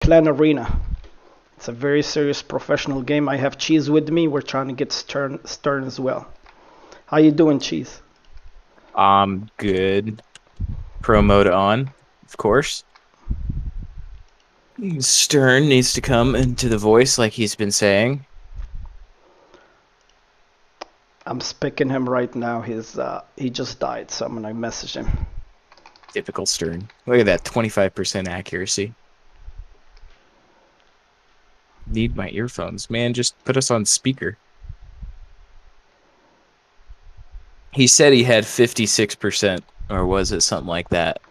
ClanArena. It's a very serious professional game. I have Cheese with me. We're trying to get Stern as well. How you doing, Cheese? I'm good. Pro mode on, of course. Stern needs to come into the voice like he's been saying. I'm spicking him right now. He just died, so I'm gonna message him. Typical Stern. Look at that, 25% accuracy. Need my earphones. Man, just put us on speaker. He said he had 56%, or was it something like that?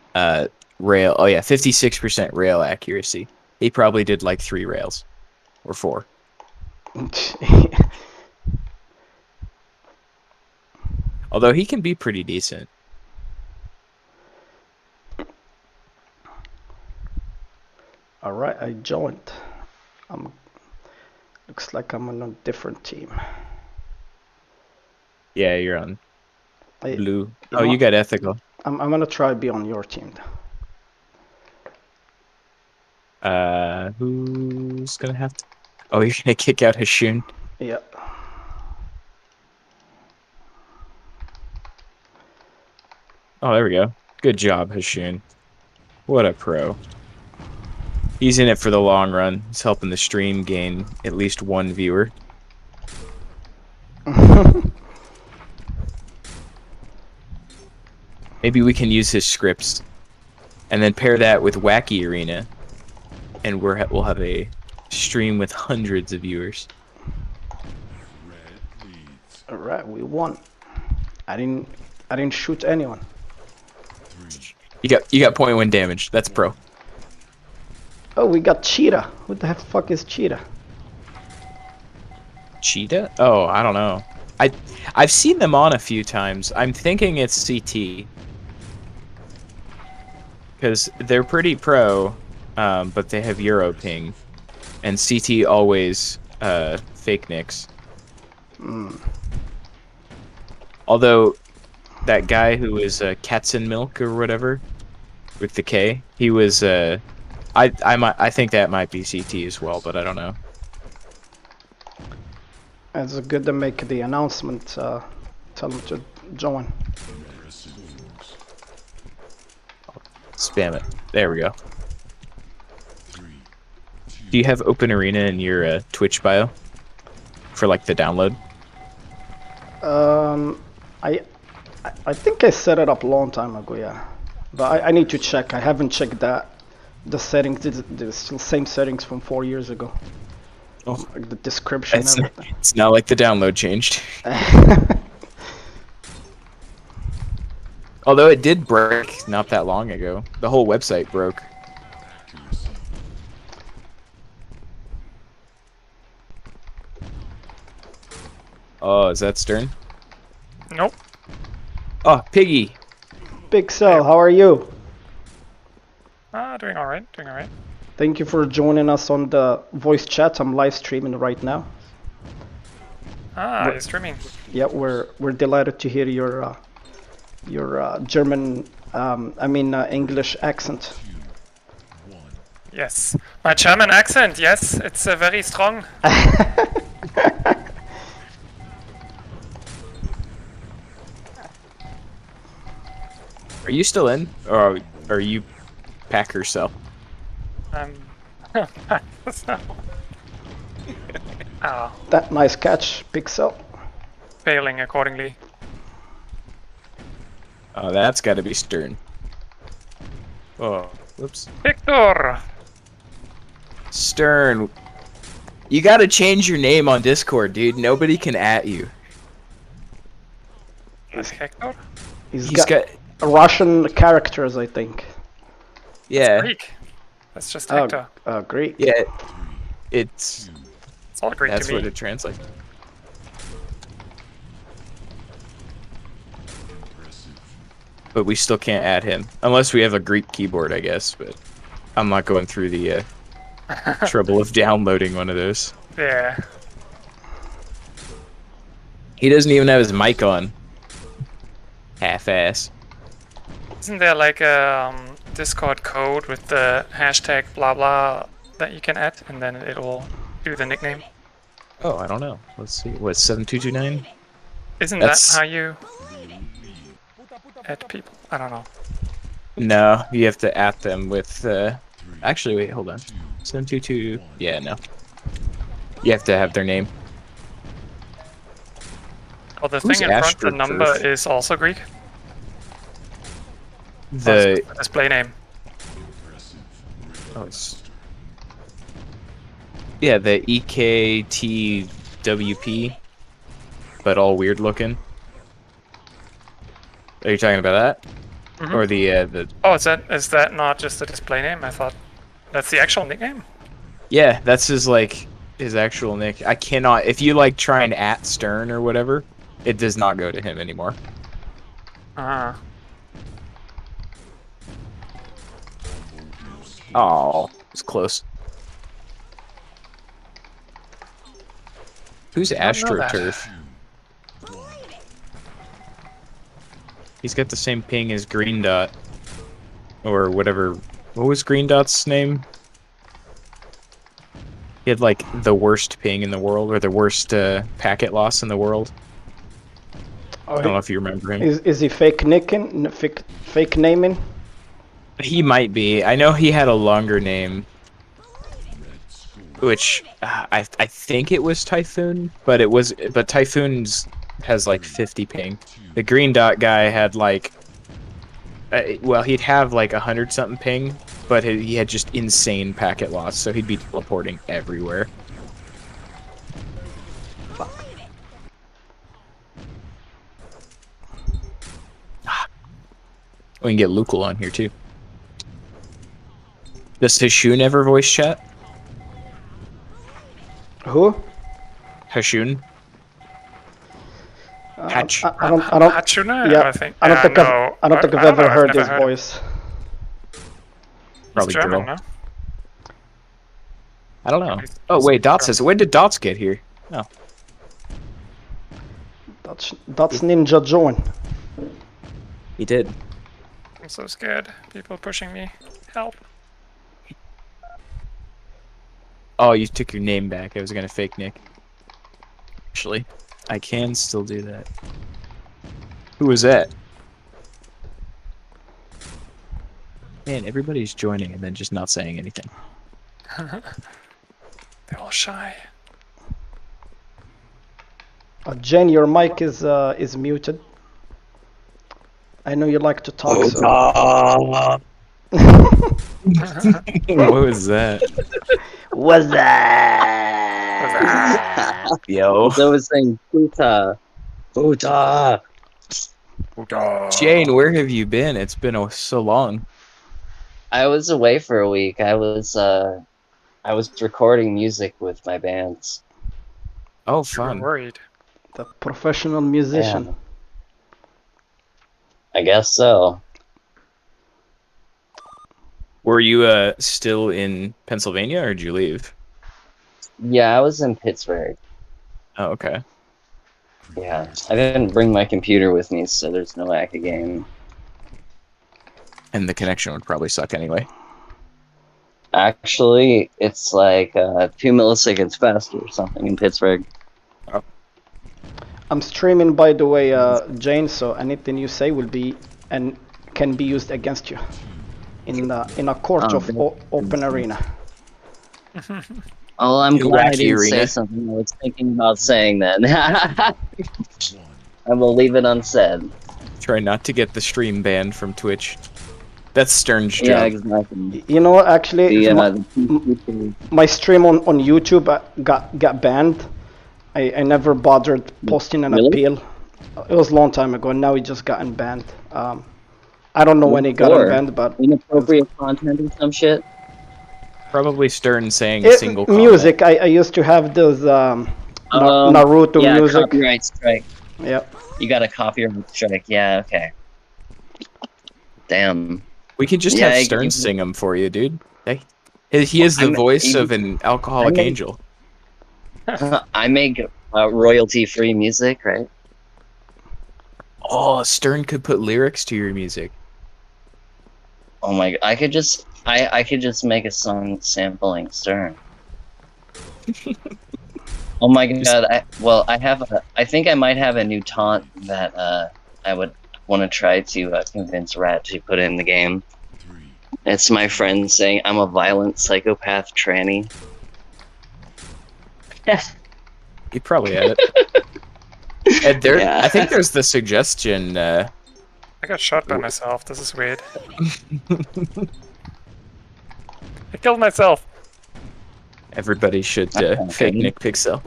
Rail. Oh yeah, 56% rail accuracy. He probably did like 3 rails. Or 4. Although he can be pretty decent. Alright, I joined. Looks like I'm on a different team. Yeah, you're on blue. You Oh, know you what? got ethical. I'm gonna try to be on your team. Who's gonna have to? Oh, you're gonna kick out Hashun? Yeah. Oh, there we go. Good job, Hashun. What a pro. He's in it for the long run. He's helping the stream gain at least 1 viewer. Maybe we can use his scripts and then pair that with Wacky Arena, and we'll have a stream with hundreds of viewers. Alright, we won. I didn't shoot anyone. You got 0.1 damage. That's pro. Oh, we got Cheetah. What the fuck is Cheetah? Cheetah? Oh, I don't know. I've seen them on a few times. I'm thinking it's CT. Because they're pretty pro, but they have Euro ping. And CT always fake nicks. Although, that guy who was Cats and Milk or whatever, with the K, he was... I think that might be CT as well, but I don't know. It's good to make the announcement. Tell them to join. Spam it. There we go. Do you have OpenArena in your Twitch bio? For like the download? I think I set it up a long time ago, yeah. But I need to check. I haven't checked that. The settings, the still same settings from 4 years ago. Oh, like the description and everything. It's not like the download changed. Although it did break not that long ago. The whole website broke. Oh, is that Stern? Nope. Oh, Piggy. Big Cell, how are you? Doing alright, doing alright. Thank you for joining us on the voice chat. I'm live streaming right now. You're streaming. Yeah, we're delighted to hear your German, English accent. Yes. My German accent, yes, it's very strong. Are you still in? Or are you Packer cell? That nice catch, Big Cell. Failing accordingly. Oh, that's gotta be Stern. Oh, whoops. Victor! Stern. You gotta change your name on Discord, dude. Nobody can at you. Is Hector? He's got Russian characters, I think. Yeah. Greek. That's just Hector. Greek. Yeah. It's all Greek that's to me. what it translates. But we still can't add him. Unless we have a Greek keyboard, I guess. But I'm not going through the trouble of downloading one of those. Yeah. He doesn't even have his mic on. Half-ass. Isn't there like a Discord code with the hashtag blah blah that you can add, and then it will do the nickname. Oh, I don't know. Let's see. What, 7229? Isn't That's- that how you add people? I don't know. No, you have to at them with. Actually, wait, hold on. 722. Yeah, no. You have to have their name. Well, the Who's thing in front, the AstroTurf? number is also Greek. The Display name. oh, it's yeah, the EKTWP, but all weird looking. Are you talking about that, or the? Oh, is that not just the display name? I thought that's the actual nickname. Yeah, that's his his actual nick. I cannot. If you try and at Stern or whatever, it does not go to him anymore. Ah. Oh, it's close. Who's I don't know that. AstroTurf? He's got the same ping as Green Dot, or whatever. What was Green Dot's name? He had the worst ping in the world, or the worst packet loss in the world. Oh, I don't know if you remember him. Is he fake nicking? Fake naming? He might be. I know he had a longer name, which I think it was Typhoon, but Typhoon's has 50 ping. The Green Dot guy had well, he'd have 100 something ping, but he had just insane packet loss, so he'd be teleporting everywhere. Fuck. We can get Lucal on here too. Does Hashun ever voice chat? Who? Hashun? Hatch? I don't. Hatsune, Yeah, I think. I don't think no, I don't think I've don't know, ever heard never his voice. Probably It's German, girl. no? I don't know. Oh wait, Dots says. When did Dots get here? Oh, That's Ninja Join. he did. I'm so scared. People pushing me. Help. Oh, you took your name back. I was gonna fake Nick. Actually, I can still do that. Who was that? Man, everybody's joining and then just not saying anything. They're all shy. Jane, your mic is muted. I know you like to talk, so. What was that? What's that? Yo. I was saying Puta. Puta. Jane, where have you been? It's been so long. I was away for a week. I was recording music with my bands. Oh, You were fun. worried. The professional musician. Yeah. I guess so. Were you still in Pennsylvania, or did you leave? Yeah, I was in Pittsburgh. Oh, okay. Yeah. I didn't bring my computer with me, so there's no lack of game. And the connection would probably suck anyway. Actually, it's 2 milliseconds faster or something in Pittsburgh. I'm streaming, by the way, Jane. So anything you say will be and can be used against you in a court of OpenArena. Oh, I'm glad I wacky didn't say arena. something I was thinking about saying then. I will leave it unsaid. Try not to get the stream banned from Twitch. That's Stern's job. Yeah, exactly. You know what? Actually, The my stream on YouTube got banned. I never bothered posting an Really? appeal. It was a long time ago, and now it just gotten banned. I don't know when it got Or banned, but inappropriate content or some shit. Probably Stern saying single music. I used to have those Naruto yeah, music. Copyright strike. Yep. You got a copyright strike. Yeah, okay. Damn. We can just Yeah, have I- Stern you- sing them for you, dude. Hey, he is the I'm- voice of an alcoholic I'm- angel. I make royalty-free music, right? Oh, Stern could put lyrics to your music. Oh my! I could just I could just make a song sampling Stern. Oh my god! I think I might have a new taunt that I would want to try to convince Rat to put in the game. It's my friend saying I'm a violent psychopath tranny. You probably had it. And there, Yeah. I think there's the suggestion. I got shot by myself. This is weird. I killed myself. Everybody should fake Nick Pixel.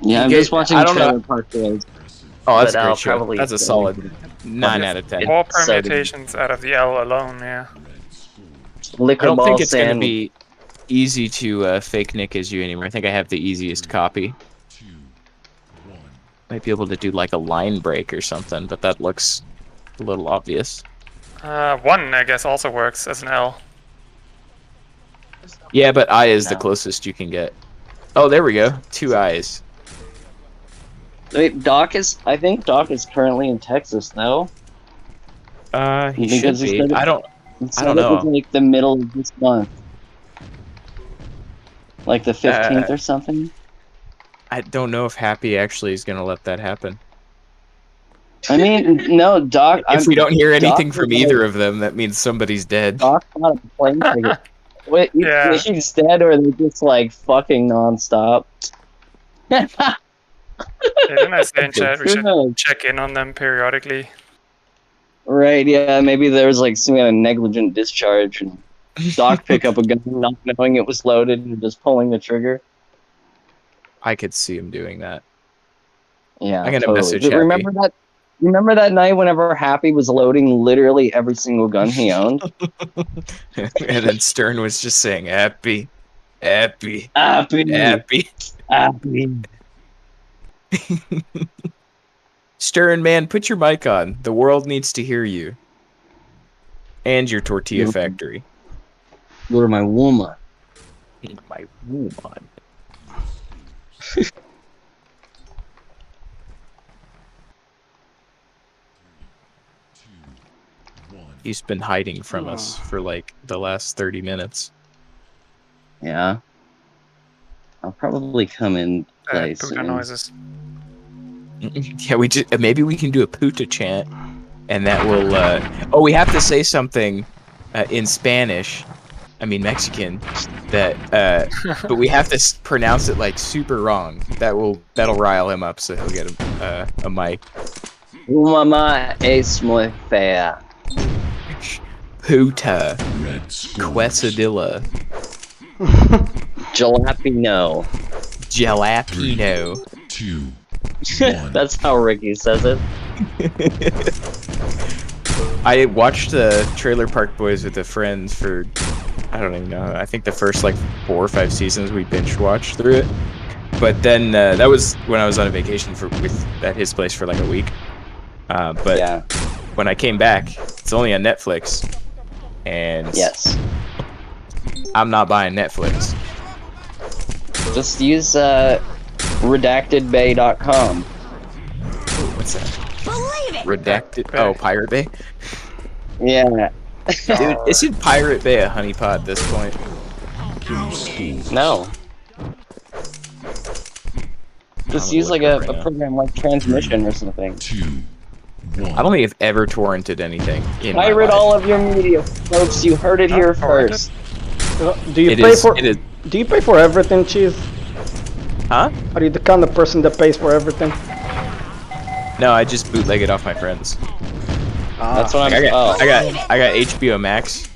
Yeah, I'm You just get- watching I don't know. Trailer Park Boys. Oh, that's But a I'll great show. probably That's a say- solid 9 out of 10. All so good. permutations out of the L alone, yeah. I Liquor don't ball think it's going to sand. be easy to fake Nick as you anymore. I think I have the easiest copy. Might be able to do like a line break or something, but that looks a little obvious. 1, I guess, also works as an L. Yeah, but I is the No. closest you can get. Oh, there we go. 2 eyes. Wait, I think Doc is currently in Texas, no? He Because should he be. said it- I don't It don't said it was know. like the middle of this month. Like the 15th or something? know if Happy actually is going to let that happen. I mean, no, Doc... If we don't hear anything Doc from was either like- of them, that means somebody's dead. Doc got a plane ticket. Wait, Yeah. he's dead or they're just like fucking nonstop? Yeah, didn't I say in chat we should Yeah. check in on them periodically? Right, yeah, maybe there was like some kind of negligent discharge and Doc pick up a gun not knowing it was loaded and just pulling the trigger. I could see him doing that. Yeah, I'm gonna totally. message But remember that night whenever Happy was loading literally every single gun he owned? And then Stern was just saying, Happy, Happy, Happy, Happy. happy. Stern, man, put your mic on. The world needs to hear you. And your tortilla Yep. factory. You're my woman. My woman. He's been hiding from us for like the last 30 minutes. Yeah. I'll probably come in place. Puta noises. Yeah, maybe we can do a puta chant, and that will. Oh, we have to say something in Spanish. I mean Mexican. That, but we have to pronounce it like super wrong. That'll rile him up, so he'll get a mic. Tu mamá es muy fea. Puta, quesadilla, Jalapeno. jalapeno. 2, 1. That's how Ricky says it. I watched the Trailer Park Boys with a friend for, I don't even know, I think the first like 4 or 5 seasons we binge watched through it. But then that was when I was on a vacation at his place for like a week. But Yeah. when I came back, it's only on Netflix, and Yes. I'm not buying Netflix. Just use redactedbay.com. What's that? Believe it! Redacted? Bay. Oh, Pirate Bay? Yeah. Dude, isn't Pirate Bay a honeypot at this point? No. Just I'm use like looking a right now. program like Transmission or something. 2, 1. I don't think I've ever torrented anything in my Pirate life. all of your media, folks. You heard it Not here torrented. first. Do you It pay is. for? It is. Do you pay for everything, Chief? Huh? Are you the kind of person that pays for everything? No, I just bootleg it off my friends. That's what Like, I'm. I got HBO Max,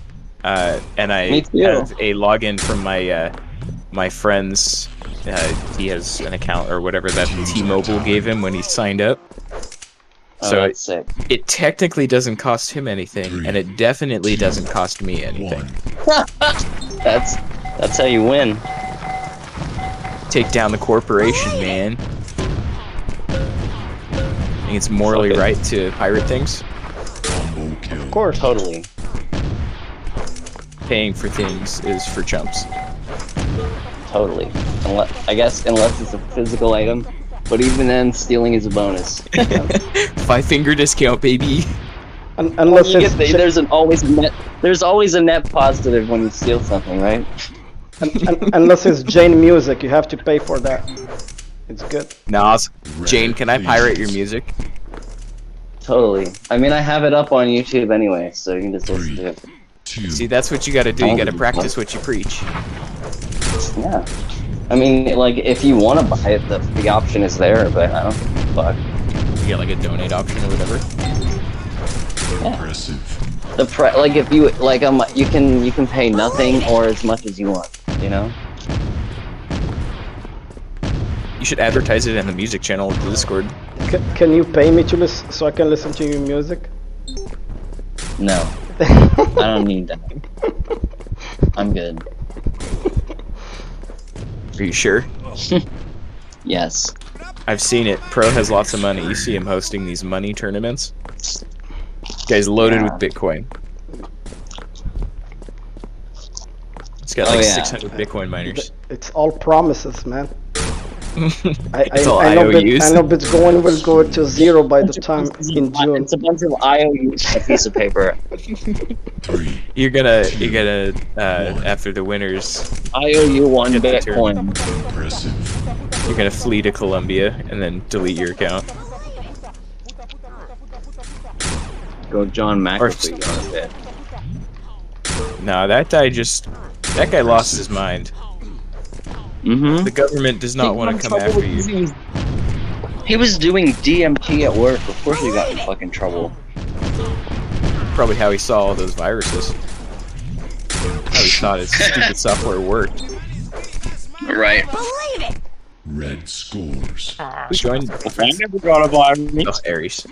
and I Me too. have a login from my my friend's. He has an account or whatever that T-Mobile gave him when he signed up. Oh, So that's sick. it technically doesn't cost him anything, and it definitely doesn't cost me anything. 1. That's how you win. Take down the corporation, man. I think it's morally Fuck it. right to pirate things. Combo kill. Of course. Totally. Paying for things is for chumps. Totally. I guess unless it's a physical item, but even then, stealing is a bonus. 5-finger discount, baby. Unless You it's get there's always a net positive when you steal something, right? unless it's Jane music, you have to pay for that. It's good. Nas, Jane, can I pirate your music? Totally. I mean, I have it up on YouTube anyway, so you can just listen to it. 2, See, that's what you gotta do. You gotta practice what you preach. Yeah. I mean, like, if you want to buy it, the option is there, but I don't fuck. You get like a donate option or whatever. impressive. Like, if you, like, you can pay nothing or as much as you want, you know? You should advertise it in the music channel of the Discord. Can you pay me to listen so I can listen to your music? No. I don't need that. I'm good. Are you sure? Yes. I've seen it. Pro has lots of money. You see him hosting these money tournaments. Guy's loaded with Bitcoin. It's got like 600 Bitcoin miners. It's all promises, man. It's all I know IOUs. Bitcoin will go to zero by the time in June. It's a bunch of IOUs on a piece of paper. 3, You're gonna after the winners, IOU 1 Bitcoin. impressive. you're gonna flee to Colombia and then delete your account. Go John McAfee on a bit. Nah, that guy lost his mind. Mm-hmm. The government does not want to come after you. He was doing DMT at work. Of course he got in fucking trouble. Probably how he saw all those viruses. How he thought his stupid software worked. Right. Red scores. Who joined? I never got a virus. Oh, Aries.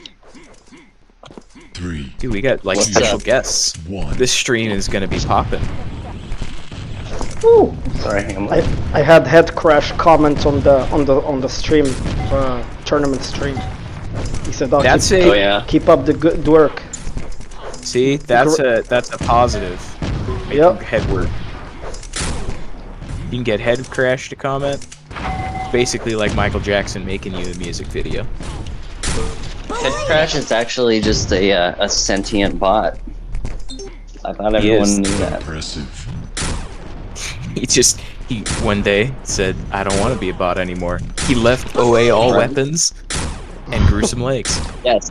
3, Dude, we got like What's special up? guests. 1. This stream is gonna be popping. Sorry, hang on. I had head crash comment on the stream, tournament stream. He said, "Oh, That's keep, a- Oh yeah. keep up the good work." See, that's a positive. Making Yep. head work. You can get head crash to comment. Basically like Michael Jackson making you a music video. Head Crash is actually just a sentient bot. I thought He is. everyone knew that. Impressive. He one day said, I don't want to be a bot anymore. He left away all Right. weapons and grew some legs. Yes.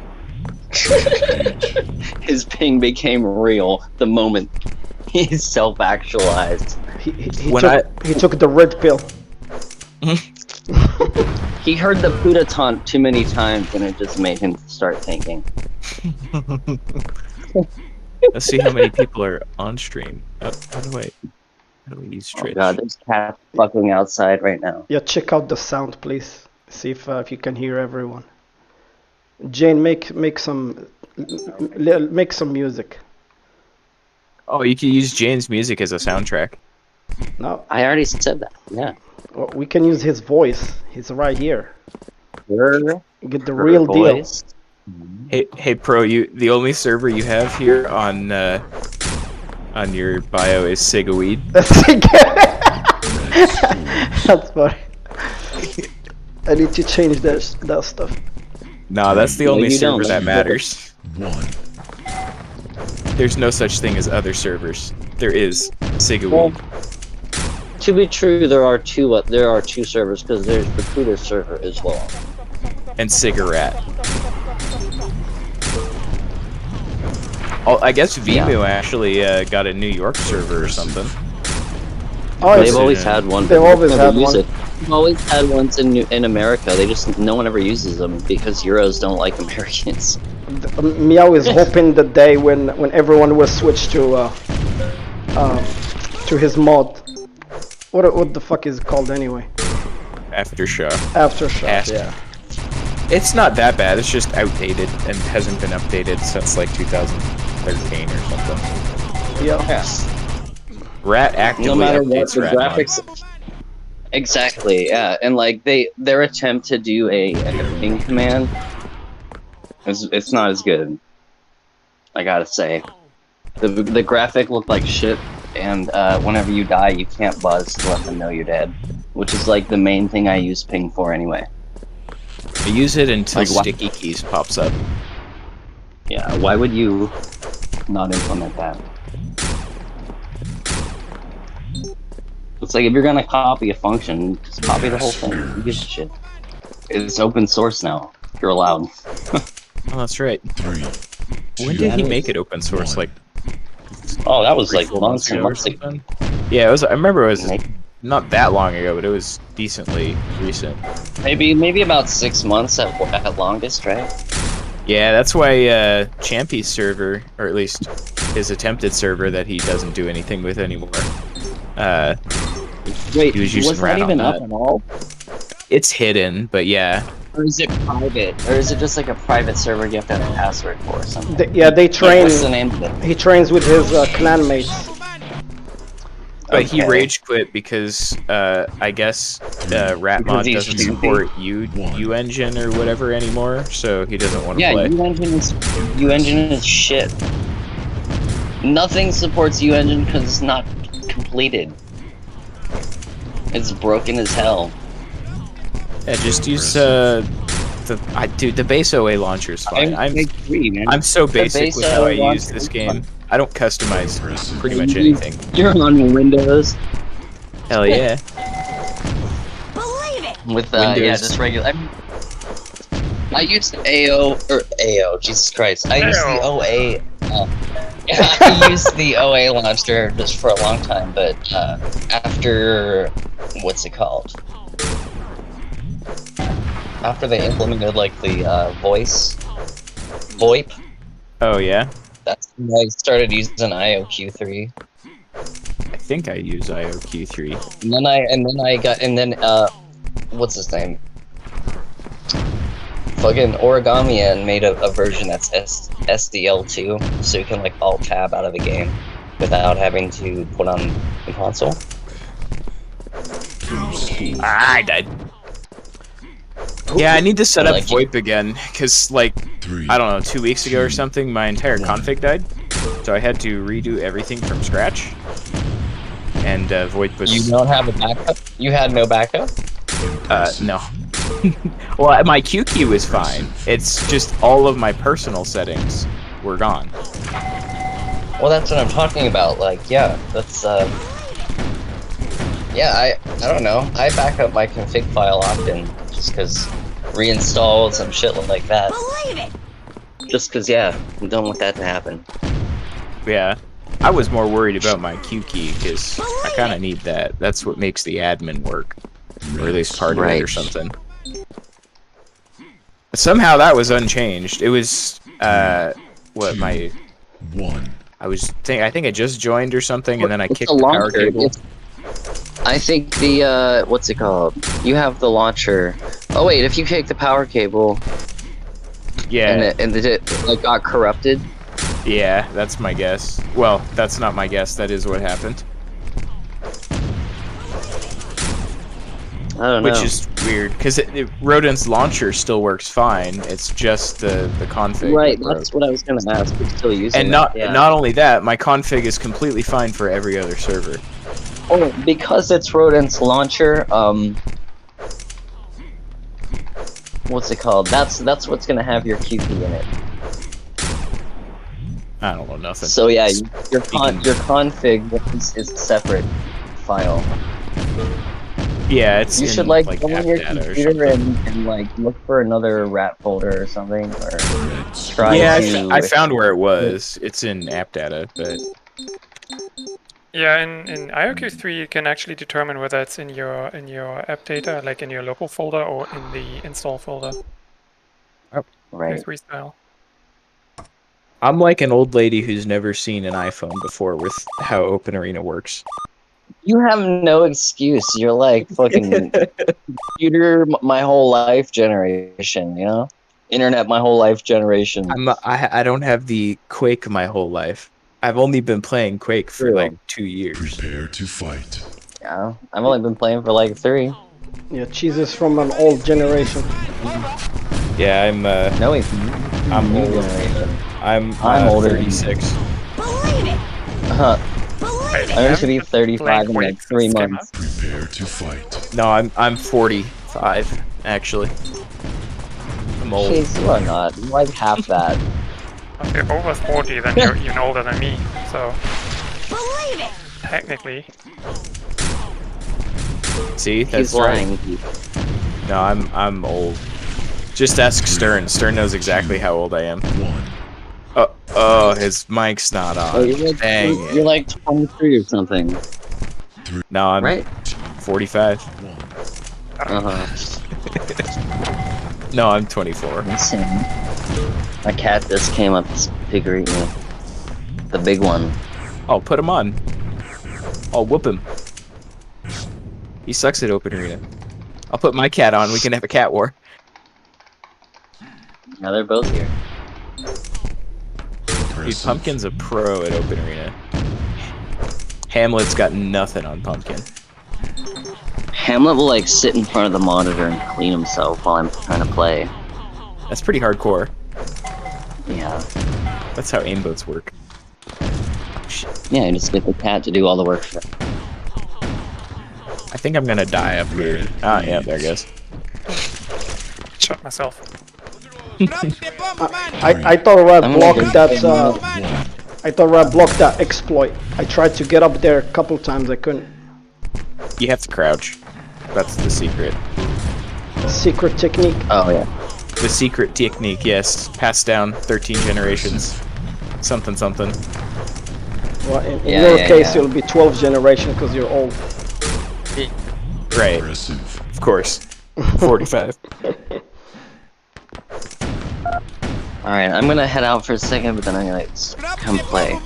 His ping became real the moment he self-actualized. He took the red pill. He heard the Buddha taunt too many times and it just made him start thinking. Let's see how many people are on stream. How do we use Oh Twitch? god, there's cats fucking outside right now. Yeah, check out the sound, please. See if you can hear everyone. Jane, make some music. Oh, you can use Jane's music as a soundtrack. No, I already said that. Yeah. well, we can use his voice. He's right here. Her Get the real deal. voice. Hey, Pro, the only server you have here on your bio is Sigaweed. That's funny. I need to change that stuff. Nah, that's the only you server don't. that matters. 1. There's no such thing as other servers. There is Sigaweed. To be true, there are two servers because there's the Recruiter server as well. And Cigarette. Oh, I guess Vimeo actually got a New York server or something. Oh, They've always had one. They've always never had use one. it. They've always had ones in America. They just no one ever uses them because Euros don't like Americans. Meow is hoping the day when everyone will switch to his mod. What the fuck is it called anyway? Aftershock. Aftershock, yeah. It's not that bad. It's just outdated and hasn't been updated since like 2013 or something. Yeah. Rat actively No matter what, updates the Rat mod. graphics. Exactly, yeah, and like their attempt to do a ping command, it's not as good. I gotta say, the graphic looked like shit, and whenever you die, you can't buzz to let them know you're dead, which is like the main thing I use ping for anyway. I use it until Like, sticky keys pops up. Yeah, why would you not implement that? It's like if you're gonna copy a function, just copy the whole thing. Who gives a shit? It's open source now. You're allowed. Oh, that's right. 3, When 2, did he make it open source? 1. Like Oh, that was 3, like 4 months and or months ago. something? Yeah, it was. I remember it was Maybe- not that long ago, but it was decently recent. Maybe about 6 months at longest, right? Yeah, that's why Champy's server, or at least his attempted server that he doesn't do anything with anymore. Wait, He was using that Rat on even up that. at all? It's hidden, but yeah. Or is it private? Or is it just like a private server you have to have a password for or something? Yeah, they train. What's the name of it? He trains with his clan mates. But he Okay. rage quit because I guess Rat mod he's doesn't stupid. support U engine or whatever anymore, so he doesn't want to Yeah, play. U-Engine is shit. Nothing supports U-Engine because it's not completed. It's broken as hell. Yeah, just use dude, the base OA launcher is fine. I'm so basic base with how I OA use launcher this is game. fine. I don't customize Impressive. pretty much anything. You're on Windows Hell yeah. with Windows. yeah, just regular. I used AO, Jesus Christ. I used the OA. I used the OA launcher just for a long time, but after what's it called? After they implemented like the VoIP, Oh yeah. that's when I started using IOQ3. I think I use IOQ3. And then what's his name? Fucking Origami and made a version that's SDL2, so you can like alt tab out of the game without having to put on the console. I died. Yeah, I need to set up Like- VoIP again, because, like, 3, I don't know, 2 weeks ago or something, my entire config died. So I had to redo everything from scratch. And VoIP was... You don't have a backup? You had no backup? no. Well, my Q key was fine. It's just all of my personal settings were gone. Well, that's what I'm talking about. Like, yeah, that's yeah, I don't know. I back up my config file often just because reinstall some shit like that. Just because, yeah, I'm done with that to happen. Yeah. I was more worried about my Q key, because I kind of need that. That's what makes the admin work. Or at least part of it or Right. something. Somehow that was unchanged. It was, what, my... 1. I think I just joined or something, and then I It's kicked a the power launcher. cable. I think the, what's it called? You have the launcher. Oh wait, if you kick the power cable Yeah, and it like got corrupted. yeah, that's my guess. Well, that's not my guess. That is what happened. I don't know. Which is weird, because Rodent's launcher still works fine. It's just the config. right. that broke. That's what I was gonna ask. We're still using And that, yeah. not only that, my config is completely fine for every other server. Oh, because it's Rodent's launcher. What's it called? That's what's gonna have your QP in it. I don't know nothing. So yeah, your config is a separate file. Yeah, it's You in, should like go app on your data or computer something. and like look for another rat folder or something, or try Yeah, to. I found where it was. It's in app data, but Yeah, in IOQ3 you can actually determine whether it's in your app data, like in your local folder or in the install folder. Right. IOQ3 style. I'm like an old lady who's never seen an iPhone before with how OpenArena works. You have no excuse. You're like fucking computer my whole life generation, you know? Internet my whole life generation. I don't have the Quake my whole life. I've only been playing Quake for True. like 2 years. Prepare to fight. Yeah, I've only been playing for like 3. Yeah, cheese is from an old generation. Yeah, No, he's I'm new old. generation. I'm older than you. 36. Uh-huh. I'm going to be 35 in like 3 months. Prepare to fight. No, I'm 45 actually. I'm old. Jeez, you are not. You're like half that. If you're over 40, then you're even older than me. So technically, See, that's He's lying. right. No, I'm old. Just ask Stern. Stern knows exactly how old I am. 1. Oh, his mic's not on. Oh, you're like, Dang you're it. like 23 or something, No, I'm right? 45. 1. No, I'm 24. Listen, my cat just came up to greet me. The big one. Oh, put him on. I'll whoop him. He sucks at OpenArena. I'll put my cat on. We can have a cat war. Now they're both here. Dude, Pumpkin's a pro at OpenArena. Hamlet's got nothing on Pumpkin. Hamlet will like sit in front of the monitor and clean himself while I'm trying to play. That's pretty hardcore. Yeah. That's how aimboats work. Yeah, you just get the cat to do all the work for it. I think I'm gonna die up here. Ah, yeah, there it goes. shot myself. I thought Red I'm blocked gonna that. I thought Red blocked that exploit. I tried to get up there a couple times. I couldn't. You have to crouch. That's the secret. Secret technique. Oh yeah. The secret technique, yes. Passed down 13 generations. Something, something. Well, in Yeah, your yeah, case, yeah. it'll be 12 generation because you're old. Right, Aggressive. of course. 45. Alright, I'm gonna head out for a second, but then I'm gonna come play.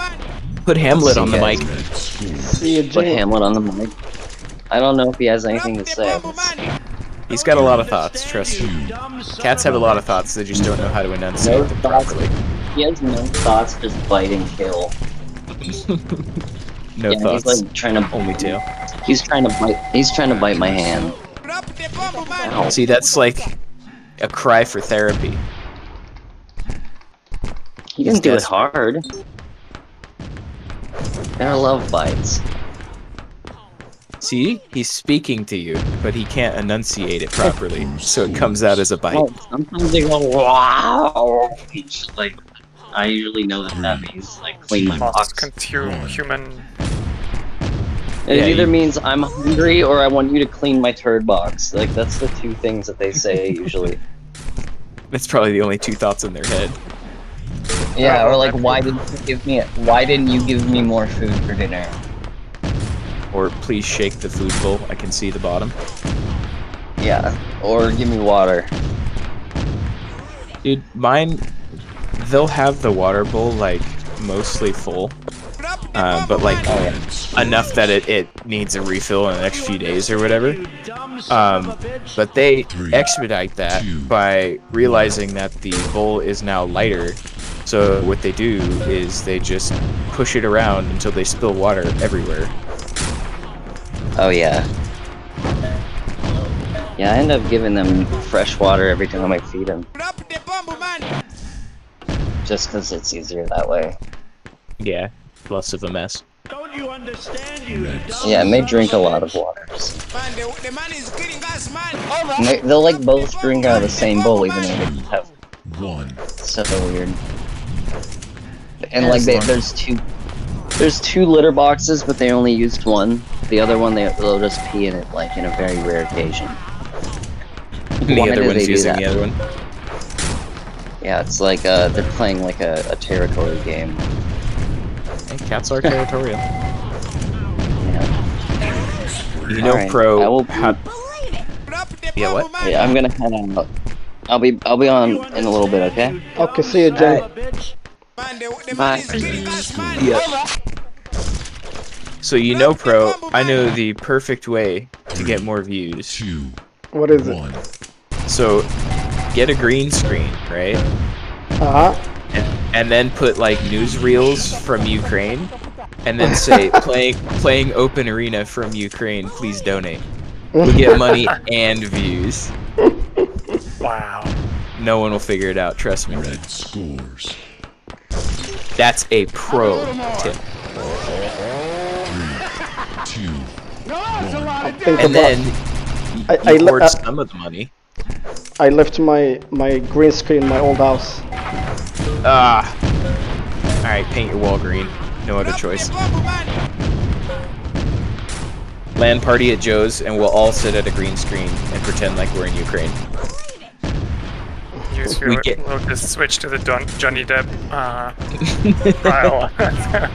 Put Hamlet on the guys. mic. Red score. See you, Put Jane. Hamlet on the mic. I don't know if he has anything to say. He's got a lot of thoughts, trust me. Cats have a lot of thoughts, they just don't know how to enunciate them properly. He has no thoughts, just bite and kill. No Yeah, thoughts, he's like trying to only tail. He's trying to bite my hand. Ow. See, that's like a cry for therapy. He didn't do it desperate. hard. They're love bites. See, he's speaking to you, but he can't enunciate it properly, so it comes out as a bite. Oh, sometimes they go wow. It's like I usually know that means like clean my Most box. human. It Yeah, either you- means I'm hungry or I want you to clean my turd box. Like that's the two things that they say usually. That's probably the only two thoughts in their head. Yeah, or like why didn't you give me more food for dinner? Or please shake the food bowl, I can see the bottom. Yeah, or give me water. Dude, mine, they'll have the water bowl, like, mostly full. But, like, enough that it needs a refill in the next few days or whatever. But they expedite that by realizing that the bowl is now lighter. So what they do is they just push it around until they spill water everywhere. Oh yeah. Yeah, I end up giving them fresh water every time I feed them. Just because it's easier that way. Yeah, less of a mess. Don't you understand, you Red dumb Yeah, and they son drink a of lot of water. Man, the man is killing us, man. And they'll like both drink out of the same bowl even though they have 1. so weird. And like there's two litter boxes, but they only used one. The other one they'll just pee in it like in a very rare occasion. The Why other do one's they do using that? the other one. Yeah, it's like they're playing like a territory game. Hey, cats are territorial. Yeah. You know, Alright, Pro. I will- Yeah, what? Yeah, I'm gonna head out. I'll be on in a little bit, okay? Okay, see you, Jane. Bye. So you know, Pro, I know the perfect way to get more views. 2. What is it? 1. So get a green screen, right? And then put like newsreels from Ukraine, and then say playing OpenArena from Ukraine. Please donate. We get money and views. Wow. No one will figure it out. Trust me. Red scores. That's a pro tip. 3, 2. Think And about. then I you hoard le- some of the money. I left my green screen in my old house. Ah, Alright, paint your wall green. No other choice. Land party at Joe's, and we'll all sit at a green screen and pretend like we're in Ukraine. We'll just switch to the Johnny Depp file.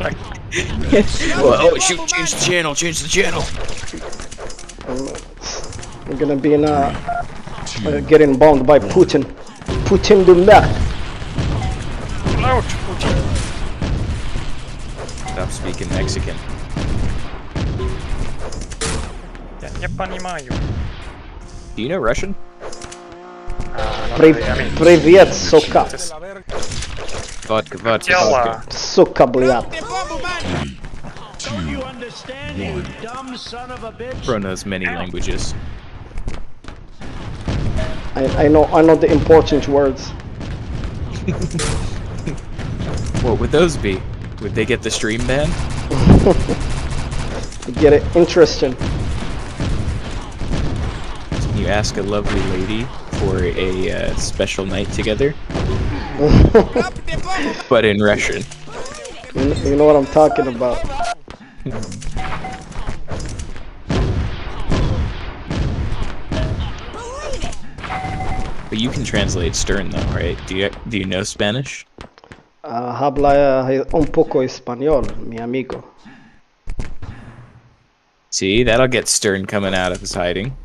Like, oh, shoot, change the channel. We're gonna be in getting bombed by Putin. Putin the left. Ouch, Putin. Stop speaking Mexican. Я не понимаю. Do you know Russian? Привет, сука. Vodka. Tela. Сука, блядь. Don't you understand, you dumb son of a bitch? Bro knows many languages. I know the important words. What would those be? Would they get the stream ban? Get it interesting. Can you ask a lovely lady for a special night together? But in Russian. You know what I'm talking about. But you can translate Stern though, right? Do you know Spanish? Habla un poco español, mi amigo. See, that'll get Stern coming out of his hiding.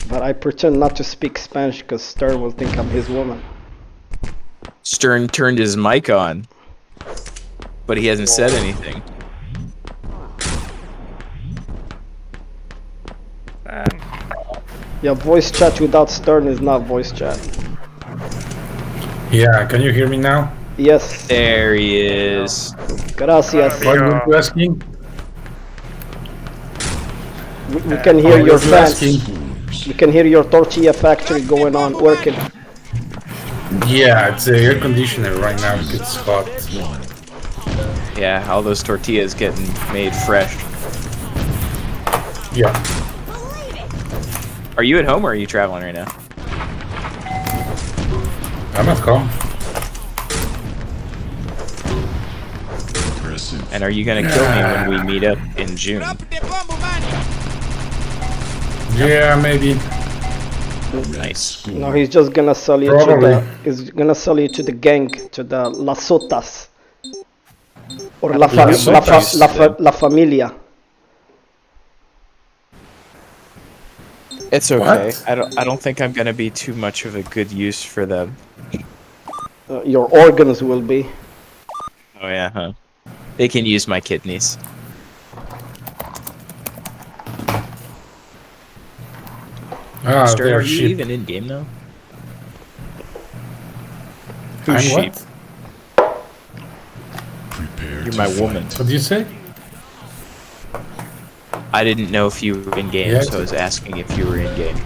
But I pretend not to speak Spanish because Stern will think I'm his woman. Stern turned his mic on, but he hasn't said anything. Yeah, voice chat without Stern is not voice chat. Yeah, can you hear me now? Yes. There he is. Gracias. What were you asking? We can hear your fans. asking? We can hear your tortilla factory going on, working. Yeah, it's the air conditioner right now. It's hot. Yeah, all those tortillas getting made fresh. Yeah. Are you at home or are you traveling right now? I'm at home. And are you gonna kill me when we meet up in June? Yeah, maybe. Nice. No, he's just gonna sell you Probably. to the. He's gonna sell you to the gang, to the Las Sotas, or La Familia. It's okay. What? I don't think I'm gonna be too much of a good use for them. Your organs will be. Oh yeah, huh? They can use my kidneys. Ah, Stern, they're are you sheep. even in game though? I'm Who's sheep? what? You're my woman. What do you say? I didn't know if you were in game, Yeah, so I was asking if you were in game.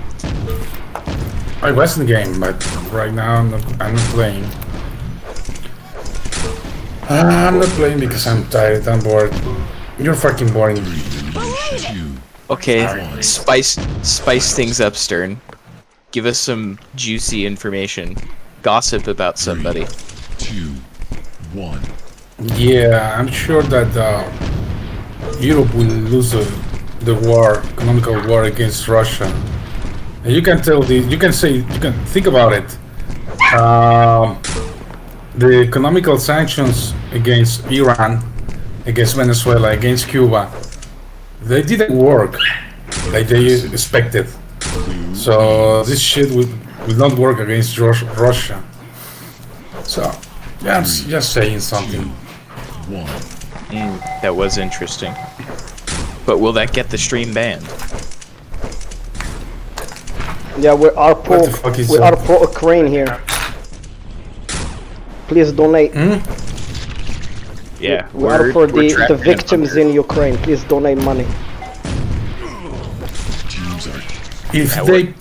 I was in the game, but right now I'm not playing. I'm not playing because I'm tired, I'm bored. You're fucking boring. Okay, spice things up, Stern. Give us some juicy information. Gossip about somebody. 2, 1. Yeah, I'm sure that Europe will lose the war, economical war against Russia. And you can tell you can think about it. The economical sanctions against Iran, against Venezuela, against Cuba, they didn't work like they expected. So this shit will not work against Russia. So, yeah, I'm just saying something. 1. That was interesting. But will that get the stream banned? Yeah, we are pro. What the fuck is We that? are pro Ukraine here. Please donate. Yeah, We are for we're the trapped in a victims bunker. in Ukraine. Please donate money. Teams are If they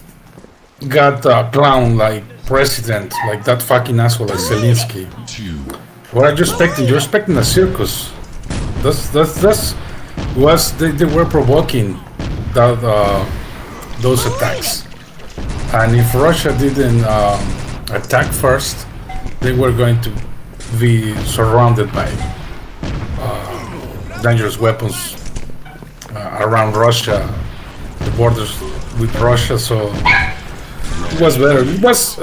got a clown like president, like that fucking asshole like Zelensky, 2. what are you expecting? You're expecting a circus. That's was they were provoking that those attacks. And if Russia didn't attack first, they were going to be surrounded by dangerous weapons around Russia, the borders with Russia, so it was better. It was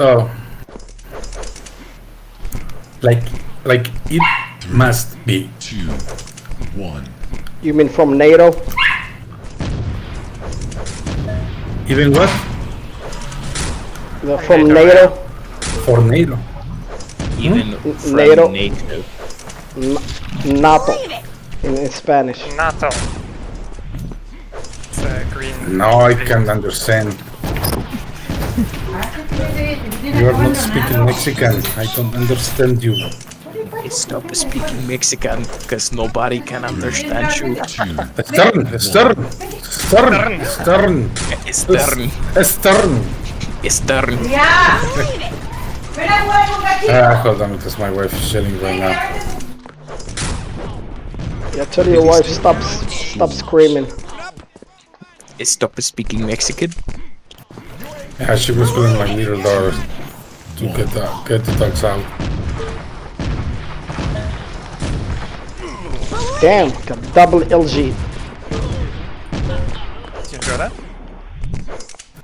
like it must be. 2, 1. You mean from NATO? Even what? From NATO? For NATO. Even from NATO. NATO. NATO in Spanish. NATO. It's green. No, I can't understand. You are not speaking Mexican. I don't understand you. Stop speaking Mexican because nobody can understand you. Stern. Hold on, because my wife is yelling right now. Yeah, tell your wife stop screaming. Stop speaking Mexican. Yeah, she was calling my little daughter to get the dogs out. Damn, got double LG. Did you enjoy that?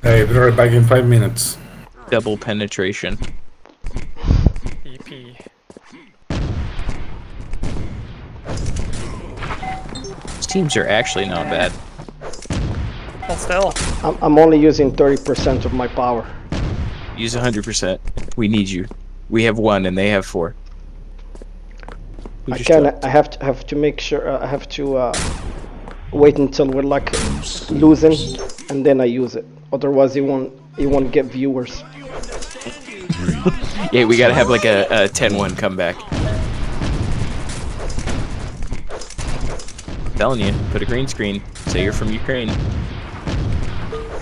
Hey, be right back in 5 minutes. Double penetration. EP. These teams are actually not bad. Well, still. I'm only using 30% of my power. Use 100%. We need you. We have 1 and they have 4. I have to make sure. I have to wait until we're like losing, and then I use it. Otherwise, it won't get viewers. Yeah, we gotta have like a 10-1 comeback. I'm telling you, put a green screen. Say you're from Ukraine.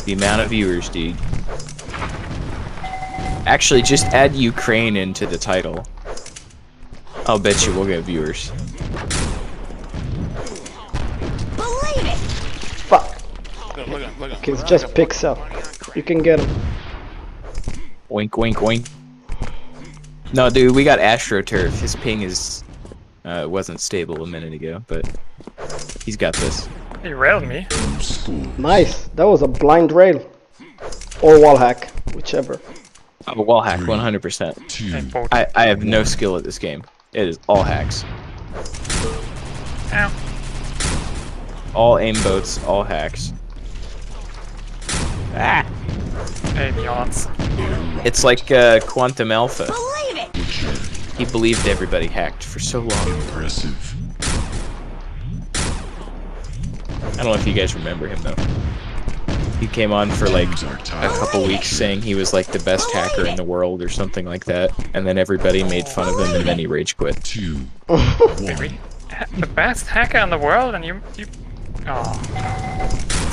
The amount of viewers, dude. Actually, just add Ukraine into the title. I'll bet you we'll get viewers. Believe it. Fuck. Okay, it's just Pixel. You can get him. Oink, oink, oink. No, dude, we got AstroTurf. His ping is wasn't stable a minute ago, but he's got this. He railed me. Nice. That was a blind rail. Or wall hack, whichever. Oh, wall hack, 100%. I have no skill at this game. It is all hacks. Ow. All aimboats, all hacks. Ah! Aim yachts. It's like Quantum Alpha. Believe it. He believed everybody hacked for so long. Impressive. I don't know if you guys remember him though. He came on for like a couple weeks saying he was like the best hacker in the world or something like that, and then everybody made fun of him and then he rage quit. 2, 1. The best hacker in the world, and you. Oh.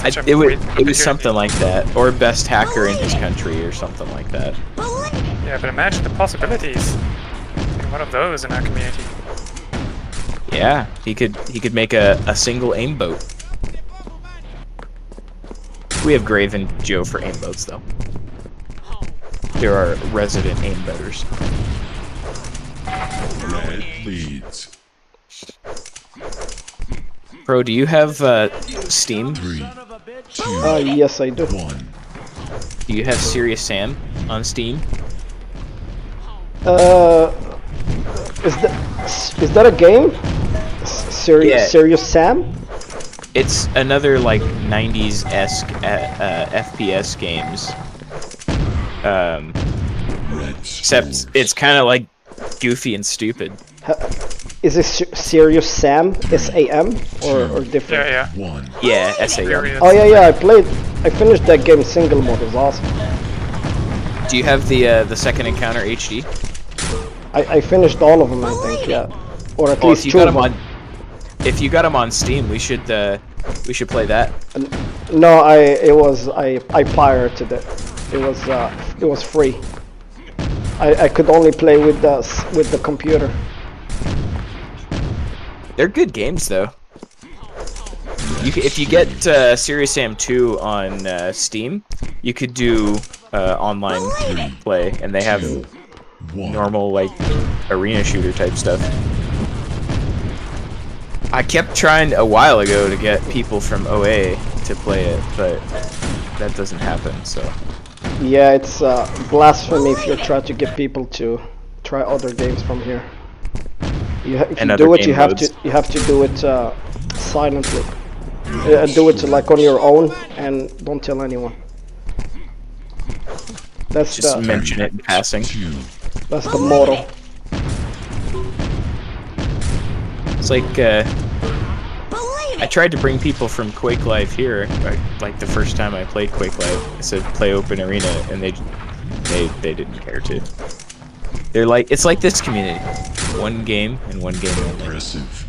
It was something like that, or best hacker in his country or something like that. Yeah, but imagine the possibilities. One of those in our community. Yeah, he could make a single aimboat. We have Grave and Joe for aimboats though. There are resident aimboaters. Red leads. Pro, do you have Steam? 3, 2, Yes, I do. 1. Do you have Serious Sam on Steam? Is that a game? Serious Sam? It's another like 90s-esque FPS games. Except it's kind of like goofy and stupid. Is it Serious Sam? S-A-M? Or different? Yeah. 1. Yeah, SAM. Oh yeah, I finished that game single mode. It was awesome. Do you have the second encounter HD? I finished all of them, I think, yeah. Or at least if you two got of them them. on, if you got them on Steam, we should play that. No, I pirated it. It was free. I could only play with the computer. They're good games though. If you get Serious Sam 2 on Steam, you could do online play, and they have normal like arena shooter type stuff. I kept trying a while ago to get people from OA to play it, but that doesn't happen. So yeah, it's blasphemy if you try to get people to try other games from here. If you do it, you have to do it silently. Do it like on your own and don't tell anyone. That's just mention it in passing. That's the motto. It's like I tried to bring people from Quake Live here, like the first time I played Quake Live. I said play OpenArena, and they didn't care to. They're like, it's like this community, one game and one game only. Impressive.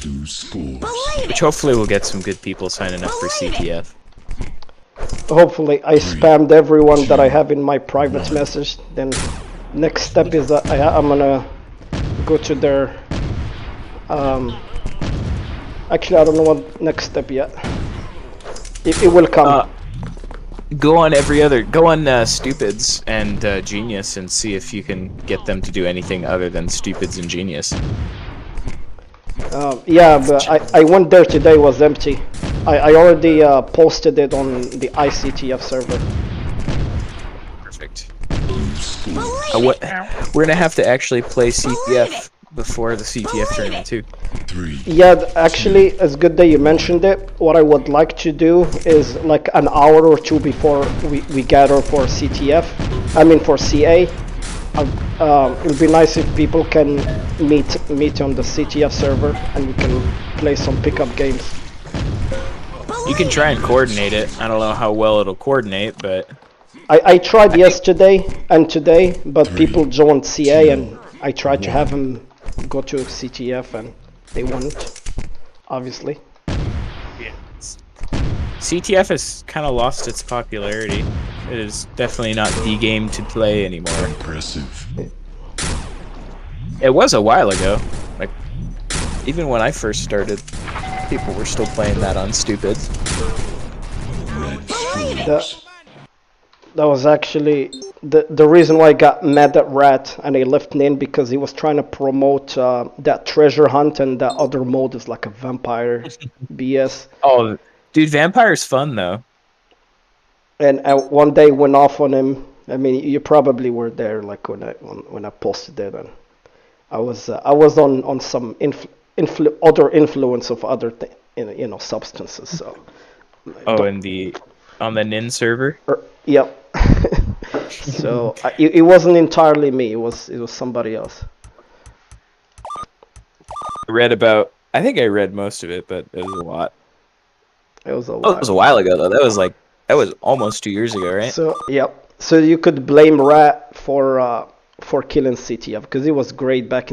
Blue scores. Which hopefully will get some good people signing up for CTF. Hopefully, I spammed everyone that I have in my private message. Then, next step is that I'm gonna go to their. Actually, I don't know what next step yet. It will come. Go on Stupids and Genius and see if you can get them to do anything other than Stupids and Genius. Yeah, but I went there today, it was empty. I already posted it on the ICTF server. Perfect. We're gonna have to actually play CTF before the CTF tournament too. Yeah, actually, it's good that you mentioned it. What I would like to do is like an hour or two before we gather for CTF, I mean for CA. It'll be nice if people can meet on the CTF server and we can play some pickup games. You can try and coordinate it. I don't know how well it'll coordinate, but I tried yesterday and today, but people joined CA and I tried to have them go to CTF and they won't, obviously. Yeah. CTF has kind of lost its popularity. It is definitely not the game to play anymore. Impressive. It was a while ago. Like, even when I first started, people were still playing that on Stupid. That was actually the reason why I got mad at Rat and I left Nin, because he was trying to promote that treasure hunt and that other mode is like a vampire BS. Oh, dude, Vampire's fun though. And one day went off on him. I mean, you probably were there, like when I posted it, and I was on some other influence of other substances. So. Oh, on the Nin server. Yep. So it wasn't entirely me. It was somebody else. I think I read most of it, but it was a lot. It was a lot. Oh, it was a while ago though. That was almost 2 years ago, right? So yep. So you could blame Rat for killing CTF because he was great back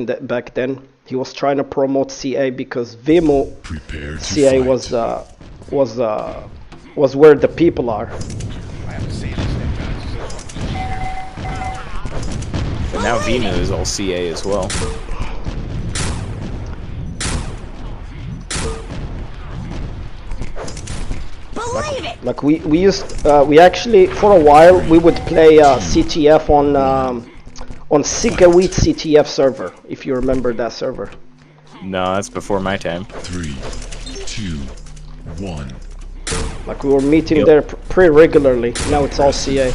then. He was trying to promote CA because Vimo CA was where the people are. But now Vimo is all CA as well. Like we actually for a while we would play CTF on Sigawit CTF server, if you remember that server. No, that's before my time. 3, 2, 1. Like we were meeting there pretty regularly. Now it's all CA.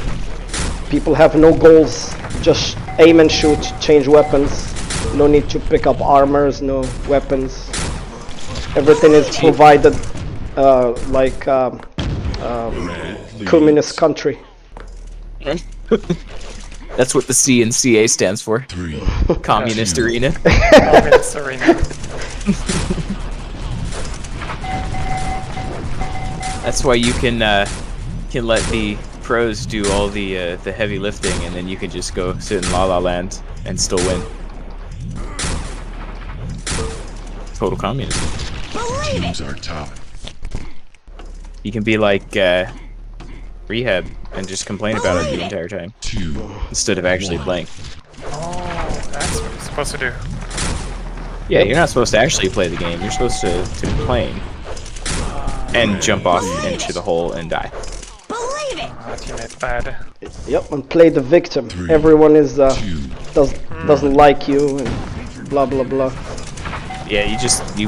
People have no goals, just aim and shoot, change weapons. No need to pick up armors, no weapons. Everything is provided like communist country. That's what the C in CA stands for. 3. Communist Arena. Communist Arena. That's why you can let the pros do all the heavy lifting, and then you can just go sit in La La Land and still win. Total communism. Teams are tied. You can be like Rehab and just complain about it the entire time 2, instead of actually playing. Oh, that's what it's supposed to do. Yeah, you're not supposed to actually play the game. You're supposed to complain and jump off into the hole and die. Believe it. Teammate's bad. Yep, and play the victim. Everyone is doesn't like you and blah blah blah. Yeah,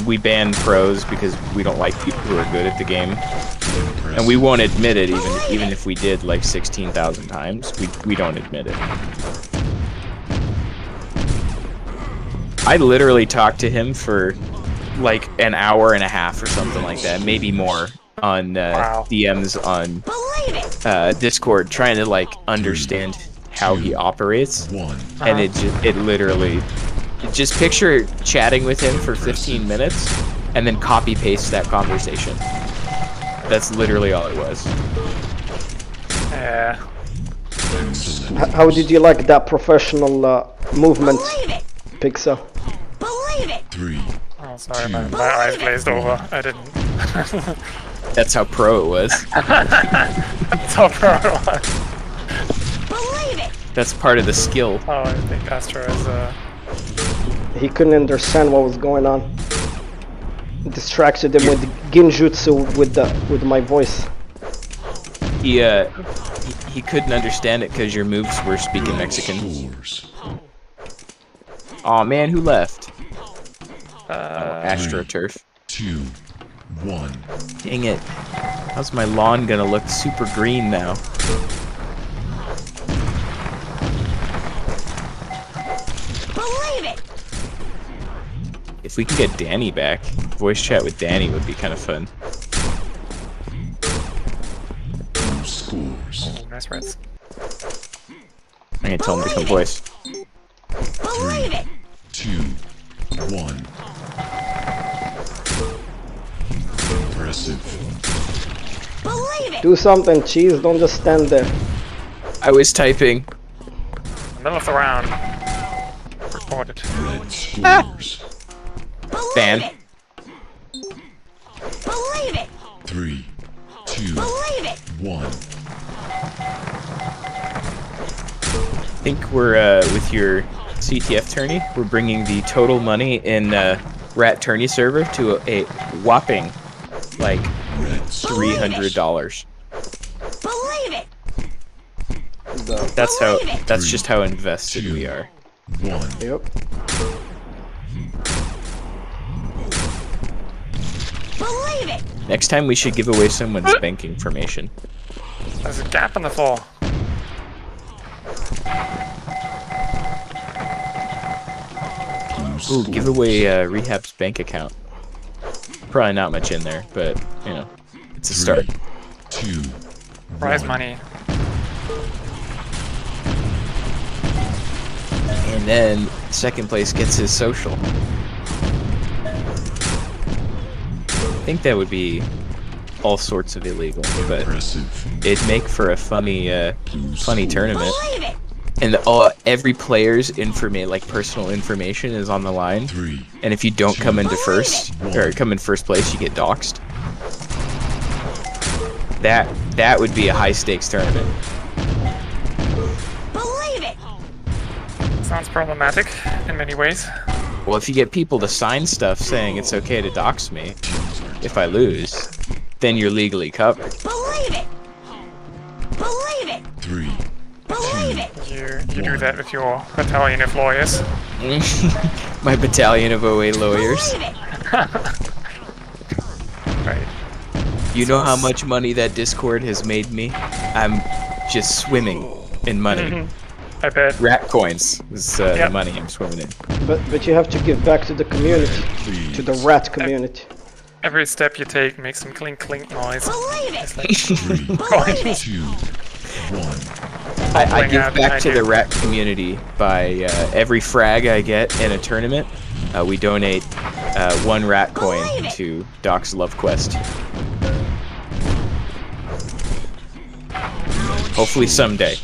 we ban pros because we don't like people who are good at the game, and we won't admit it even if we did like 16,000 times. We don't admit it. I literally talked to him for like an hour and a half or something like that, maybe more, on DMs on Discord, trying to like understand how he operates, and it literally. Just picture chatting with him for 15 minutes and then copy paste that conversation. That's literally all it was. Yeah. How did you like that professional movement, Pixel? Believe it. 3. Oh, sorry, my eyes glazed over. I didn't. That's how pro it was. That's how pro it was. Believe it. That's part of the skill. Oh, I think Astro is He couldn't understand what was going on. Distracted him with Genjutsu with my voice. He couldn't understand it because your moves were speaking Mexican. Aw, man, who left? AstroTurf. 2, 1. Dang it. How's my lawn gonna look super green now? Believe it. If we can get Danny back, voice chat with Danny would be kind of fun. Scores. oh, nice reds. I'm gonna tell him to come voice. Believe it. 2, 1. Impressive. Believe it. Do something, Cheese. Don't just stand there. I was typing. Middle of the round. Recorded. Red scores. Ban. Believe it. 3, 2, Believe it. 1. I think we're, with your CTF tourney, we're bringing the total money in Rat Tourney server to a whopping, like, $300. Believe it. That's just how invested we are. 1. Yep. Believe it. Next time we should give away someone's bank information. There's a gap in the floor. Ooh, give away Rehab's bank account. Probably not much in there, but, you know, it's a start. 2. Prize money. And then second place gets his social. I think that would be all sorts of illegal, but Impressive. it'd make for a funny tournament. Believe it. And every player's personal information is on the line. 3. And if you don't come into first place, you get doxxed. That would be a high stakes tournament. Believe it. Sounds problematic in many ways. Well, if you get people to sign stuff saying it's okay to dox me if I lose, then you're legally covered. Believe it. Believe it. 3. Believe it. You do that with your battalion of lawyers. My battalion of OA lawyers. Believe it. Right. You know how much money that Discord has made me? I'm just swimming in money. I bet. Rat coins is the money I'm swimming in. But you have to give back to the community, to the rat community. Every step you take makes some clink clink noise. Believe it. It's like 3, coins. 2, 1. I give out back to behind the you. rat community by every frag I get in a tournament. We donate 1 rat coin to Doc's Love Quest. Hopefully someday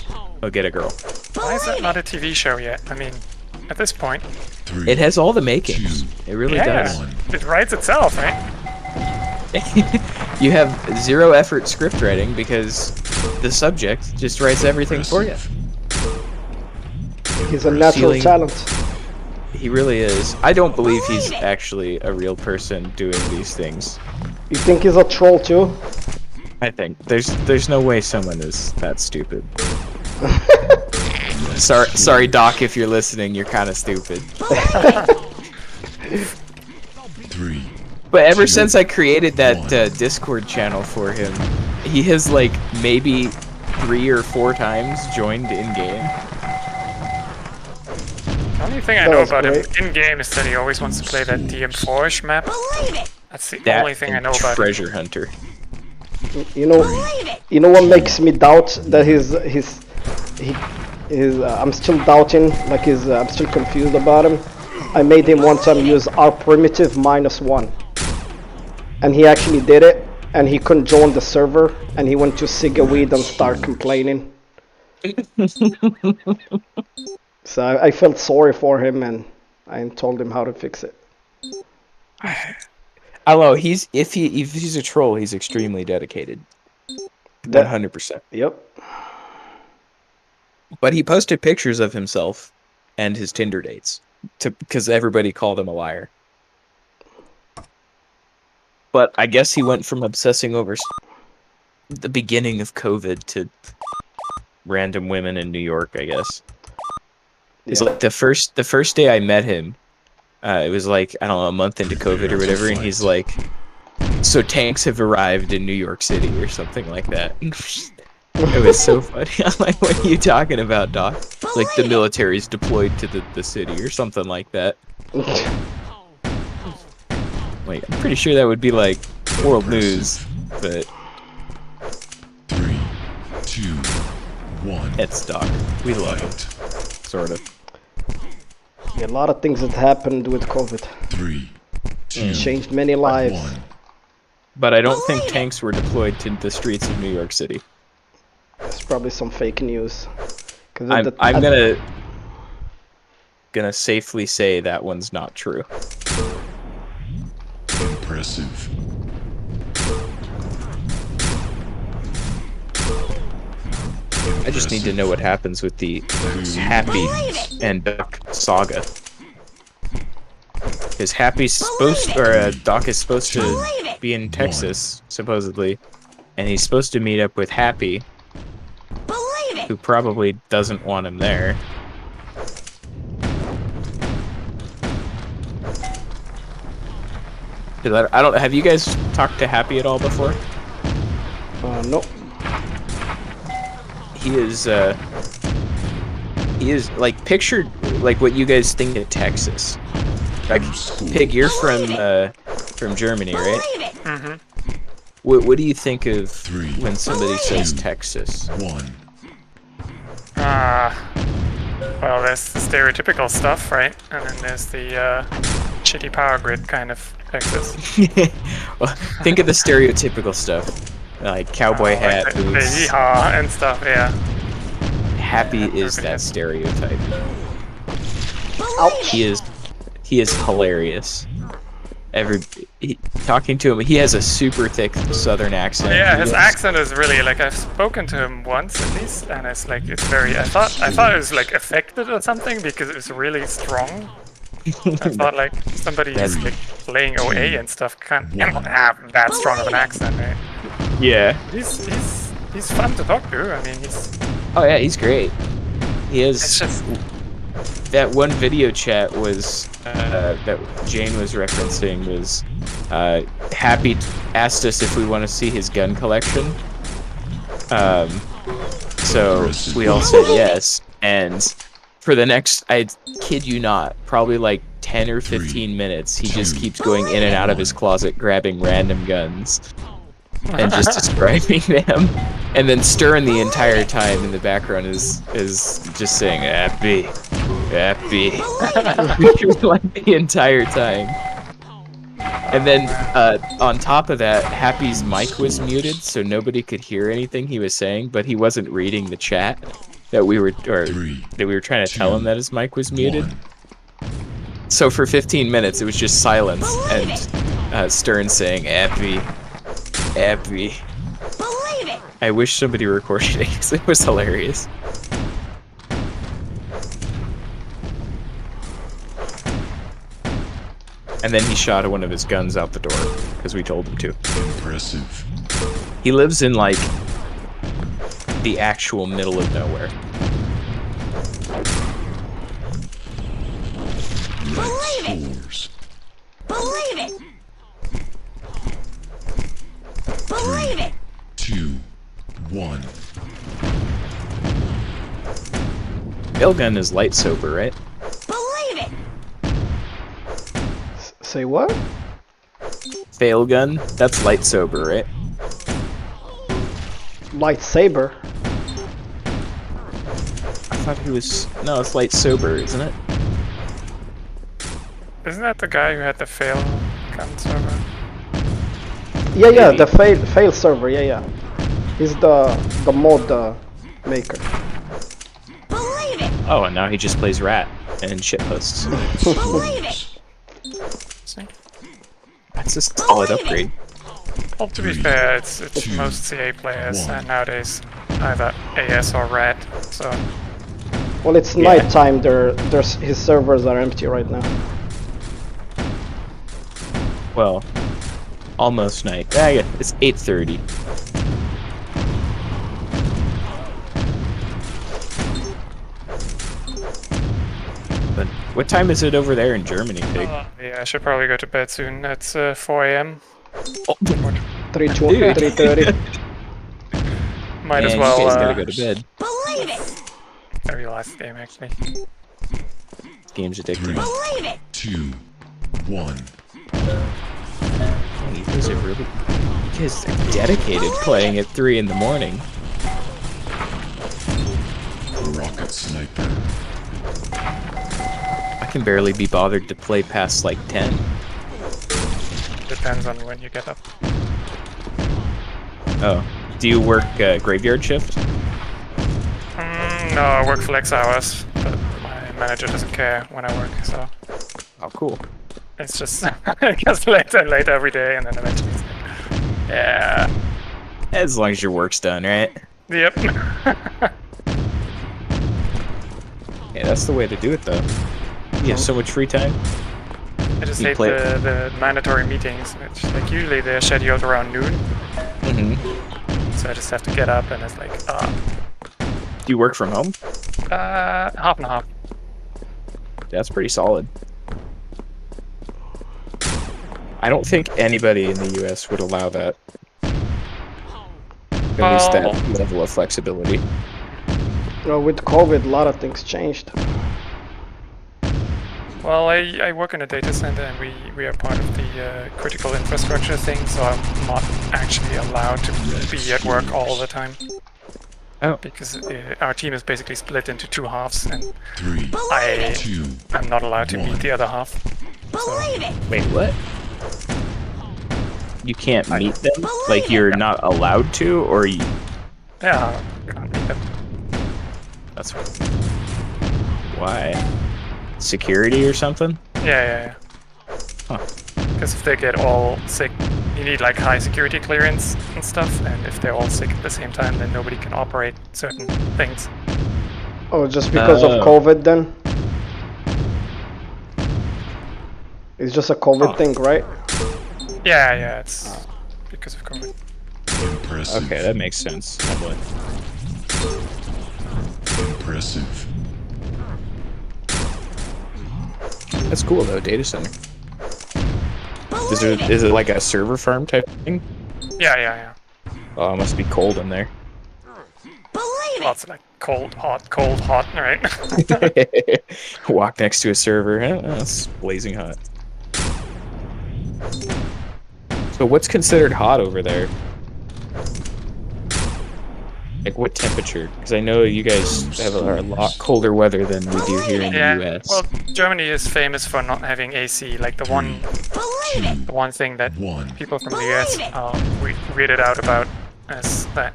I'll get a girl. Why is that not a TV show yet? I mean, at this point. 3. It has all the makings. It really does. It writes itself, right? You have 0 effort script writing because the subject just writes everything for you. He's a natural talent. He really is. I don't believe he's actually a real person doing these things. You think he's a troll too? I think there's no way someone is that stupid. Sorry, Doc, if you're listening, you're kind of stupid. 3, But ever since I created that Discord channel for him, he has like maybe 3 or 4 times joined in game. The only thing I know about him in game is that he always wants to play that DM4ish map. That's the only thing I know about him. Treasure Hunter. You know what makes me doubt that I'm still doubting, like I'm still confused about him. I made him one time use R primitive -1, and he actually did it, and he couldn't join the server, and he went to Cigaweed and started complaining. So I felt sorry for him, and I told him how to fix it. I don't know. If he's a troll, he's extremely dedicated. 100%. Yep. But he posted pictures of himself and his Tinder dates because everybody called him a liar. But I guess he went from obsessing over the beginning of COVID to random women in New York, I guess. It's like the first day I met him, it was like, I don't know, a month into COVID or whatever, and he's like, so tanks have arrived in New York City or something like that. It was so funny. I'm like, what are you talking about, Doc? Like the military's deployed to the city or something like that. Like, I'm pretty sure that would be like world news, but 3, 2, 1. it's Doc. We love him. Sort of. Yeah, a lot of things that happened with COVID. 3, 2, It changed many lives. 1. But I don't think tanks were deployed to the streets of New York City. It's probably some fake news. I'm gonna safely say that one's not true. Impressive. I just need to know what happens with the Happy and Duck saga. Because Happy's supposed, or Doc is supposed to be in Texas, supposedly, and he's supposed to meet up with Happy, who probably doesn't want him there. I don't. Have you guys talked to Happy at all before? Nope. He is like pictured like what you guys think of Texas. Like, Pig, you're from Germany, right? Mm-hmm. What do you think of when somebody says Texas? 1. Well, there's the stereotypical stuff, right? And then there's the shitty power grid kind of Texas. Well, think of the stereotypical stuff, like cowboy hat, like the boots. yeehaw and stuff, yeah. Happy is that stereotype. Ouch. He is hilarious. Talking to him, he has a super thick Southern accent. Yeah, his accent is really like, I've spoken to him once at least, and it's like, it's very. I thought it was like affected or something because it was really strong. I thought like somebody who's like playing OA and stuff can't have that strong of an accent, right? Yeah. He's fun to talk to. I mean, he's. Oh yeah, he's great. He is. It's just. That one video chat was that Jane was referencing was Happy asked us if we want to see his gun collection. So we all said yes, and for the next, I kid you not, probably like 10 or 15 minutes, he just keeps going in and out of his closet grabbing random guns and just describing them, and then Stern the entire time in the background is just saying Happy. Like the entire time. And then on top of that, Happy's mic was muted, so nobody could hear anything he was saying, but he wasn't reading the chat that we were trying to tell him that his mic was muted. So for 15 minutes it was just silence and Stern saying Happy. I wish somebody recorded it because it was hilarious. And then he shot one of his guns out the door because we told him to. Impressive. He lives in like the actual middle of nowhere. Failgun is light sober, right? Believe it. Say what? Failgun, that's light sober, right? Lightsaber. I thought he was... No, it's light sober, isn't it? Isn't that the guy who had the fail gun server? Yeah, the fail server. Yeah. He's the mod maker. Believe it. Oh, and now he just plays rat and shitposts. Believe it. See? That's a solid upgrade. Well, to be fair, it's most CA players nowadays either AS or RAT, so... Well, it's nighttime. His servers are empty right now. Well, almost night. Yeah, it's 8:30. But what time is it over there in Germany, Pig? Yeah, I should probably go to bed soon. It's 4 a.m. Oh, 3:30. Might as man, well... you guys gotta go to bed. Believe it. Very last game, actually. This game's addicting. Believe it. 2, 1. Man, you guys are really... You guys are dedicated playing at 3 in the morning. Rocket sniper. I can barely be bothered to play past like 10. Depends on when you get up. Oh. Do you work graveyard shift? No, I work flex hours, but my manager doesn't care when I work, so... Oh, cool. It's just... it gets later and later every day, and then eventually it's like... Yeah... As long as your work's done, right? Yep. Yeah, that's the way to do it, though. You have so much free time. I just You hate play- the mandatory meetings, which, like, usually they're scheduled around noon, Mm-hmm. so I just have to get up and it's like, Do you work from home? half and half. That's pretty solid. I don't think anybody in the US would allow that. At least that level of flexibility. Well, with COVID, a lot of things changed. Well, I work in a data center and we are part of the critical infrastructure thing, so I'm not actually allowed to be at work all the time. Oh. Because our team is basically split into two halves, and 3, I 2, am not allowed to meet the other half. Believe it. Wait, what? You can't meet them? Like you're not allowed to, or you... Yeah, I can't meet them. That's... Why? Security or something? Yeah. Huh. Because if they get all sick, you need like high security clearance and stuff, and if they're all sick at the same time, then nobody can operate certain things. Oh, just because of COVID then? It's just a COVID thing, right? Yeah, it's because of COVID. impressive, Okay, that makes sense. impressive. That's cool though, data center. Is it like a server farm type thing? Yeah. Oh, it must be cold in there. Well, it's like cold, hot, right? Walk next to a server. It's blazing hot. So what's considered hot over there? Like what temperature? Because I know you guys have a lot colder weather than we do here in Yeah, the US. well, Germany is famous for not having AC. Like the one thing that people from the US weirded out about is that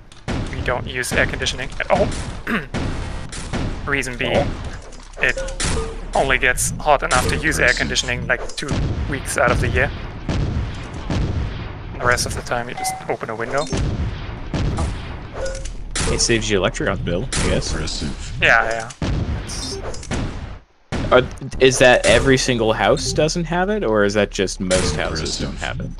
we don't use air conditioning at all. Reason being, it only gets hot enough to use air conditioning like 2 weeks out of the year. And the rest of the time you just open a window. It saves you electric bill, I guess. Impressive. Yeah. It's, Is that every single house doesn't have it, or is that just most houses don't have it?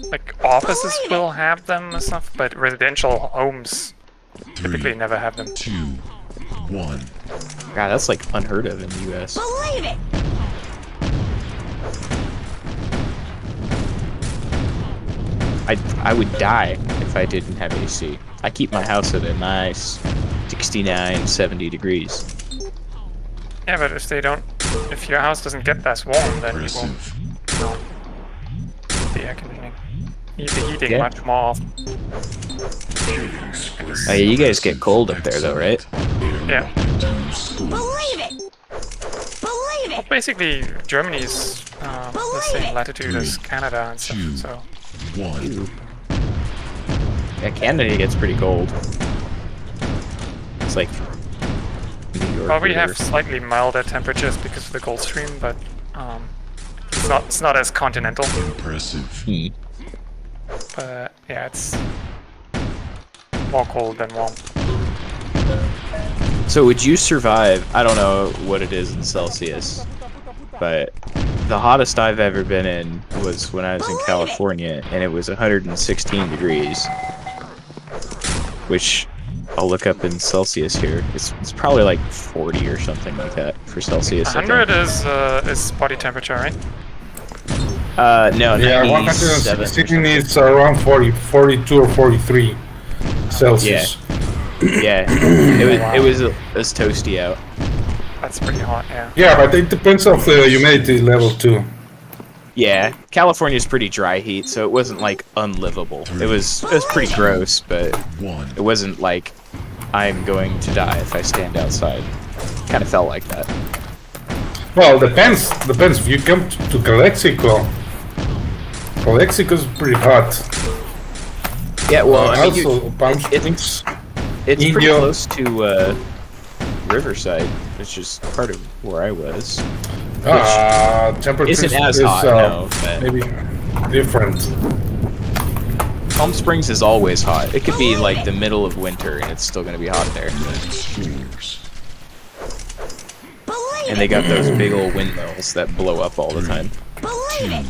like offices will have them and stuff, but residential homes typically never have them. 2, 1. God, that's like unheard of in the US. Believe it. I would die if I didn't have AC. I keep my house at a nice 69, 70 degrees. Yeah, but if they don't, if your house doesn't get that warm, then you won't, Impressive. you know, the air conditioning, need the heating Yeah. much more often. Oh, yeah, you guys get cold up there, though, right? Yeah. Believe it! Believe Well, it! basically, Germany's the same latitude as Canada and stuff, Two. so 1. Yeah, Canada gets pretty cold. It's like New York. well, we or have whatever. slightly milder temperatures because of the Gulf Stream, but it's not as continental. Impressive. But yeah, it's more cold than warm. So would you survive? I don't know what it is in Celsius, but the hottest I've ever been in was when I was in California, and it was 116 degrees, which I'll look up in Celsius here. It's probably like 40 or something like that for Celsius. I think. 100 is body temperature, right? No, Yeah, 97 or 116 is around 42 or 43 Celsius. Yeah, it was toasty out. That's pretty hot, yeah. Yeah, but it depends on the humidity level too. Yeah, California's pretty dry heat, so it wasn't like unlivable. It was pretty gross, but 1. it wasn't like I'm going to die if I stand outside. Kind of felt like that. Well, depends. If you come to Calexico, Calexico's pretty hot. Yeah, well, I mean, also, Palm it's Springs, pretty Indio. close to Riverside, which is part of where I was. temperature Isn't as is hot, no, but maybe different. Palm Springs is always hot. It could be like the middle of winter, and it's still gonna be hot there. And they got those big old windmills that blow up all the time. Believe it!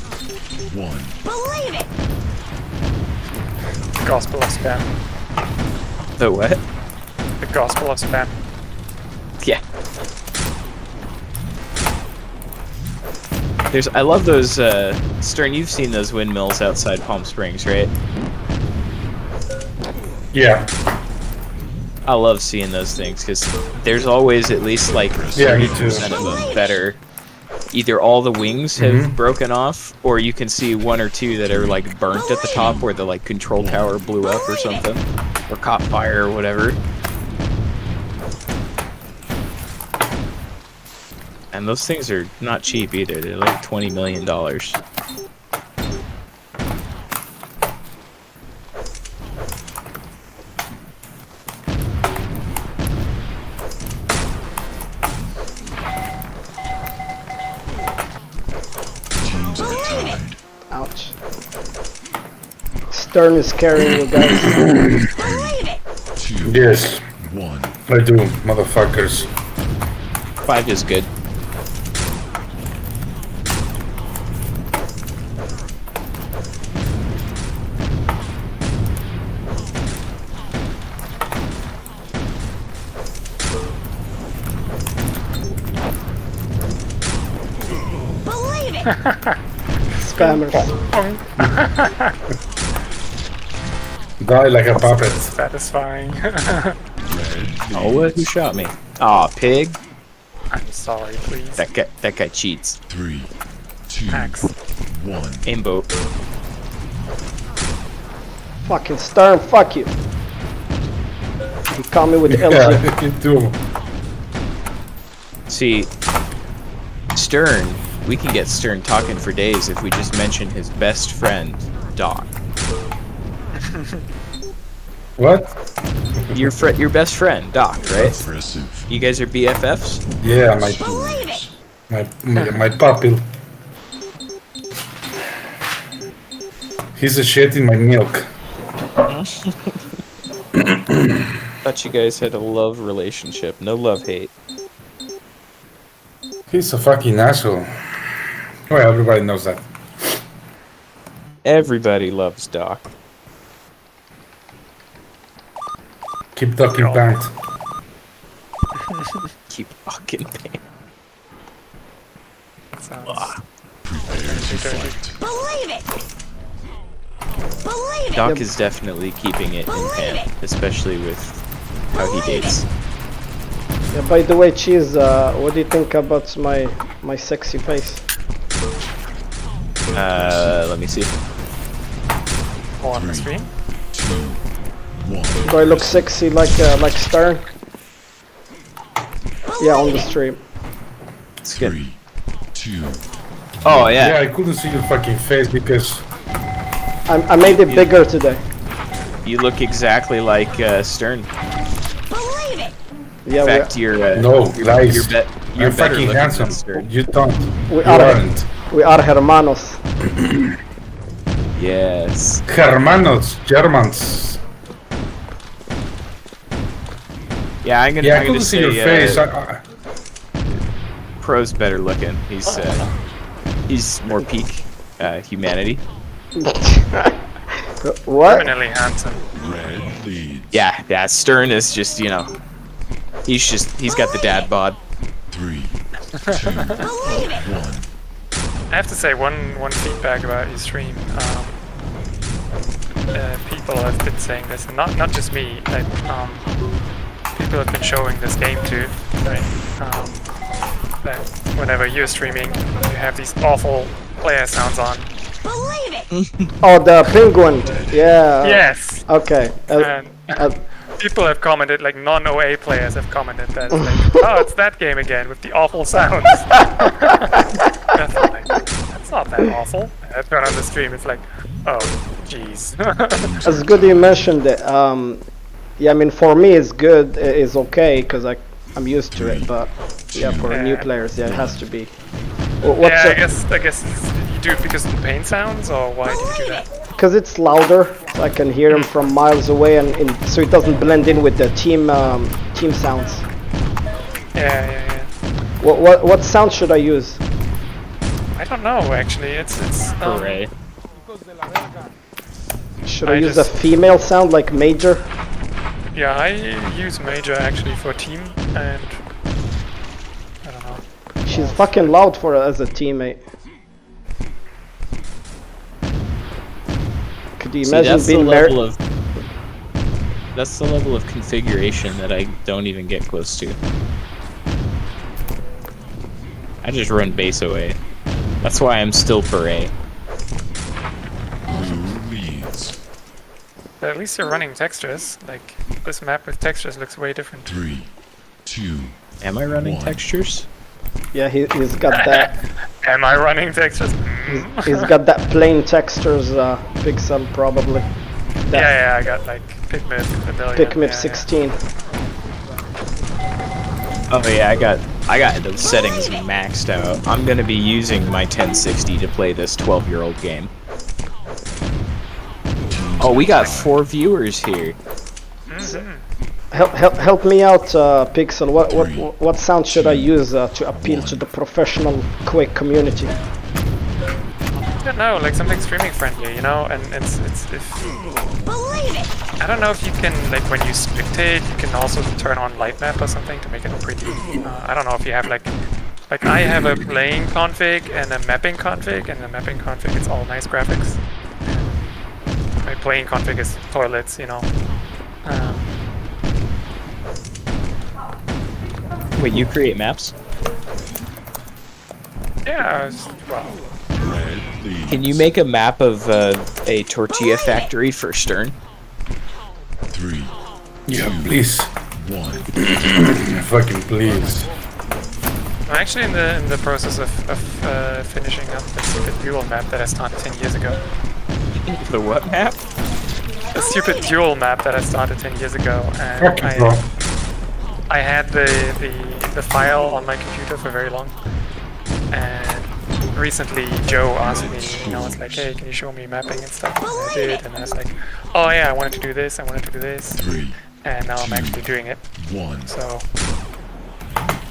1. Believe it! Gospel of spam. The what? The gospel of spam. Yeah. I love those, Stern, you've seen those windmills outside Palm Springs, right? Yeah. I love seeing those things, because there's always at least like Yeah, me too. 30% of them that are either all the wings have broken off, or you can see one or two that are like burnt at the top where the like control tower blew up or something, or caught fire or whatever. And those things are not cheap either. They're like $20 million. Teams are tied. Ouch. Stern is carrying you guys. Believe it! 2. Yes, 1. I do, motherfuckers. 5 is good. Believe it! Spammers. Die like a puppet. Satisfying. Oh, who shot me? Aw, pig. I'm sorry, please. That guy cheats. 3. 2. Axe. 1. Aimboat. Fucking Stern, fuck you. You call me with the LG. Yeah, you do. See, Stern, we can get Stern talking for days if we just mention his best friend, Doc. What? Your best friend, Doc, right? Impressive. You guys are BFFs? Yeah, Believe it! my puppy. He's a shit in my milk. Thought you guys had a love relationship. No love hate. He's a fucking asshole. Well, everybody knows that. Everybody loves Doc. Keep talking pant. Keep fucking paying. Sounds Prepare to fight. Believe it! Believe it! Doc is definitely keeping it in pan, especially with how he dates. Yeah, by the way, Cheese, what do you think about my sexy face? Let me see. On the stream. 2, 1. Do I look sexy like Stern? Yeah, on the stream. It's good. 3, 2. Oh Yeah, yeah. I couldn't see your fucking face because I made it bigger today. You look exactly like Stern. Believe it. Yeah, In fact, you're no lies. you're better You're fucking looking handsome. than Stern. You don't. we You are aren't. we are hermanos. Yes. Hermanos, Germans. Yeah, I'm gonna. Yeah, I I'm gonna couldn't see say your face. Pro's better looking. He's more peak humanity. What? Criminally handsome. Red leads. Yeah. Stern is just he's got the dad bod. 3, 2, Believe it. 1. I have to say one feedback about your stream. People have been saying this, and not just me. Like, people have been showing this game too, right? That whenever you're streaming, you have these awful player sounds on. Believe it. Oh, the penguin. Yeah. Yes. Okay. And people have commented, like non-OA players have commented that, it's like, oh, it's that game again with the awful sounds. That's not that awful. I turn on the stream, it's like, oh, jeez. It's good you mentioned it. Yeah, I mean for me it's good. It's okay because I'm used to it. But yeah, for new players, yeah, it has to be. What's Yeah, it? I guess you do it because of the paint sounds, or why do you do that? Because it's louder, so I can hear them from miles away, and so it doesn't blend in with the team sounds. Yeah. What sound should I use? I don't know actually. It's Hooray. Should I I use just- a female sound like major? yeah, I use Major actually for team, and I don't know. She's fucking loud for as a teammate. Could you See, imagine that's the being level married? that's the level of configuration that I don't even get close to. I just run base away. That's why I'm still beret. Blue leads. But at least you're running textures. Like this map with textures looks way different. 3, 2. Am I running One. textures? Yeah, he's got that. Am I running textures? He's got that plain textures pixel probably. Yeah, I got like Pigmip, Vanilla. Picmip 16. Oh yeah, I got those settings maxed out. I'm gonna be using my 1060 to play this 12-year-old game. Oh, we got 4 viewers here. Help me out, Pixel. What sound should I use to appeal to the professional Quake community? I don't know, like something streaming friendly, you know? And it's if Believe it. I don't know if you can, like when you spectate, you can also turn on light map or something to make it pretty. I don't know if you have like I have a playing config and a mapping config, and the mapping config is all nice graphics. My playing config is toilets, you know. Wait, you create maps? Yeah, well, Red leads. Can you make a map of a tortilla factory for Stern? 3, Yeah, please. 1. Fucking please. I'm actually in the process of finishing up the stupid duel map that I started 10 years ago. The what map? The stupid duel map that I started 10 years ago, and Fucking bro. I had the file on my computer for very long, and recently Joe asked me, you know, it's like, hey, can you show me mapping and stuff? And I did, and I was like, oh yeah, I wanted to do this, and now I'm actually doing it. 1. So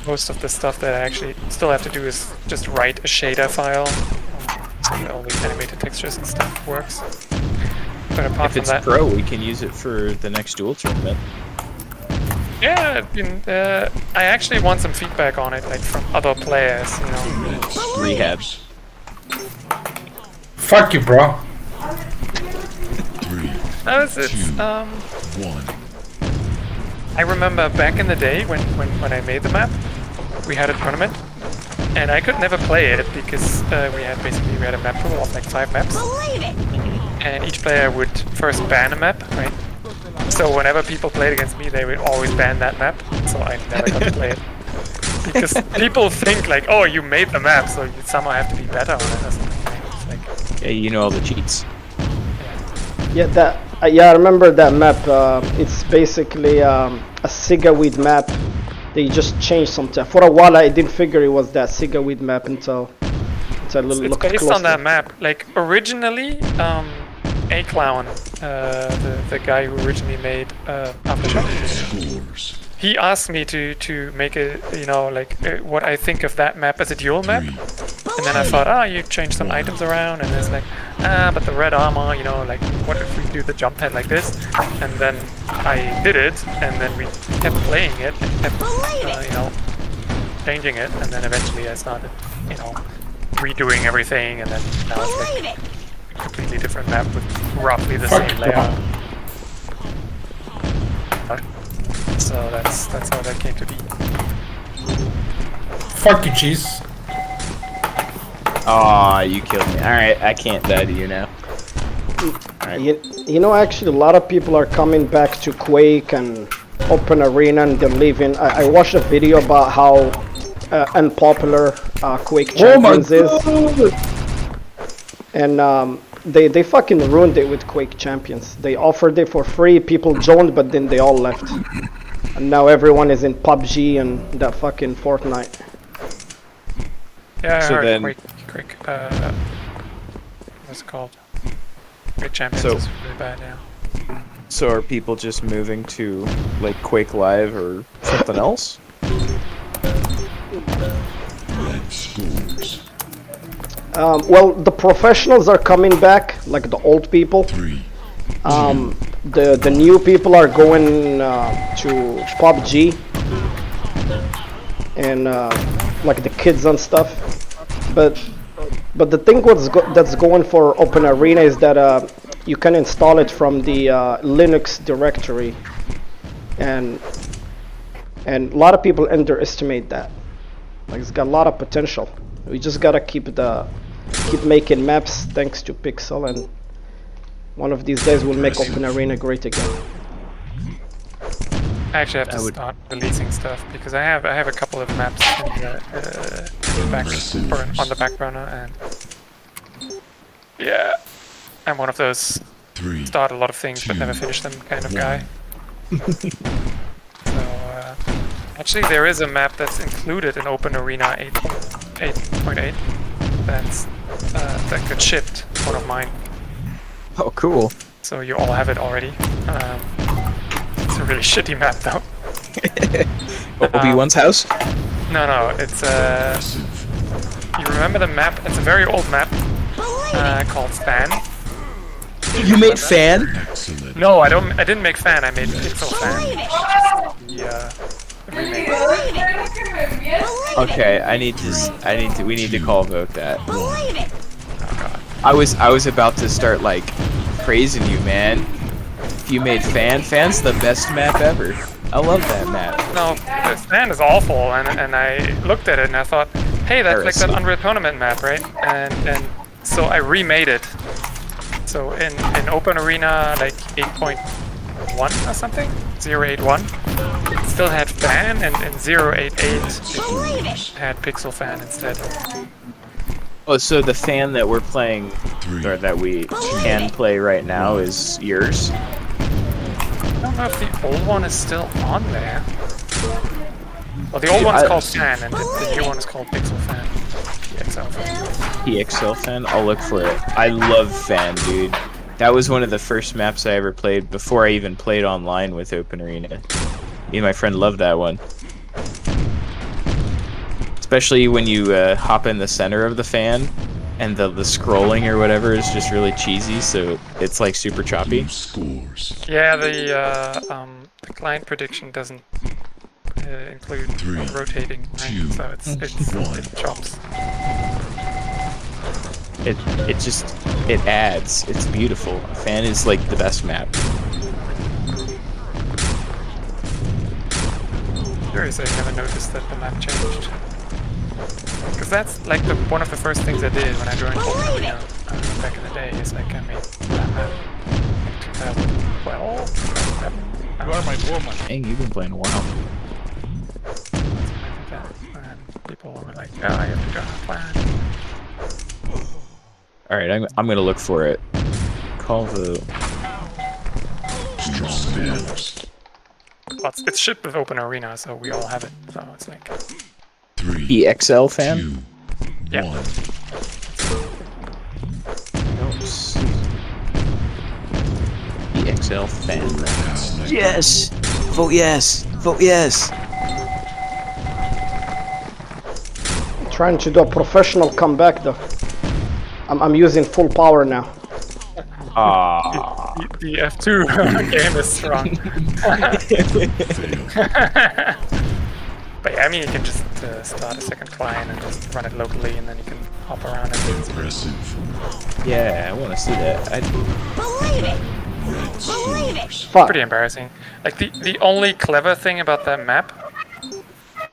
most of the stuff that I actually still have to do is just write a shader file, so that only animated textures and stuff works. But apart If from it's that, pro, we can use it for the next duel tournament. yeah, I actually want some feedback on it, like from other players, you know. Rehab. Fuck you, bro. 3, No, it's 1. I remember back in the day when I made the map, we had a tournament, and I could never play it because we had a map pool of like 5 maps, Believe it. and each player would first ban a map, right? So whenever people played against me, they would always ban that map, so I never got to play it. Because people think like, oh, you made the map, so you somehow have to be better on it or something. It's like, Yeah, you know all the cheats. Yeah, I remember that map. It's basically a cigarweed map. They just changed some stuff. For a while, I didn't figure it was that cigarweed map until I it's looked based closely. on that map. Like originally, A-Clown, the guy who originally made Aftershock, Scores. he asked me to make a, you know, like what I think of that map as a duel map. And then I thought, you change some items around, and it's like, but the red armor, you know, like, what if we do the jump head like this? And then I did it, and then we kept playing it, and kept, you know, changing it, and then eventually I started, you know, redoing everything, and then now it's like a completely different map with roughly the same layout. So that's how that came to be. Fuck you, cheese. Aw, you killed me. Alright, I can't die to you now. You know, actually, a lot of people are coming back to Quake and OpenArena, and they're leaving. I watched a video about how unpopular Quake Champions is, and they fucking ruined it with Quake Champions. They offered it for free, people joined, but then they all left. And now everyone is in PUBG and that fucking Fortnite. Yeah, I So heard then- Quick, what's it called? Quick Champions So- is really bad now. So are people just moving to like Quake Live or something else? Red scores. Well, the professionals are coming back, like the old people. 3. The new people are going to PUBG and like the kids and stuff. But the thing that's going for OpenArena is that you can install it from the Linux directory, and a lot of people underestimate that. Like, it's got a lot of potential. We just gotta keep making maps thanks to Pixel, and one of these days we'll make OpenArena great again. I actually have to start releasing stuff because I have a couple of maps in the back or on the back burner, and yeah, I'm one of those 3. start a lot of things but never finish them kind of guy. So actually, there is a map that's included in OpenArena 8.8 that got shipped, one of mine. Oh, cool. So you all have it already. It's a really shitty map though. Obi-Wan's house? No, it's you remember the map? It's a very old map called Fan. You made Fan? Excellent. No, I didn't make Fan. I made Pixel Fan. The remake. Okay, we need to call vote that. Believe it. Oh god. I was about to start like praising you, man. You made Fan's the best map ever. I love that map. No, the Fan is awful, and I looked at it and I thought, hey, that's like that Unreal Tournament map, right? And so I remade it. So in OpenArena like 8.1 or something, 0.81, it still had Fan, and in 0.88 it had Pixel Fan instead. Oh, so the Fan that we're playing, or that we can play right now, is yours? I don't know if the old one is still on there. Well, the old one's called Fan, and the new one is called Pixel Fan. PXL Fan. PXL Fan? I'll look for it. I love Fan, dude. That was one of the first maps I ever played before I even played online with OpenArena. Me and my friend loved that one. Especially when you hop in the center of the fan, and the scrolling or whatever is just really cheesy, so it's like super choppy. Scores. Yeah, the client prediction doesn't include 3, rotating, right? 2, So it chops. It adds. It's beautiful. Fan is like the best map. curious, I never noticed that the map changed. Because that's like one of the first things I did when I joined OpenArena back in the day. Is like I made that map in 2012, 2011. You are my woman. Dang, you've been playing a while. And people were like, "Oh, I have to join a clan." All right, I'm gonna look for it. Call the. Strong scores. Well, it's shipped with OpenArena, so we all have it. So it's like 3, EXL fan. 2, Yeah. 1. Oh, EXL fan. Now, Yes. Vote yes. Vote yes. Trying to do a professional comeback though. I'm using full power now. Ah. the F2 game is strong. But yeah, I mean, you can just start a second client and just run it locally, and then you can hop around and do it. Impressive. Yeah, I want to see that. Believe it. Believe it. Fuck. Pretty embarrassing. Like the only clever thing about that map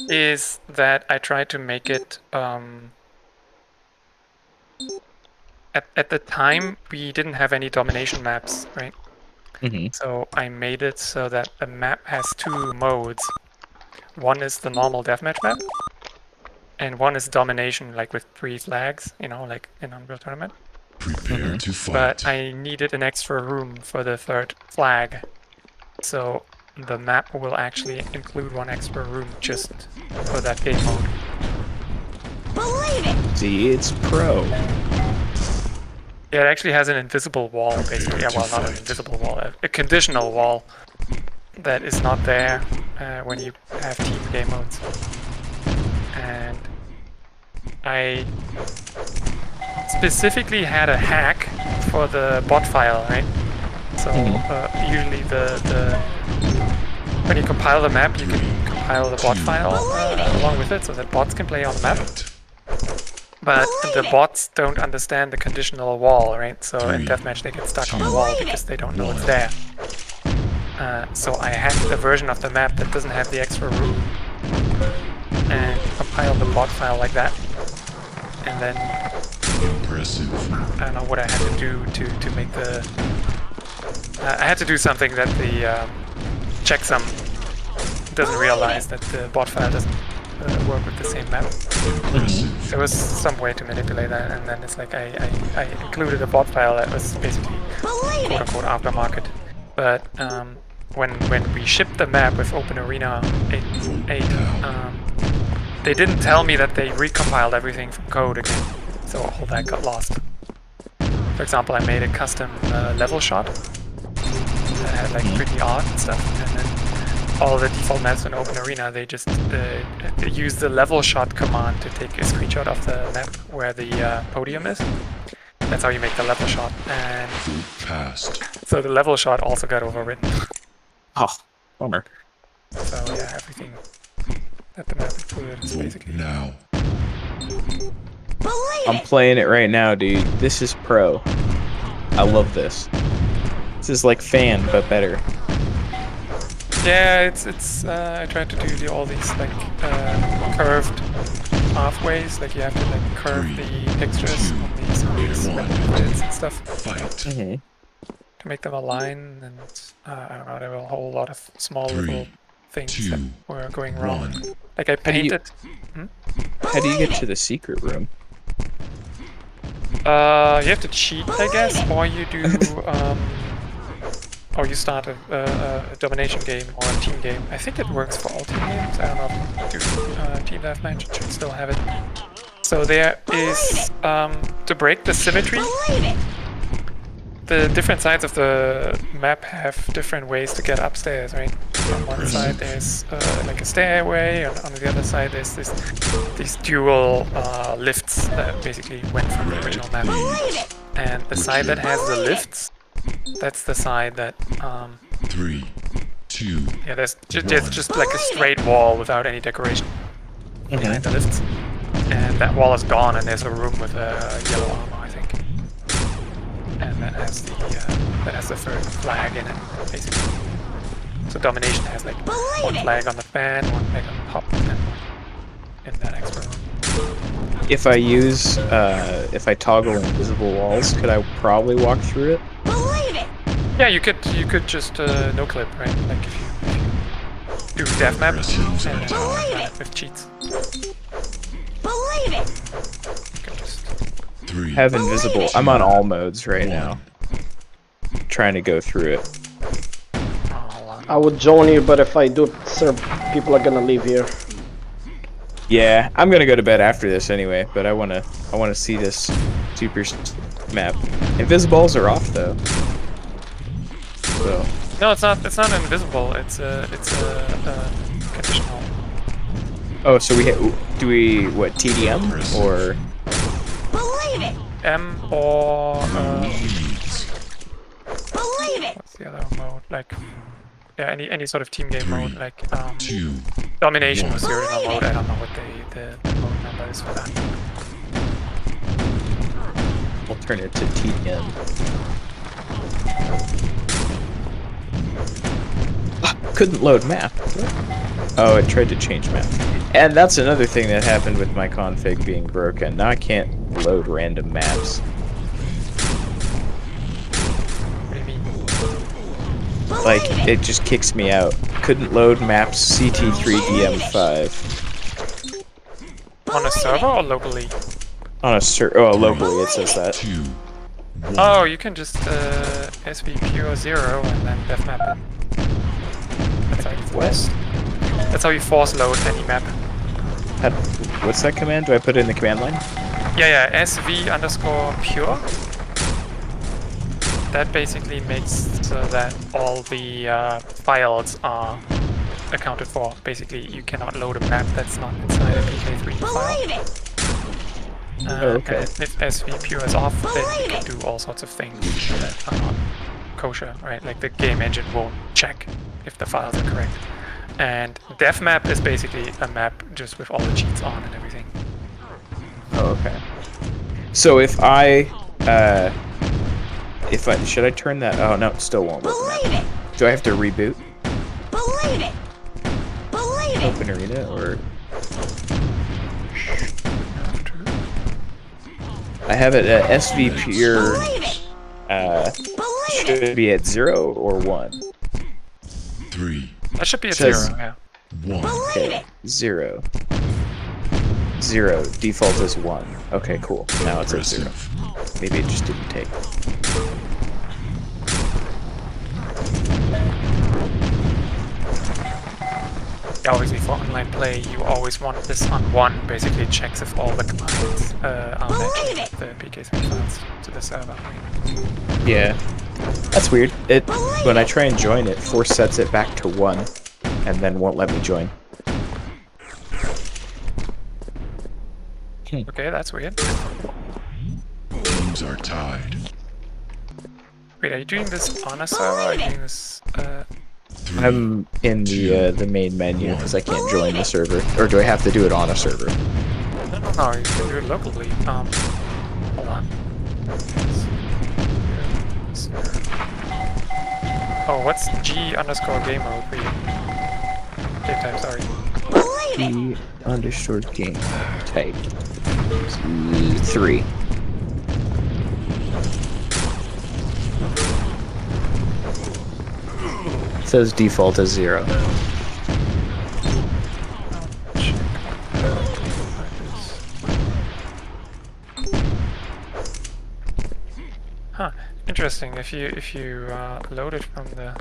is that I tried to make it at the time we didn't have any domination maps, right? Mm-hmm. So I made it so that the map has two modes. One is the normal deathmatch map, and one is domination, like with 3 flags, you know, like in Unreal Tournament. Prepare to fight. But I needed an extra room for the 3rd flag, so the map will actually include 1 extra room just for that game mode. Believe it. See, it's pro. Yeah, it actually has an invisible wall, basically. Yeah, well, not an invisible wall, a conditional wall that is not there when you have team game modes. And I specifically had a hack for the bot file, right? So usually when you compile the map, you can compile the bot file along with it, so that bots can play on the map. But the bots don't understand the conditional wall, right? So in deathmatch they get stuck on the wall because they don't know it's there. So I hacked a version of the map that doesn't have the extra room and compiled the bot file like that. And then Impressive. I don't know what I had to do to make the... I had to do something that the checksum doesn't realize that the bot file doesn't work with the same map. There was some way to manipulate that, and then it's like I included a bot file that was basically quote-unquote aftermarket. But when we shipped the map with OpenArena 8, they didn't tell me that they recompiled everything from code again, so all that got lost. For example, I made a custom level shot that had like pretty art and stuff, and then all the default maps in OpenArena, they just use the level shot command to take a screenshot of the map where the podium is. That's how you make the level shot, and Passed. so the level shot also got overwritten. Oh, bummer. So yeah, everything that the map included is Vote basically... now. I'm playing it right now, dude. This is pro. I love this. This is like fan, but better. Yeah, it's I tried to do all these like curved pathways, like you have to like curve the textures on these grids and stuff Fight. to make them align, and I don't know, there were a whole lot of small little things that were going wrong. Like I painted... How do you get to the secret room? You have to cheat, I guess, or you do or you start a domination game or a team game. I think it works for all team games. I don't know if you do team deathmatch, it should still have it. So there is, to break the symmetry, the different sides of the map have different ways to get upstairs, right? On one side there's like a stairway, and on the other side there's these dual lifts that basically went from the original map. And the side that has the lifts, that's the side that 3, 2. yeah, there's just like a straight wall without any decoration behind the lifts, and that wall is gone, and there's a room with a yellow armor, I think, and that has the 3rd flag in it, basically. So domination has like one flag on the fan, one flag on the top, and one in the next room. If I use, if I toggle invisible walls, could I probably walk through it? Believe it! Yeah, you could just no clip, right? Like if you do deathmap and run it with cheats. Believe it! You can just Have invisible. I'm on all modes right now. Trying to go through it. hold on. I would join you, but if I do serve, people are gonna leave here. Yeah, I'm gonna go to bed after this anyway, but I wanna see this super map. Invisibles are off though. So No, it's not. It's not invisible. It's a conditional. oh, so do we what TDM or Believe it! M or Believe it! what's the other mode? Like yeah, any sort of team game mode. Like 2. domination was the original mode. I don't know what the mode number is for that. we'll turn it to TDM? Couldn't load map. Oh, it tried to change map. And that's another thing that happened with my config being broken. Now I can't load random maps. What do you mean? Like, it just kicks me out. Couldn't load maps CT3DM5. On a server or locally? On a locally it says that. 2. 1. Oh, you can just SV pure 0 and then deathmap it. That's how you force load any map. What's that command? Do I put it in the command line? Yeah, SV_pure. That basically makes so that all the files are accounted for. Basically, you cannot load a map that's not inside a PK3 file. Believe it! Okay. And if SV pure is off, then you can do all sorts of things that are not kosher, right? Like the game engine won't check if the files are correct. And def map is basically a map just with all the cheats on and everything. Oh, okay. So if I should I turn that? Oh no, it still won't load the Believe map. it! Do I have to reboot Believe it! Believe it! OpenArena or? I have it at SV pure. Believe it! Believe it! Should be at 0 or 1. 3. That should be at Says- 0, yeah. 1. Okay, 0. 0. Default is 1. Okay, cool. Now it's at 0. Maybe it just didn't take. Obviously for online play, you always want this on 1. Basically it checks if all the clients are matching the PK3 files to the server. Yeah, that's weird. When I try and join it, force sets it back to 1, and then won't let me join. Okay, that's weird. Teams are tied. Wait, are you doing this on a server or are you doing this... I'm in the main menu because I can't join the server. Or do I have to do it on a server? No, you can do it locally. Hold on. Oh, what's G_game mode for you? Game type, sorry. G_game type 3. It says default is 0. Huh. Interesting. If you load it from the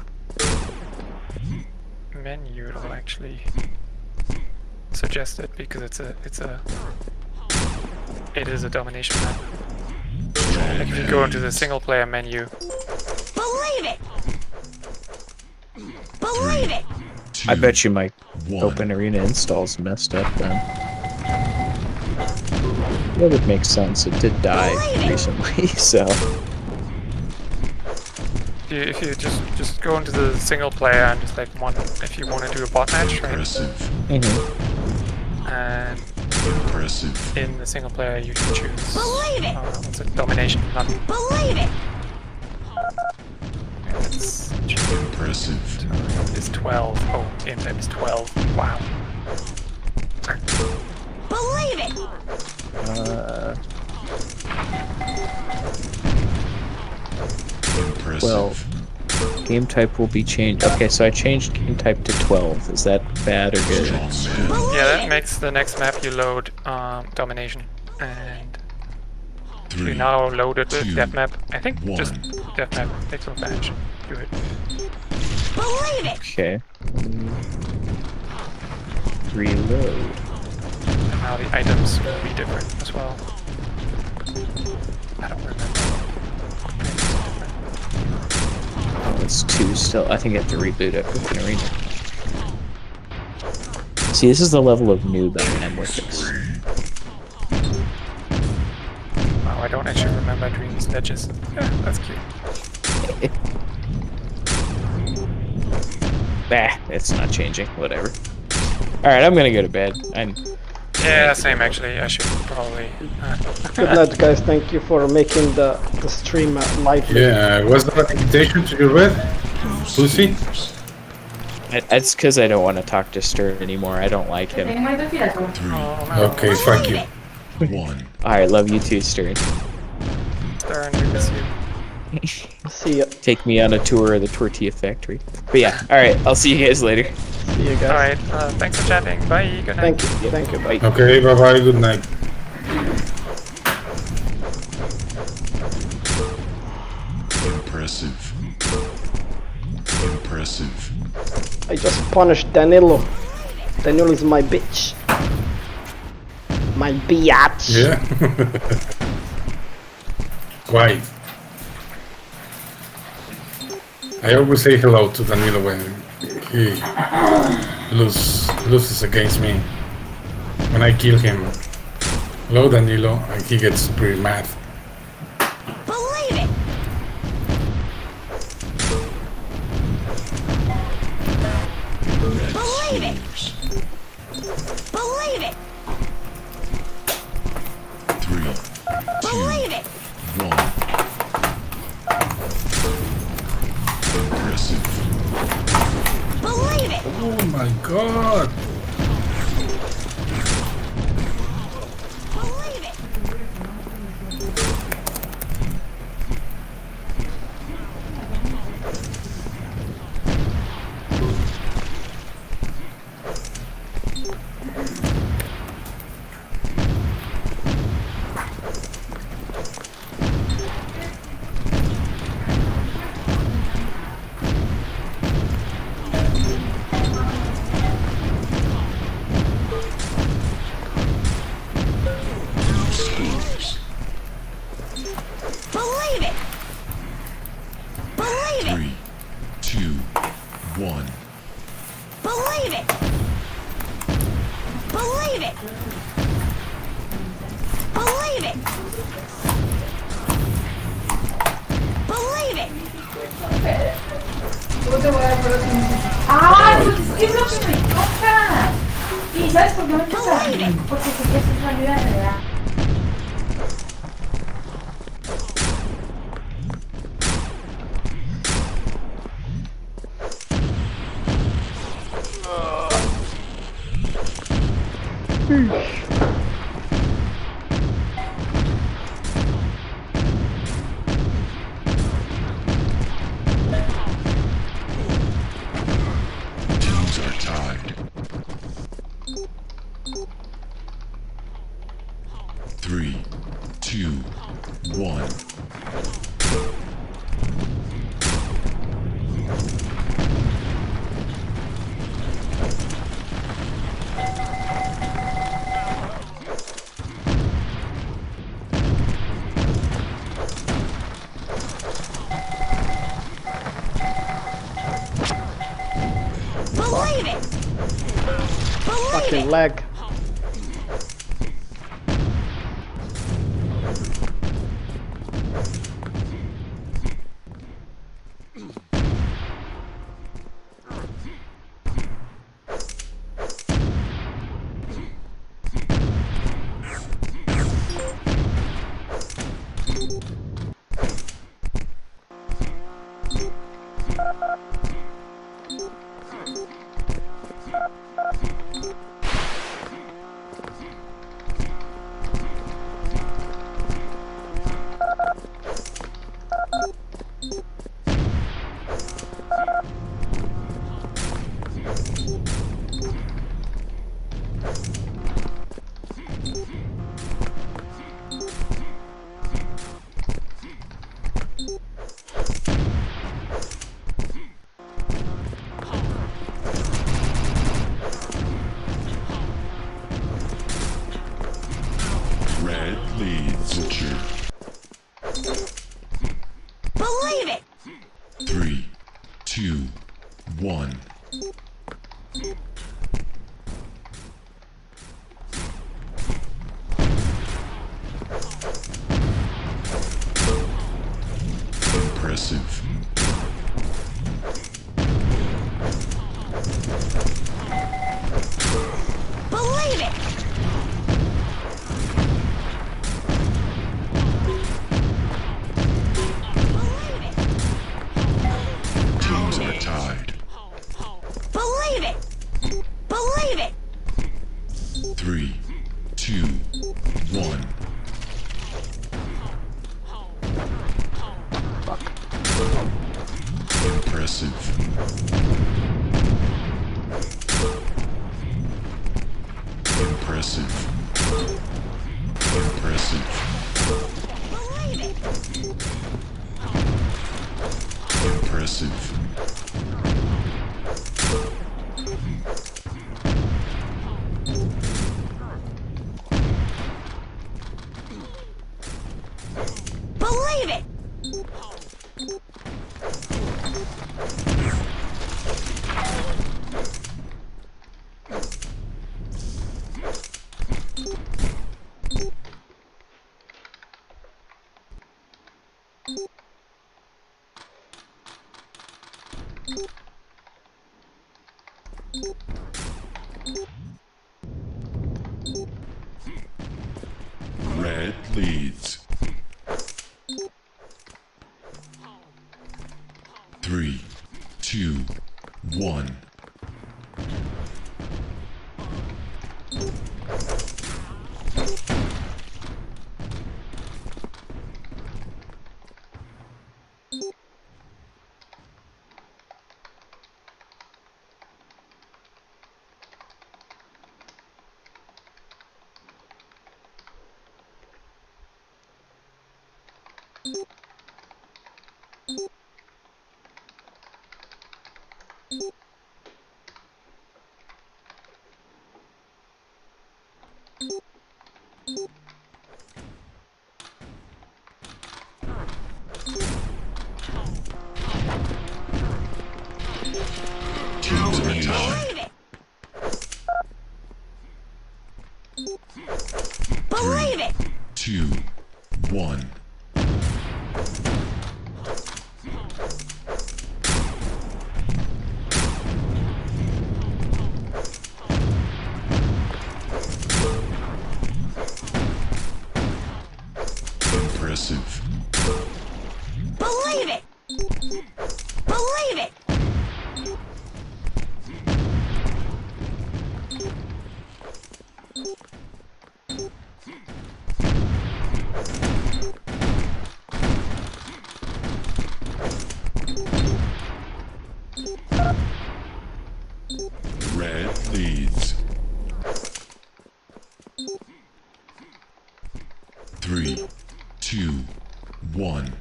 menu, it'll actually suggest it because it is a domination map. Like if you go into the single player menu. Believe it! Believe it! 2. I bet you my 1. OpenArena install's messed up then. That would make sense. It did die recently, so. If you just go into the single player and just like if you want to do a bot match, right? Impressive. And Impressive. in the single player you can choose Believe it! what's it, domination, not Believe it! It's Impressive. is 12. Oh, in time is 12. Wow. Believe it. Impressive. 12. Game type will be changed. Okay, so I changed game type to 12. Is that bad or good? Strong man. Yeah, that makes the next map you load domination. And you 3, now loaded the 2, death map. I think just 1. death map takes advantage. Do it. Believe it. Okay. Reload. And now the items will be different as well. I don't remember. Oh, it's 2 still. I think I have to reboot it with an arena. See, this is the level of noob I am with this. Wow, I don't actually remember Dream's ledges. Yeah, that's cute. Bah, it's not changing. Whatever. Alright, I'm gonna go to bed. Yeah, same actually. I should probably. Good night, guys. Thank you for making the stream lively. Yeah, was that an invitation to your bed? Lucy? It's because I don't want to talk to Stern anymore. I don't like him. 3, Oh, no. Okay, thank you. 1. Alright, love you too, Stern. Stern, we miss you. See ya. Take me on a tour of the tortilla factory. But yeah, alright, I'll see you guys later. See you guys. Alright, thanks for chatting. Bye, good night. Thank you. Thank you. Bye. Okay, bye-bye, good night. Impressive. Impressive. I just punished Danilo. Danilo is my bitch. My biatch. Yeah? Why? I always say hello to Danilo when he loses against me. When I kill him. Hello Danilo, and he gets pretty mad. Believe it. Believe it. Believe it. 3, 2, Believe it. 1. Impressive. Believe it. Oh my god! Believe it. Believe it. Believe it. 3, 2, 1. Believe it. Believe it. Believe it. Believe it. ¡Ah! ¡Pero es lo que me toca! ¿Y sabes por qué me toca? Porque sé que es una vida real. Teams are tied. 3, 2, 1. Believe it. Believe Fucking it. lag. 1. Impressive. Believe it! Teams are tied. Believe it! Believe it! 3, 2, 1. Impressive. Impressive. Impressive. Believe it! Impressive. Believe it! Red leads. 3, 2, 1. Teams are tied. Believe it! 2, 1. Impressive. Believe it! Believe it! Red leads. 3, 2, 1.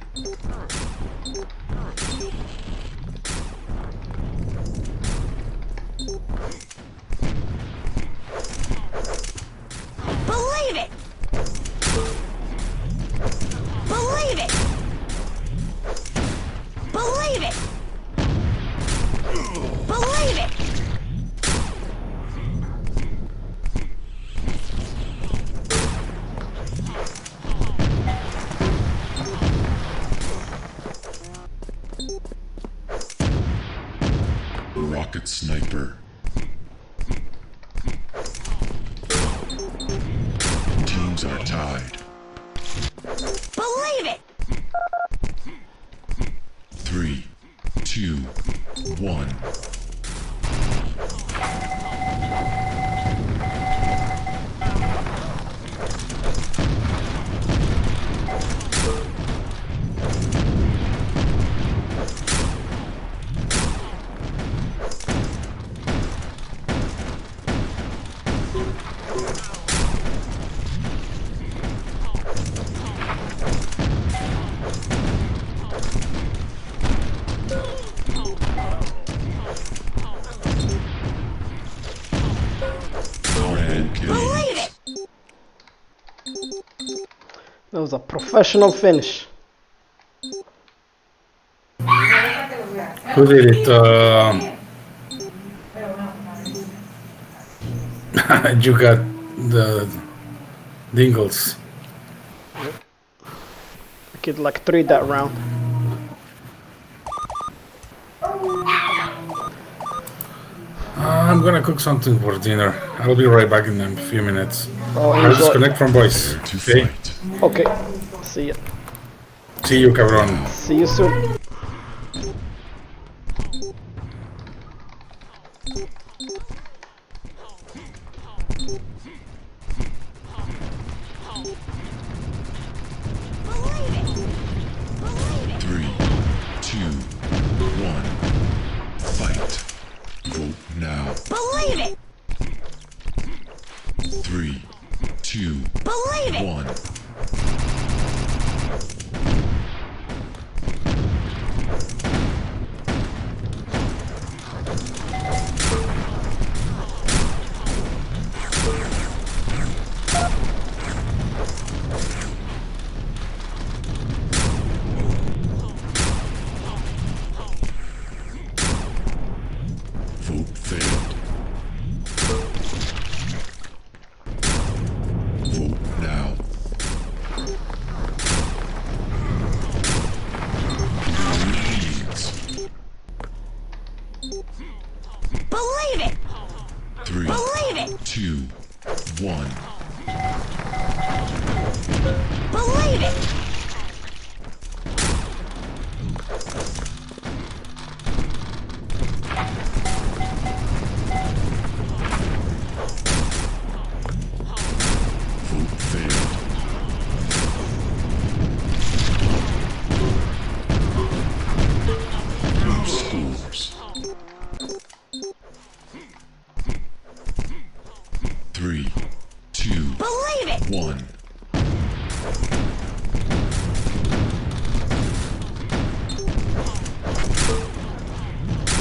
Believe it! Believe it! Believe it! Believe it! Rocket sniper. Teams are tied. Believe it! 3, 2, 1. Red Believe leads. it! That was a professional finish. Who did it? You got the dingles. Yep. I killed like 3 that round. I'm gonna cook something for dinner. I'll be right back in a few minutes. Oh, I'll enjoy. disconnect from voice. To Okay? fight. Okay. See ya. See you, cabron. See you soon. Three, two, one. Fight. Vote now. Believe it! 3, 2, Believe it! 1. Vote failed. Vote now. Blue leads. Believe it! 3, Believe it! 2, 1. Believe it! Vote failed. Blue scores. 3, 2, Believe it! 1.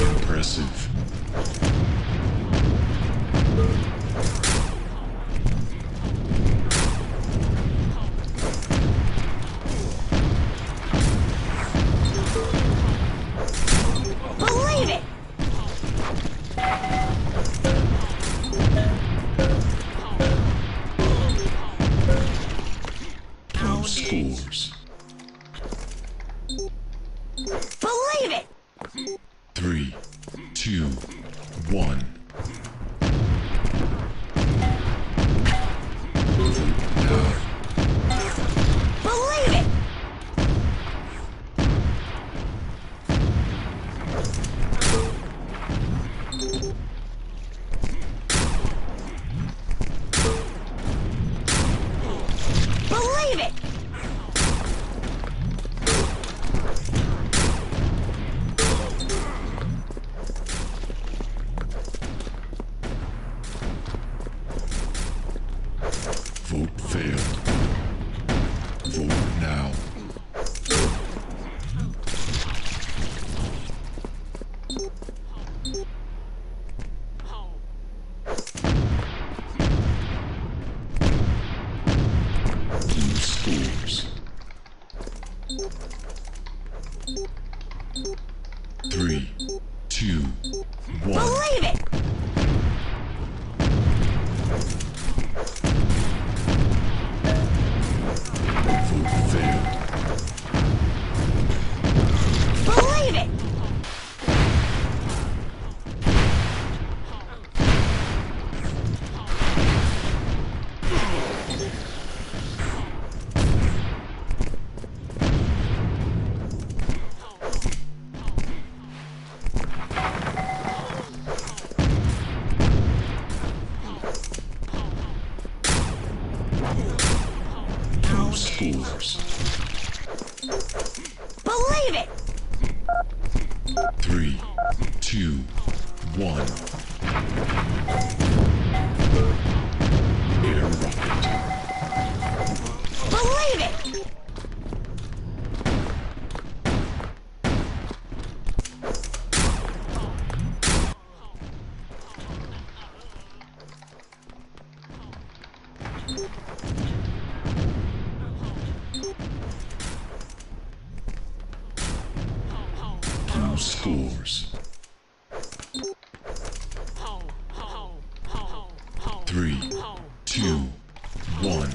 Impressive. Believe it! Blue scores. Believe it! 3, 2, 1. Vote now. Believe it! Believe it! Vote failed. Vote now. Blue scores. 3, 2, 1. Believe it! Vote failed. Believe it! Blue scores. Believe it! 3, 2, 1. Air rocket. Believe it! Blue scores. 3, 2, 1.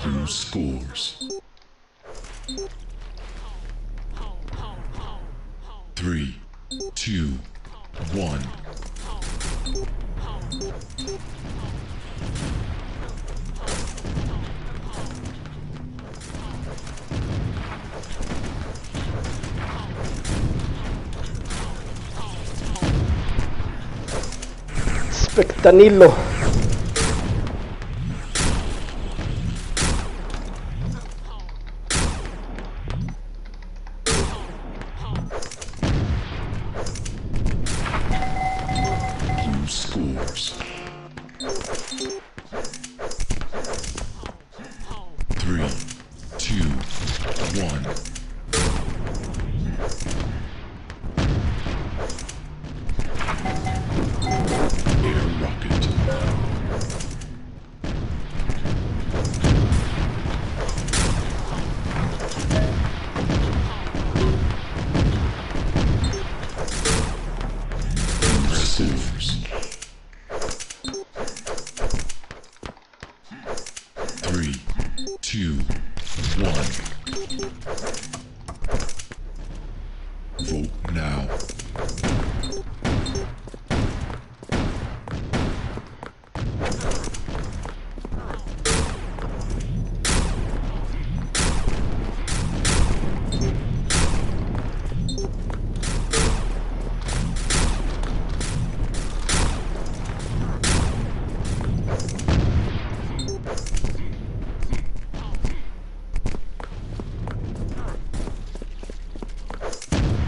Blue scores 3, 2, 1. Spectanillo. Blue scores 3, 2, 1. Air rocket. Scores 3, 2, 1. Vote now.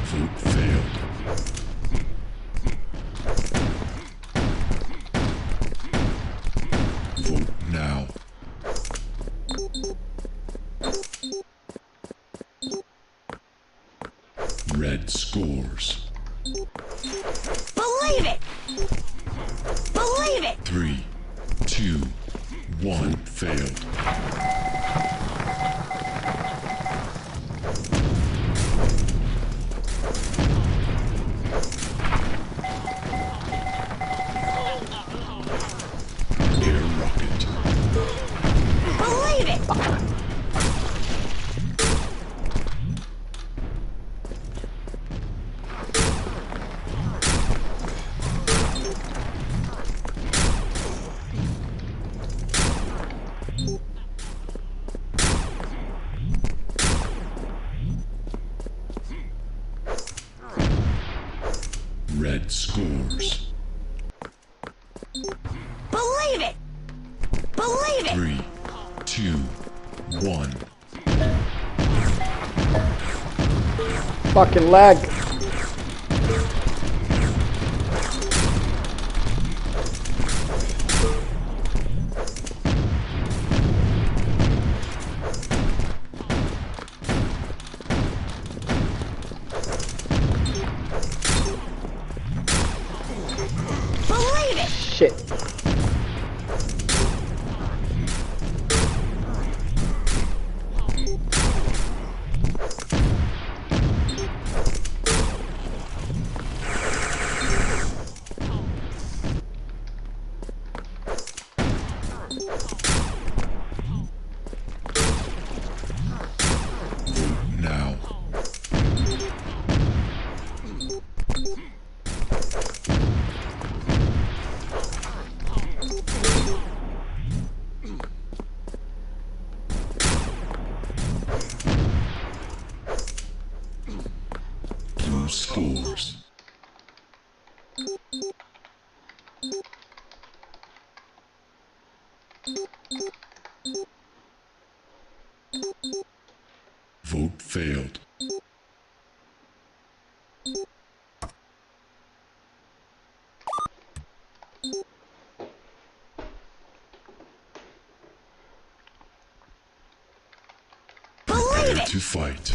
Vote failed. Vote now. Red scores Believe it! Believe it! 3, 2, 1. Failed. Air rocket. Believe it! Red scores Believe it! Believe it! 3, 2, 1. Fucking lag. Believe it! Shit. Now. Blue scores Vote failed. Prepare to fight.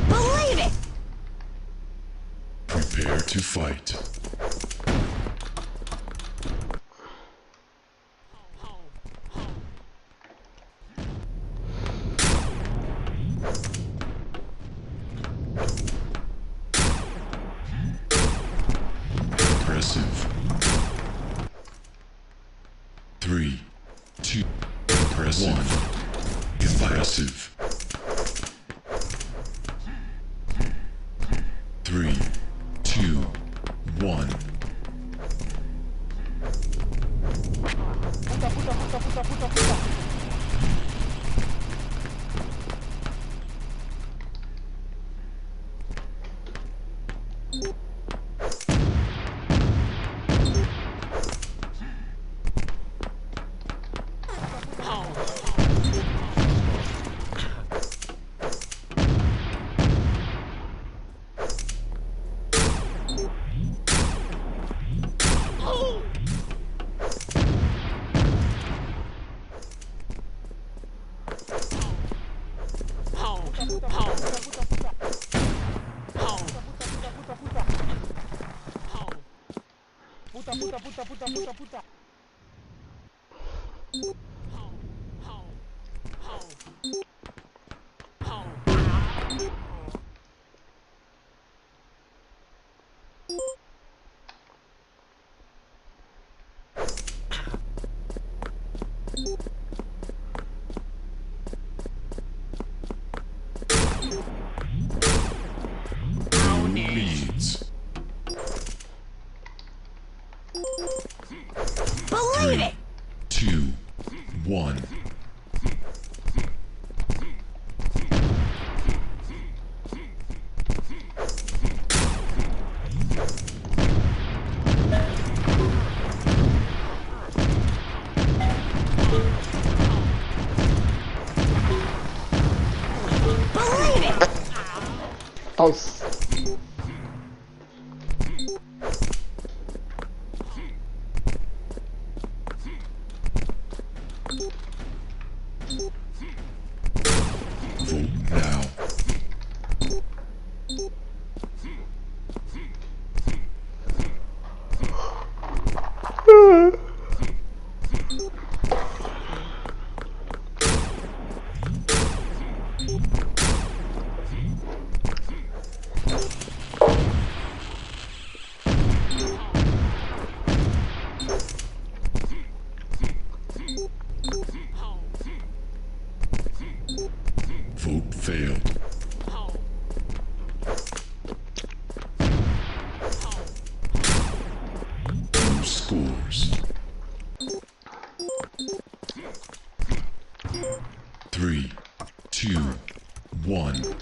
Believe it! Prepare to fight. Impressive. 3, 2, impressive. 1, impressive. 3, 2, 1. Blue leads. Believe it! 2, 1. Believe it! Toss. Vote now. Vote failed. Blue scores. 3, 2, 1.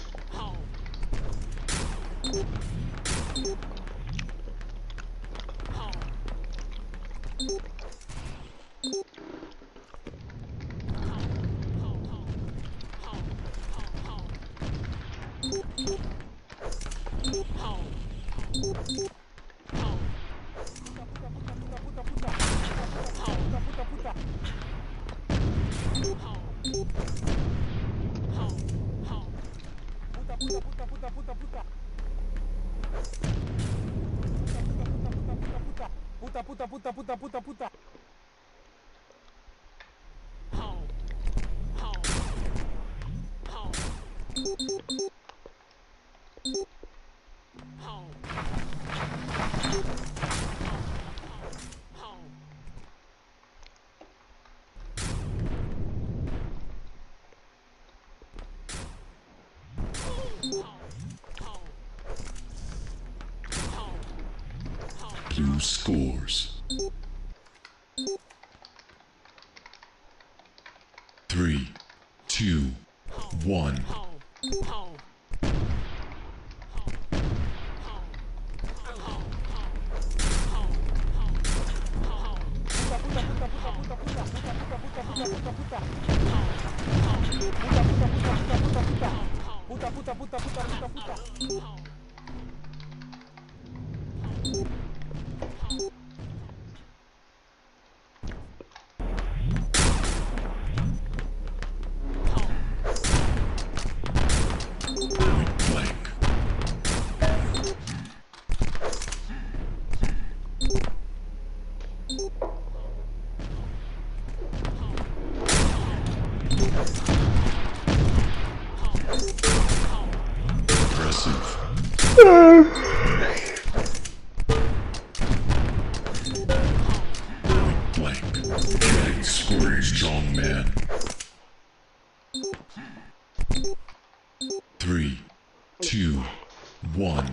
Blue scores. 3, 2, 1. Strong man. 3, 2, 1.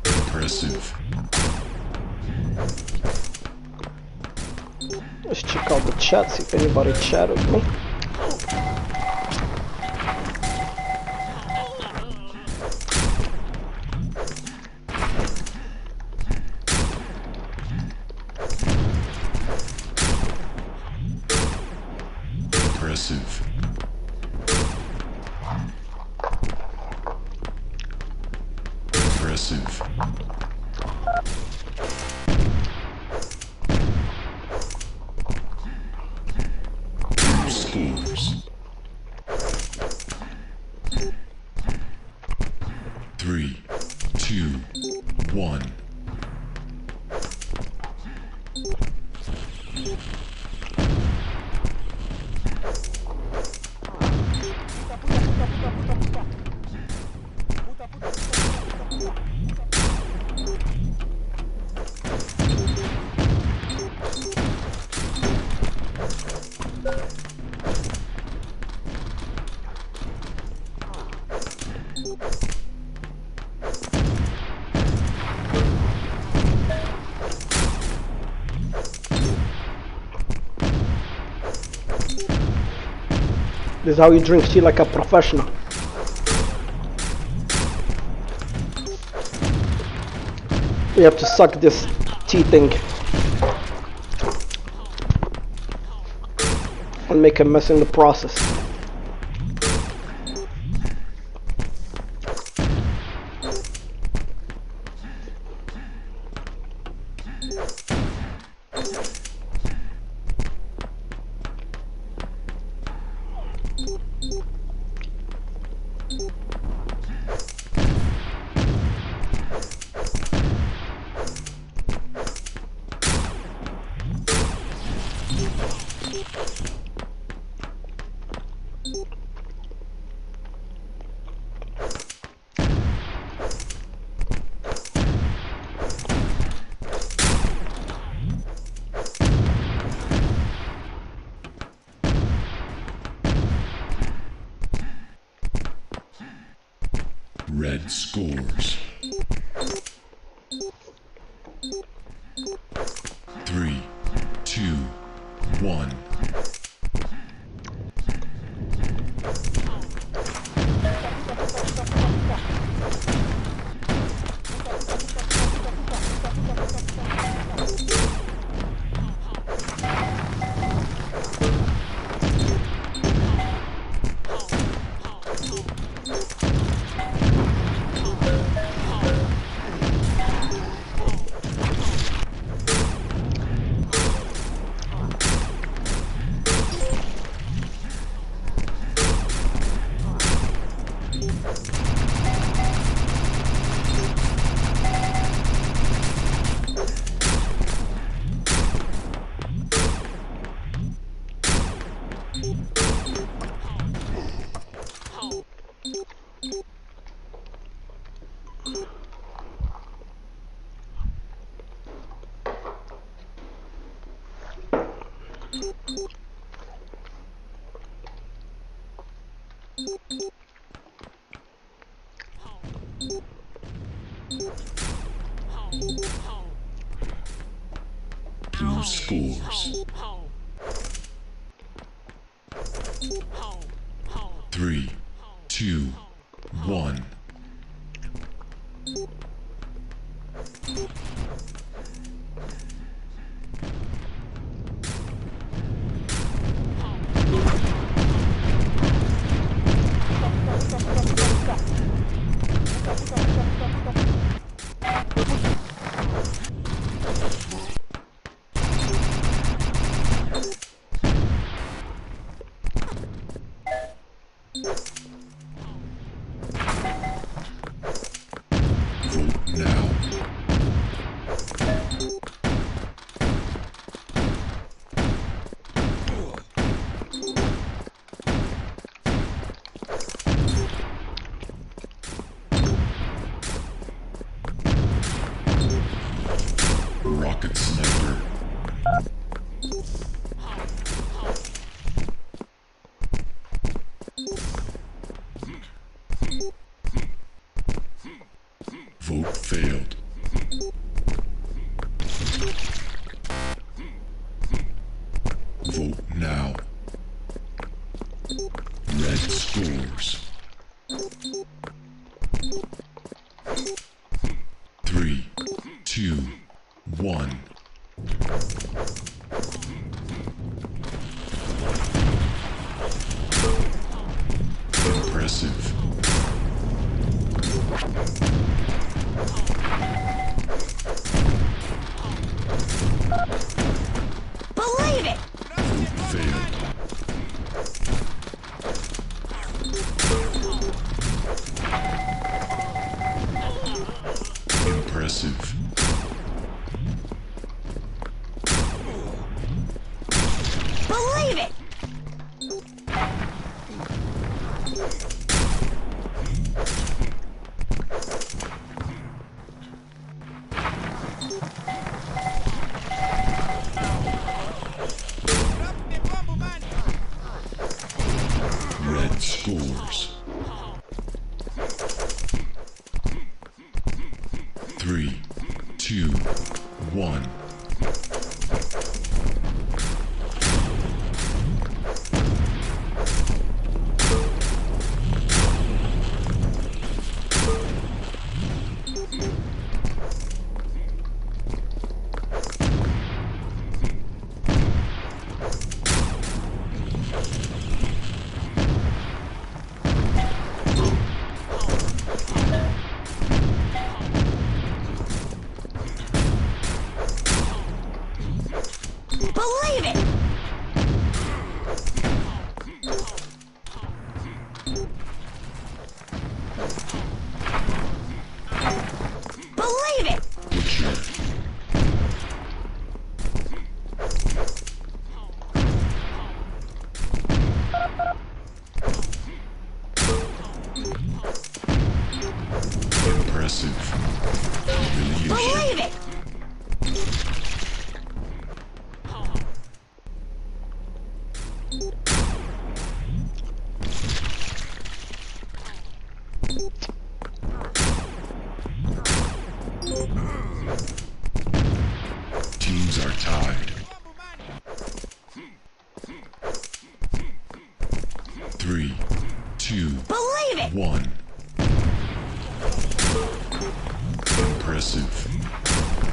Impressive. Let's check out the chat, see if anybody chatted with me. Impressive. Impressive. Scores. 3, 2, 1. This is how you drink tea like a professional. You have to suck this tea thing and make a mess in the process. Red scores. 3, 2, 1. Blue scores. 3, 2, 1. Vote now. Rocket Sniper. Vote failed. Vote now. Red scores. 3, 2, 1. Impressive. Believe it! Vote failed. Impressive. Believe it! Red scores. 3, 2, 1. Believe it! Believe it! Butcher. Impressive. Humiliation. Believe it! Teams are tied. 3, 2, Believe it! 1. Impressive.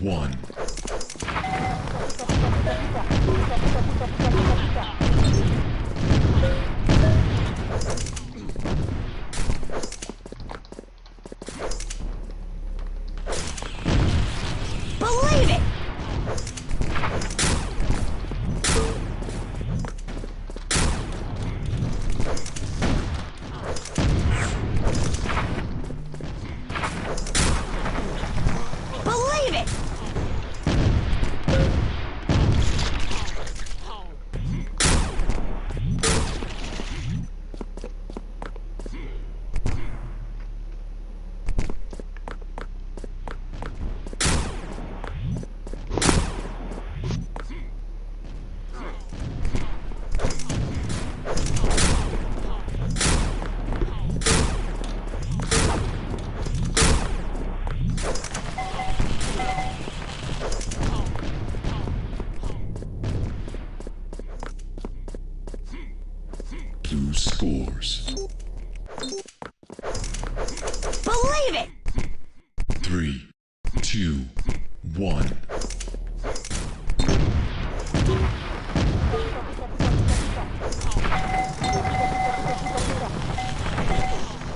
1. Believe it! Believe it! Blue scores. Believe it! 3, 2, 1.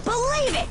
Believe it!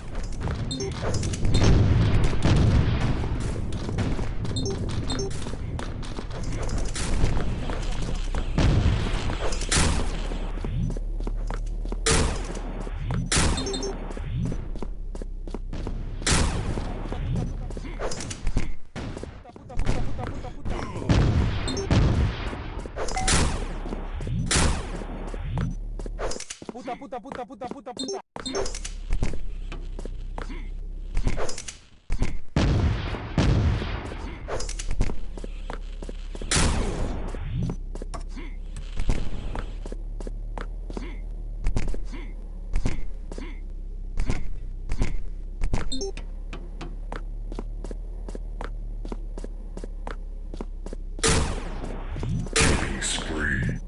Killing spree.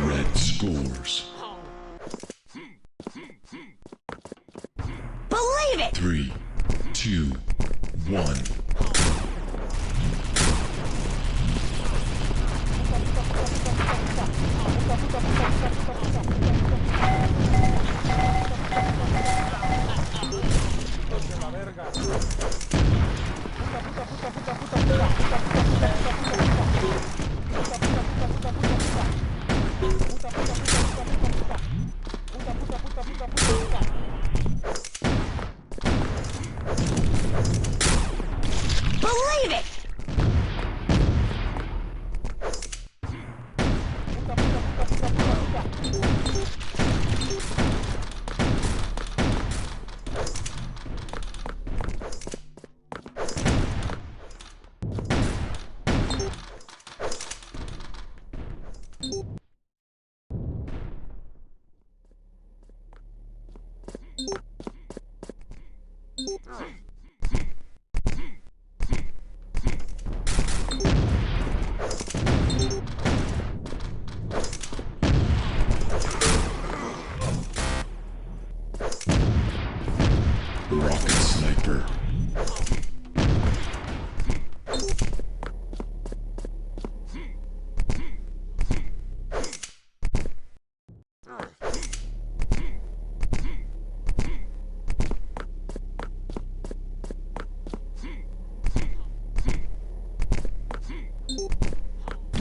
Red scores. Believe it! 3, 2, 1. Believe it! Rocket sniper.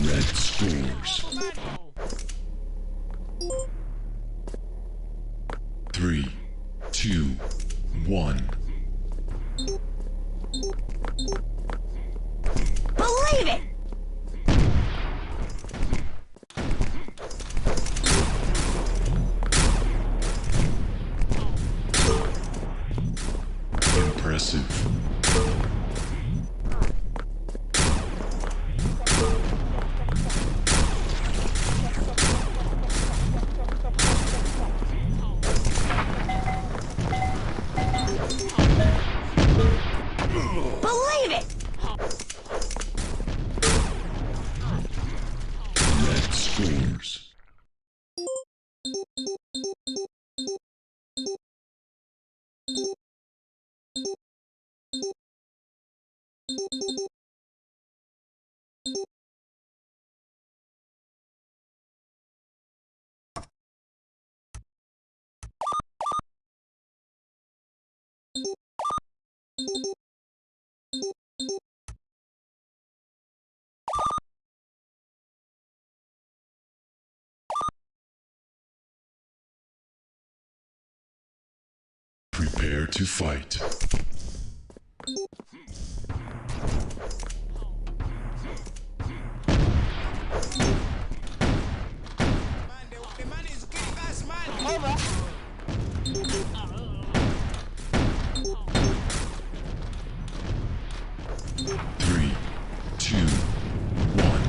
Red scores. 3, 2, 1. Believe it! Impressive. Believe it! Red scores. Prepare to fight. Three, two, one,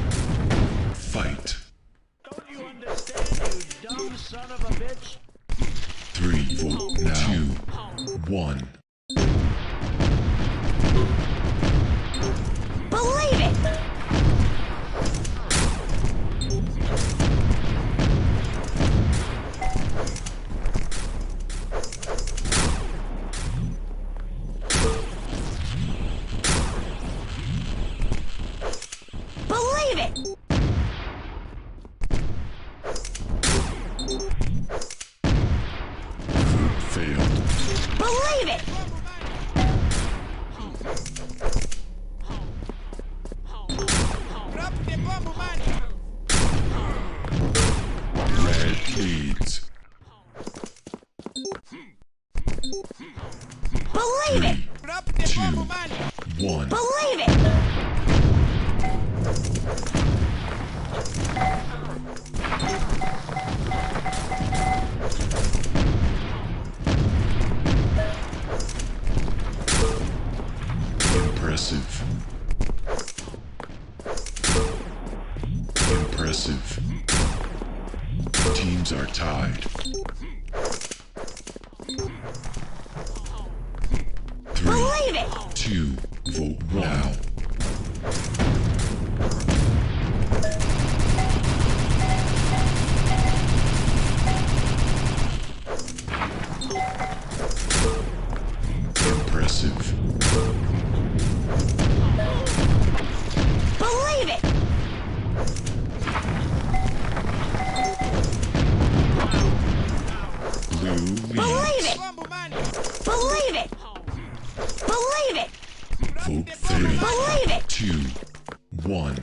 fight. Don't you understand, you dumb son of a bitch? 3, vote now. 2, 1. Believe it! Believe it! Failed. Believe it! Red leads. Believe it! 3, 2, 1. Believe it! Impressive. Impressive. Teams are tied. 3, Believe it! 2, vote now. Impressive. Believe it! Blue Believe leads. it! Believe it! Believe it! Vote 3, Believe it! 2, 1.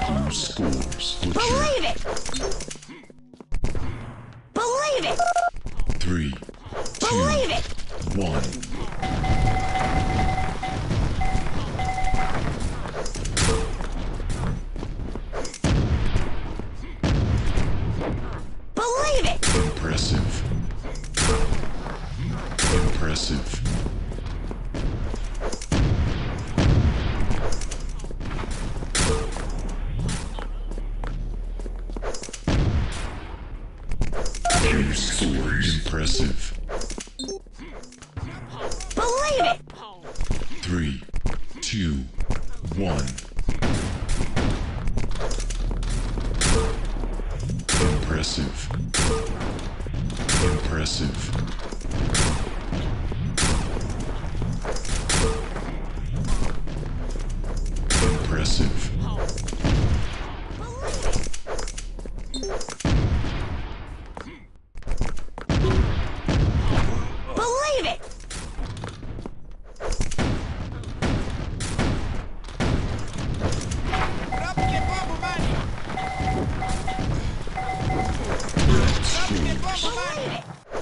Blue scores. Butcher. Believe it! Believe it! 3, 2, Believe it! 1. Believe it! Impressive. Impressive. Blue scores. Impressive. Believe it! 3, 2, 1. Impressive. Impressive. Impressive. Believe it!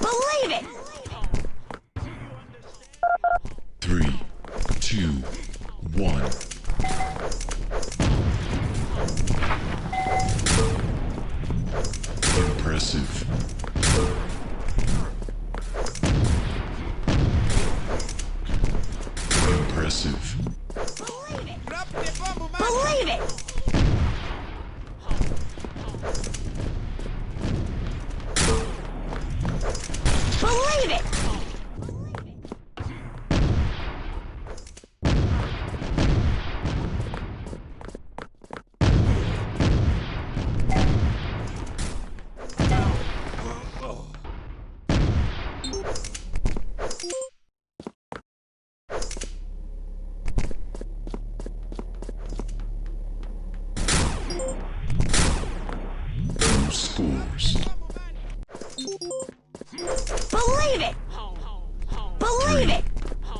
Believe it! 3, 2, 1. Impressive. Impressive. Believe it! Believe it!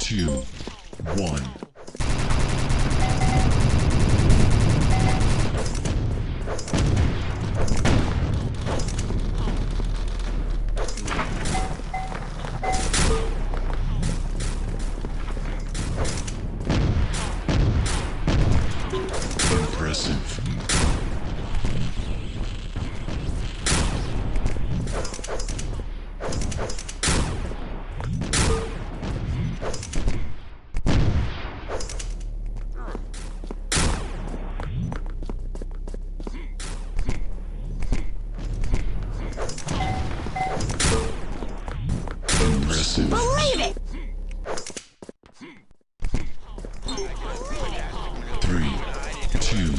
2, 1. Impressive. Impressive. Believe it! 3, 2,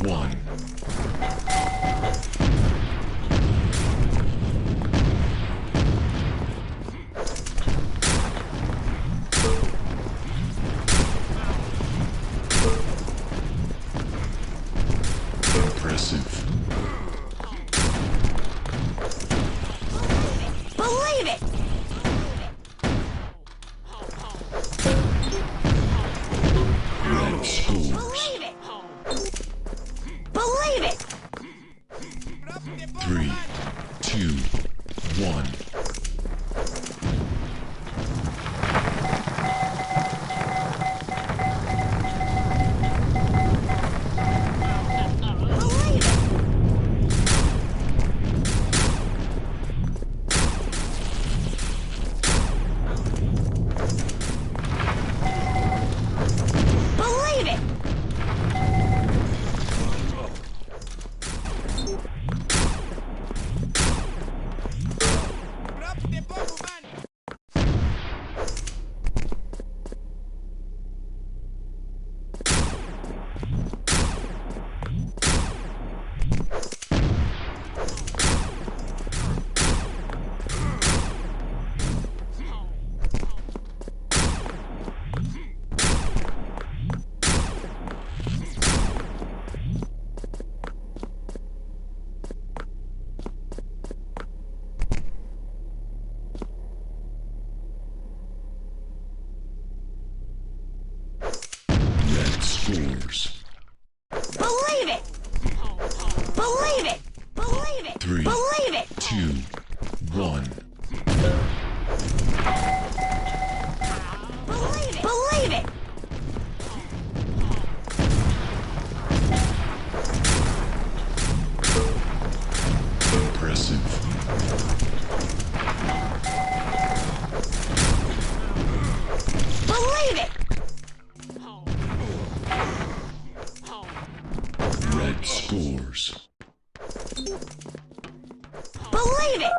1. Impressive. Believe it! Red scores. Believe it! Believe it! 3, 2, 1. Believe it! Believe it! Red scores. Believe it! Believe it! Believe it! 3, Believe it! 2, 1. Believe it! Believe it! Impressive. Believe it! Red scores. Believe it!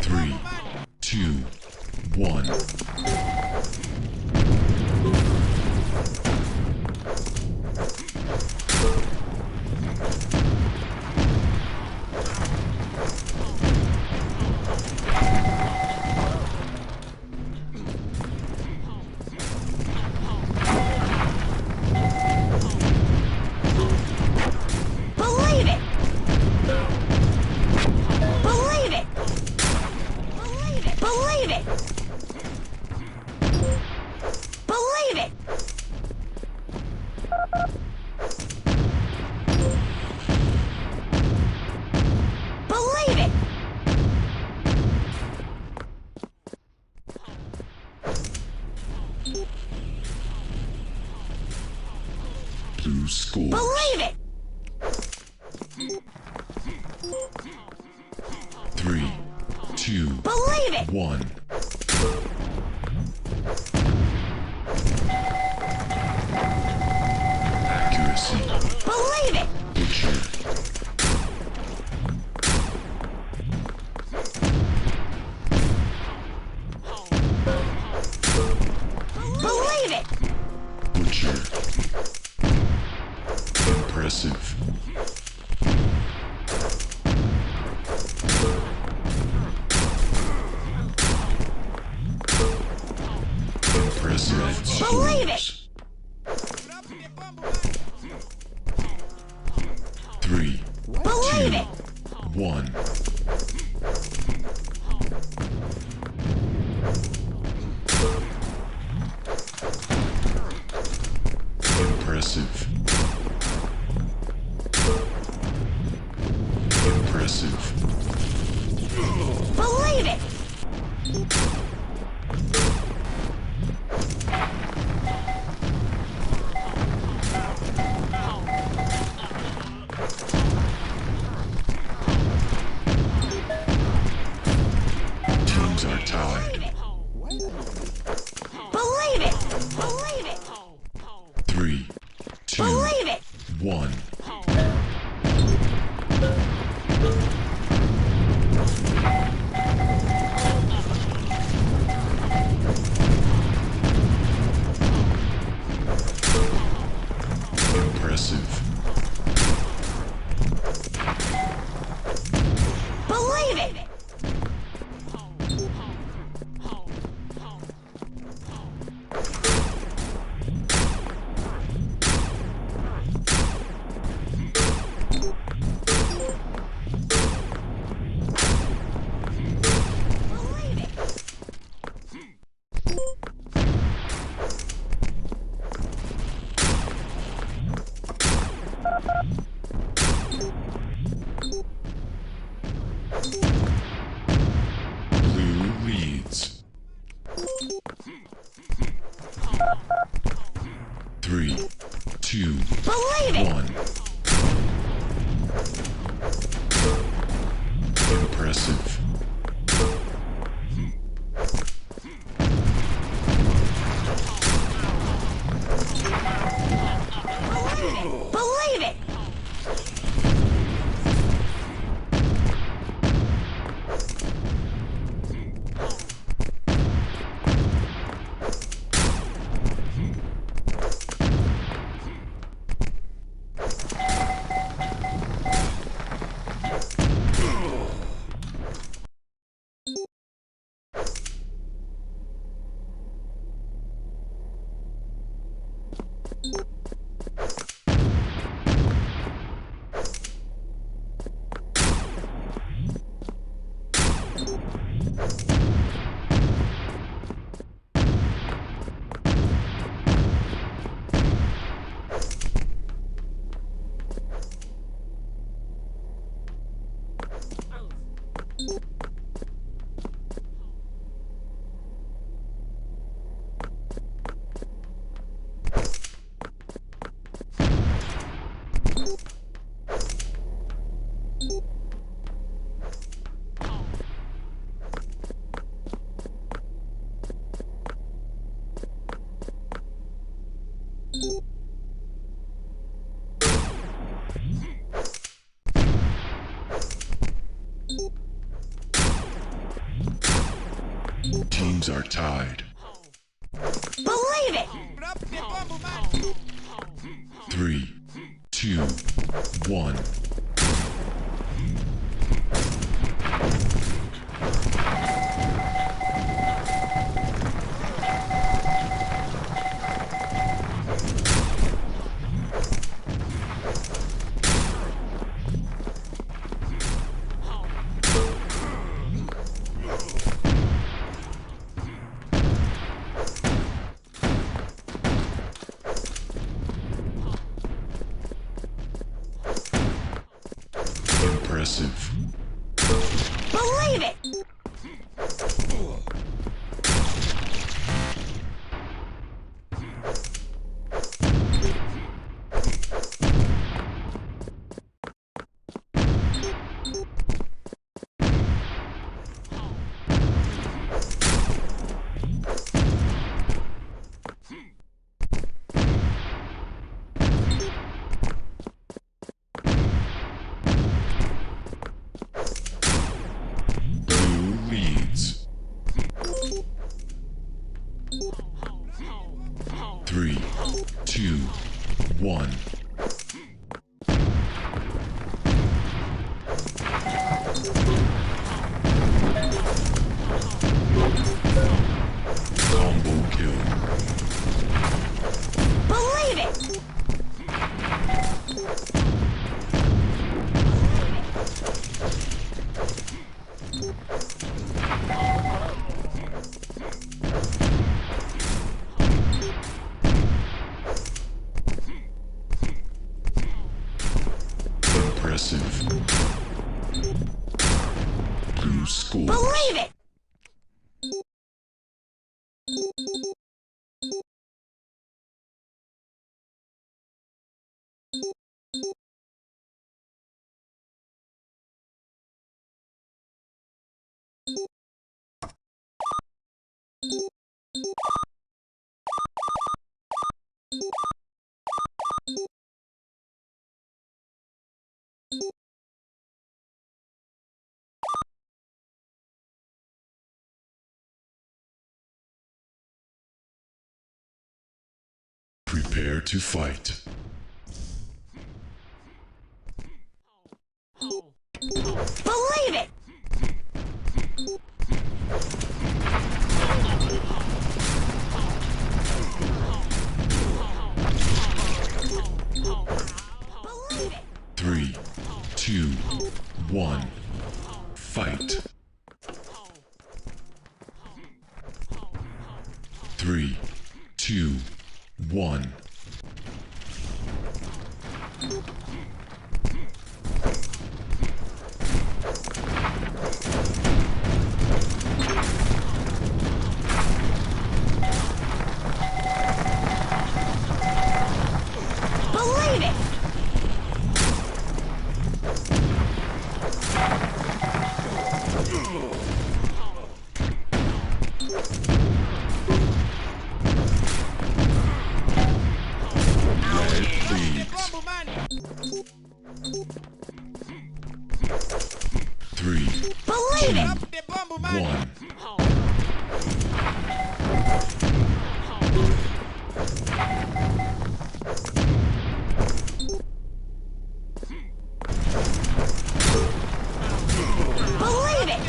3, 2, 1. Believe it! Believe it! Believe it! Believe it! Believe it! Believe it! Blue scores. Believe it! 3, 2, Believe it! 1. Accuracy. Believe it! Butcher. Believe it! Butcher. Impressive. Impressive. Red Believe it. scores. 3, Believe 2, it! 1. Blue leads. 3, 2, Believe it! 1. Impressive. Believe it! Teams are tied. Believe it! 3, 2, 1. Impressive. Believe it! Blue leads. 3, 2, 1. Combo kill. Believe it! Impressive. Blue scores. Believe it! Prepare to fight. Believe it! Believe it! 3, 2, 1. Fight. 3, 2, 1. Believe it! Red leads. 3, Believe it! 1. Believe it!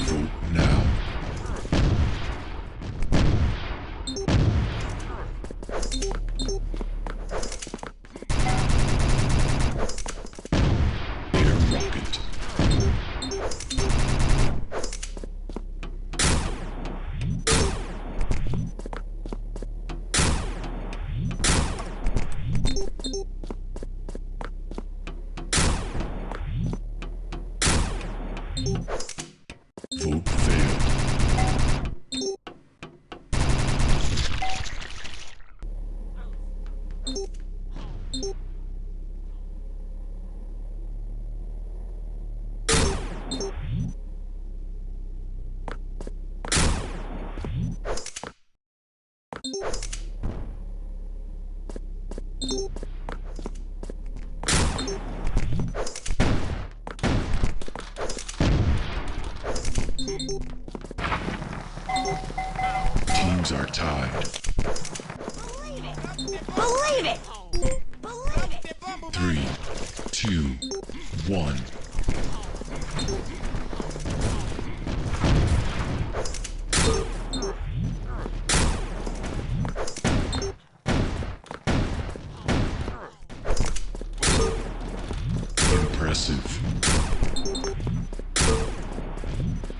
Vote now. Air rocket. Vote failed. Teams are tied. Believe it! Believe it! 3, 2, 1. Impressive.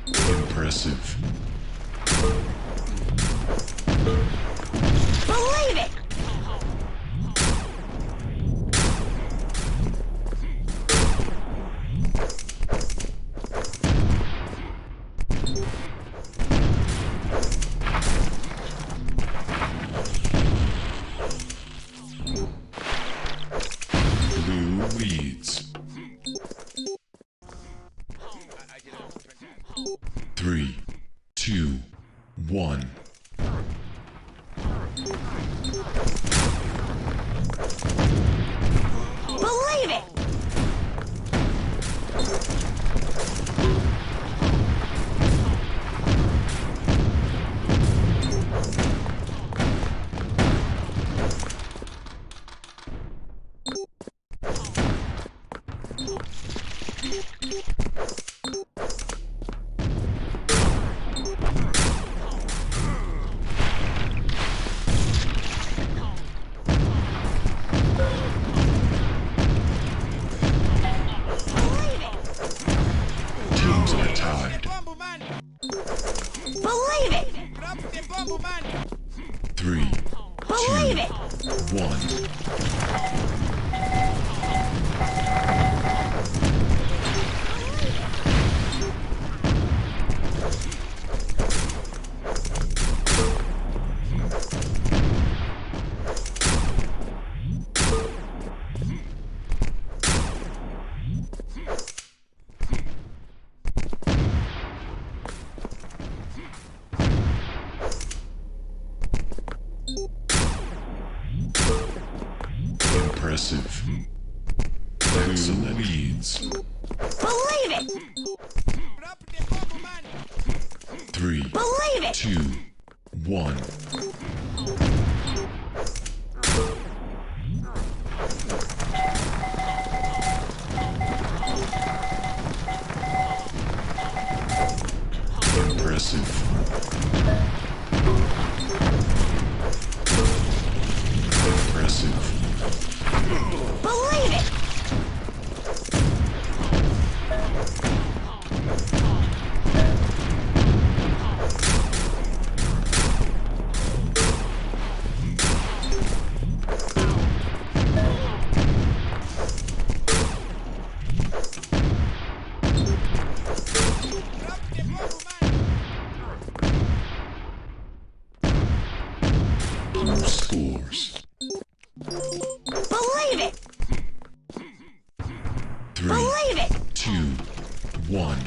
Impressive. Believe it! Blue leads. 3, 2, 1. Believe it! Teams are tied. Believe it! 3, 2, Believe it! 1. Impressive. Excellent leads. Believe it! 3, Believe it! 2, 1. Impressive. scores. Believe it! 3, Believe it! 2, 1.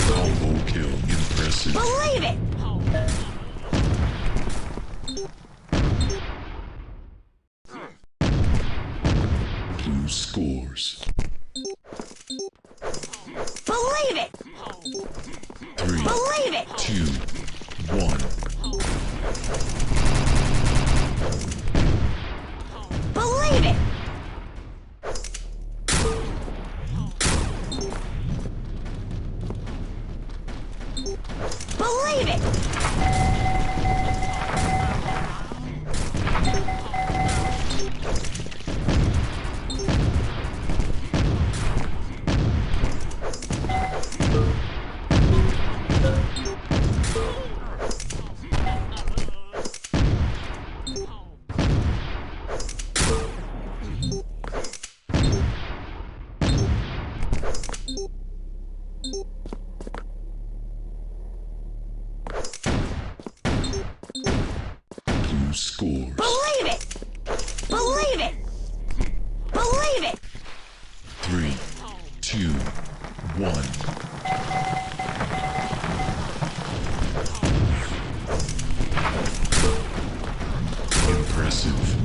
Combo kill impressive. Believe it! Blue scores. Believe it! 3, Believe it! 2, 1. Believe it! Believe it! Blue scores. Believe it! Believe it! Believe it! 3, 2, 1. Impressive.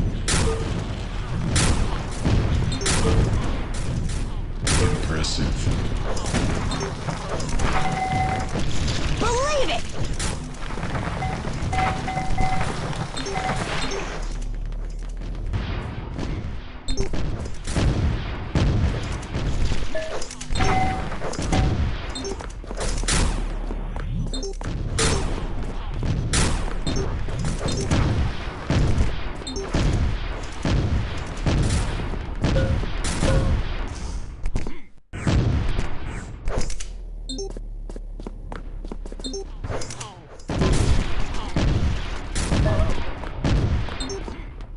Impressive. Believe it!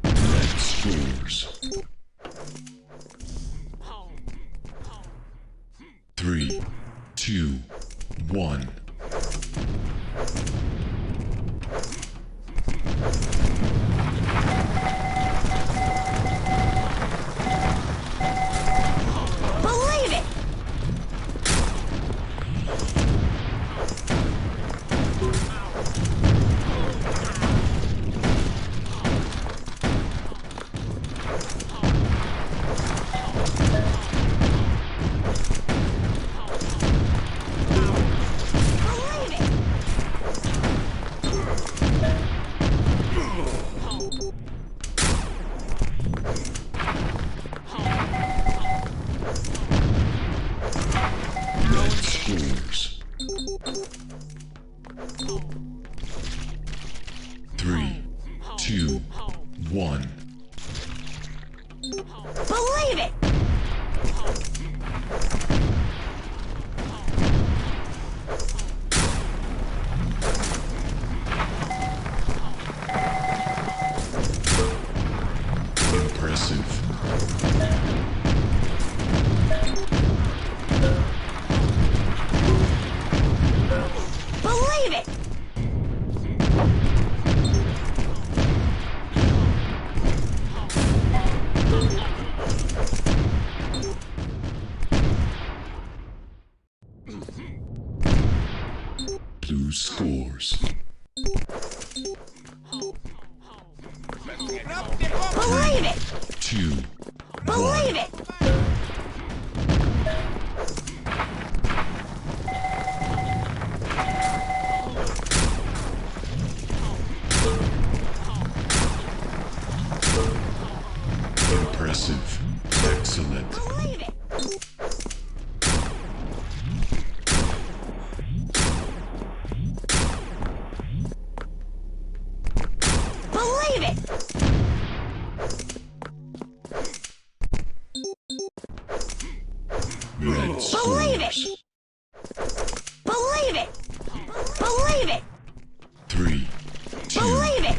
Red scores. 3, 2, 1. Believe it! Believe it! Red scores. 3, 2, 1. Believe it! Impressive. Believe it! Blue scores. Believe it! 2, Believe 1. it! Impressive. Excellent. Believe it! Believe it! Believe it! 3, 2, Believe it!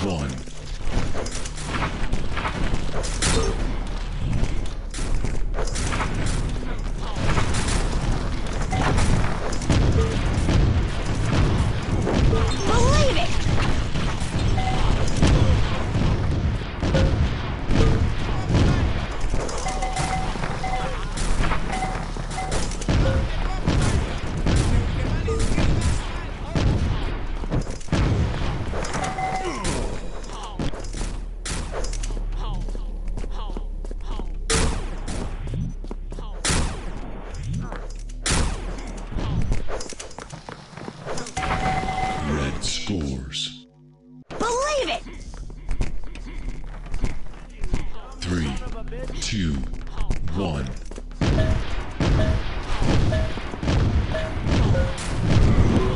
1. Believe it! Red scores. Believe it! 3, 2, 1.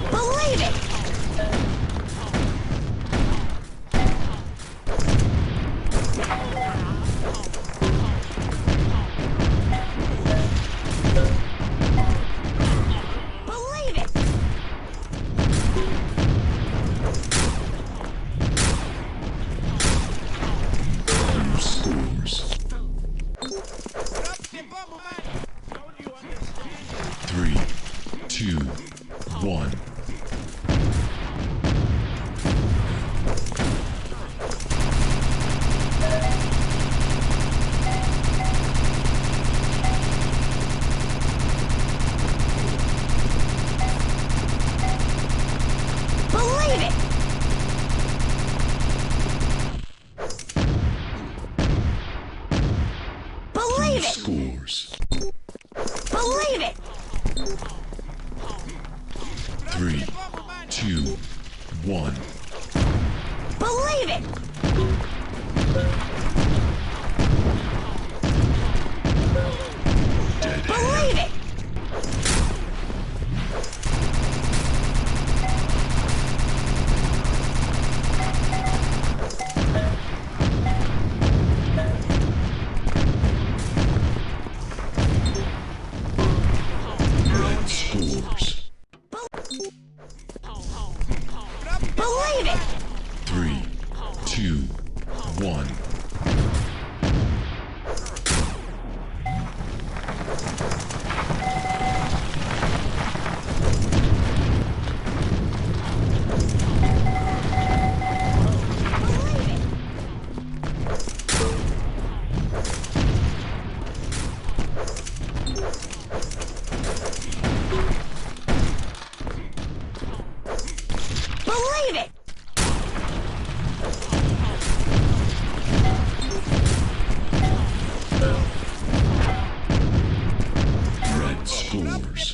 Believe it! Believe it! Blue scores. 3, 2, 1. Believe it! Blue Believe it! scores. Believe it! 3, 2, 1. Believe it! Dead Believe hand. it! Red scores. Believe it! 3, 2, 1. Believe it! Red scores.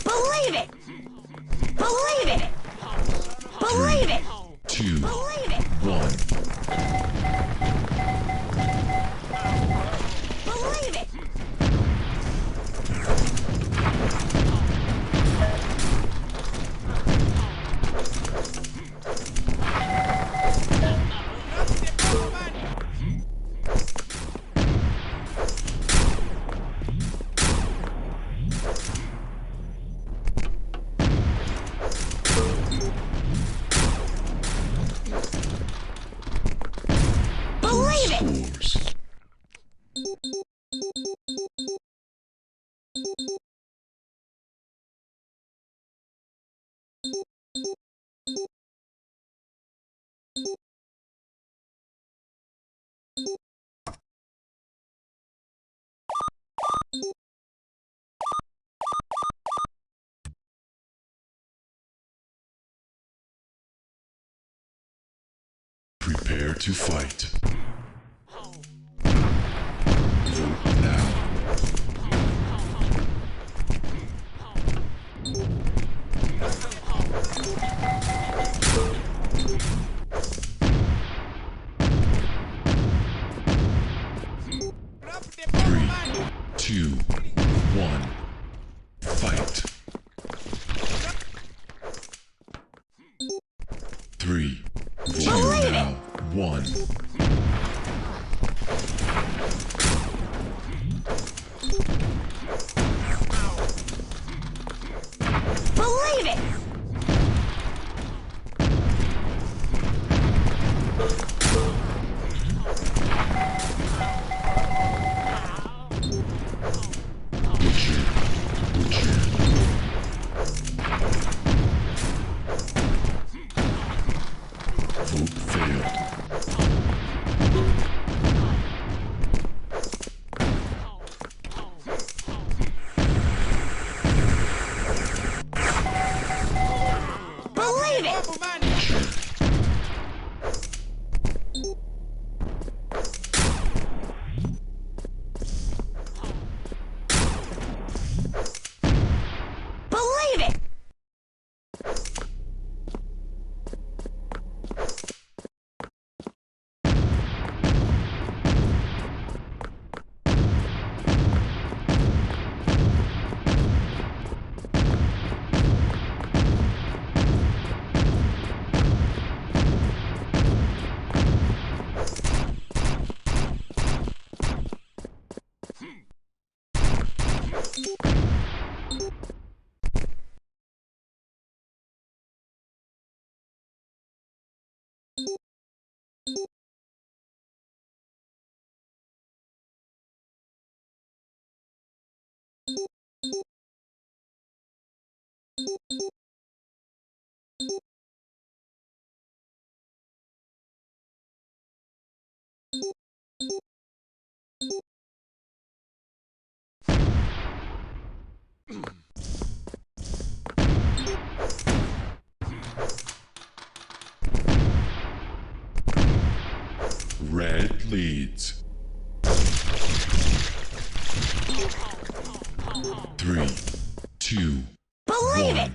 Believe it! Believe it! Believe it! 2, Believe it! 1. Believe it! Believe it! Scores. Prepare to fight. Vote now. Three, 2, 1. Fight. 3, 2, now. 1. Believe it! leads. 3, 2, Believe 1.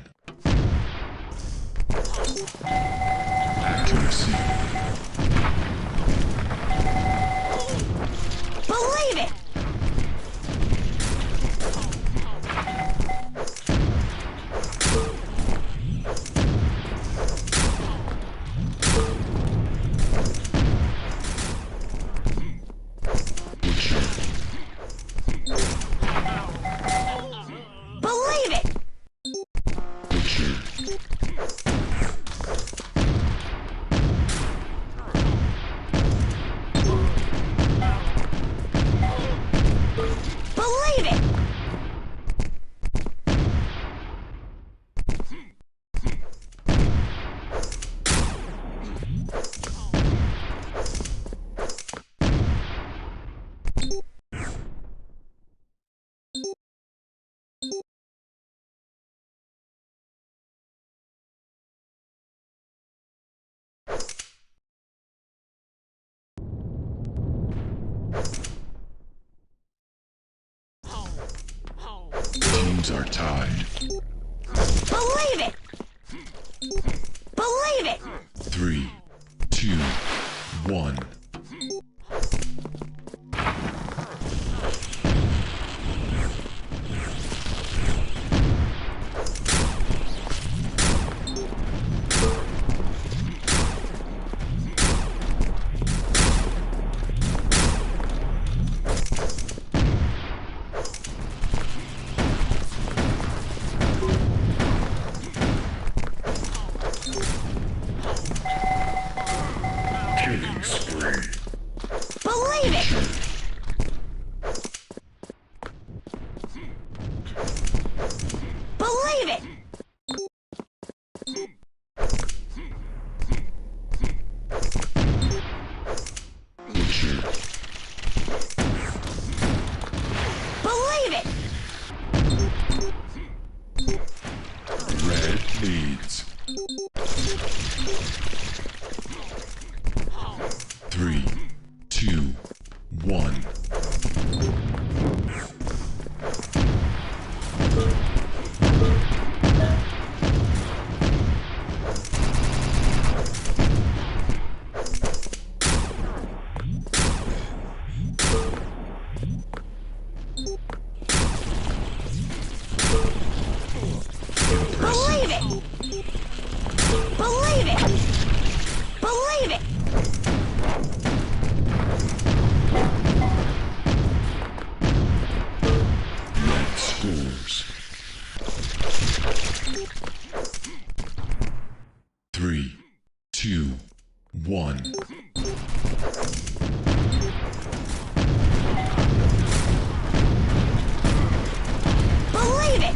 Accuracy. Believe it! Believe it! Butcher. Believe it! Teams are tied. Believe it! Believe it! 3, 2, 1. Killing spree. Believe it! Believe it! Butcher. Believe it! Red leads. 3, 2, 1. Believe it! Believe it! Believe it! Red scores. 3, 2, 1. Believe it!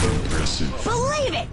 Impressive. Believe it!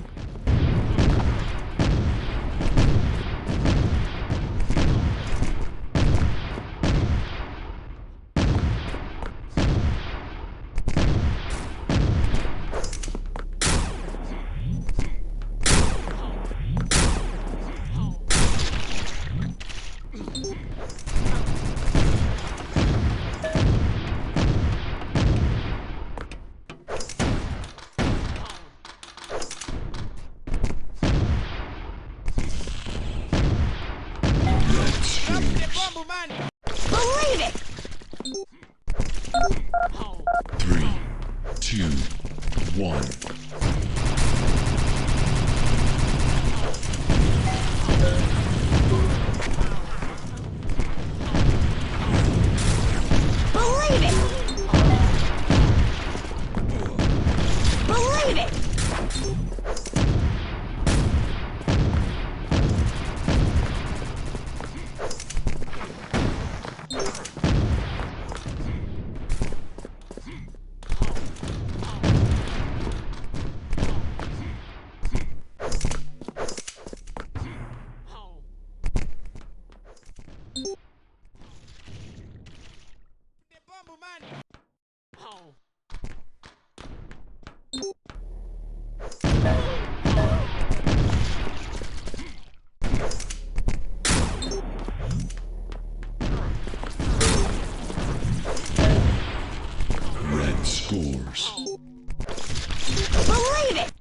Believe it!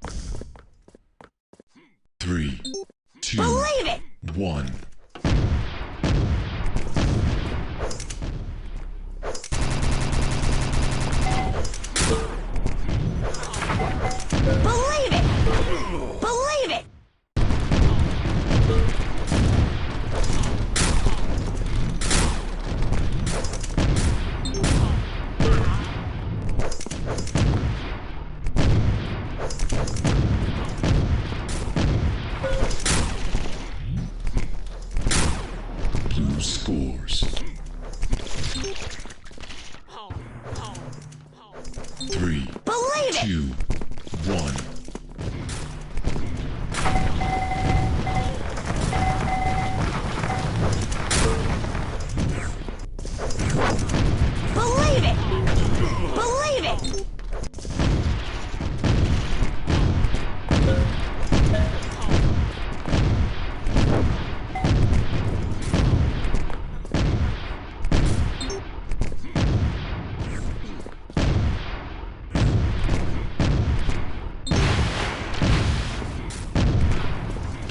3, 2, Believe it! 1. Believe it! Believe it! Blue scores. 3, Believe it! 2, 1. Believe it! Believe it!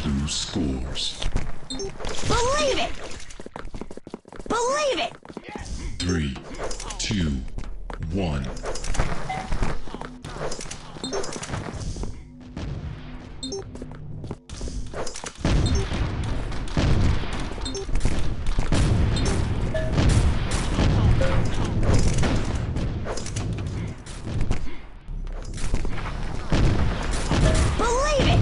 Blue scores. Believe it! Believe it! 3, 2, 1. Believe it!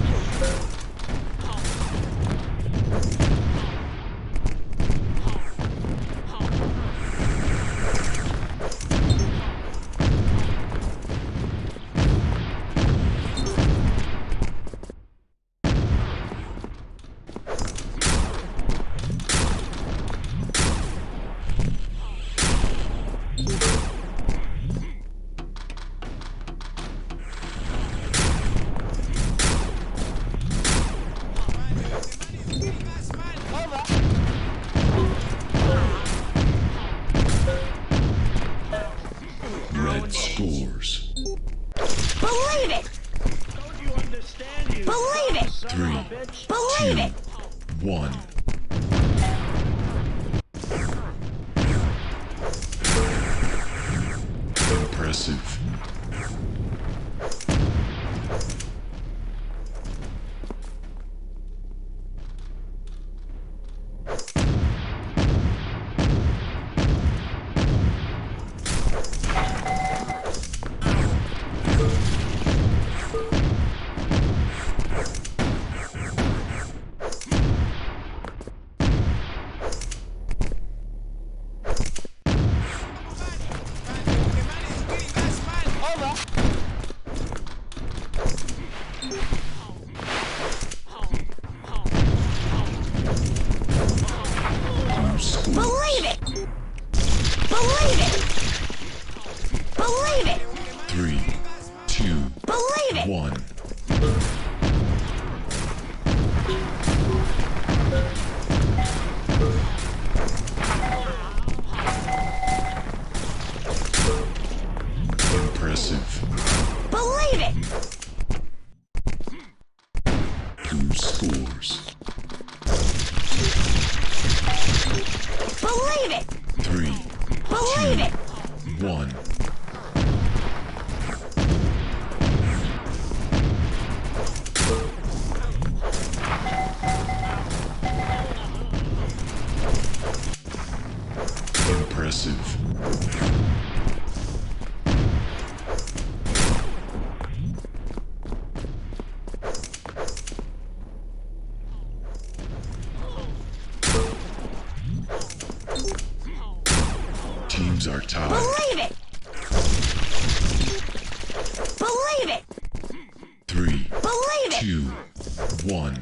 Red scores. Believe it! Don't you understand, you Believe it! son of 3, a bitch? Believe 2, it! 1. Impressive. Blue scores. Believe it! Believe it! Believe it! 3, 2, Believe it! 1. Impressive. Believe it! Blue scores. Believe it! 3, Believe it! 1. Impressive. Teams are tied. Believe it! Believe it! 3, Believe it! 2, 1.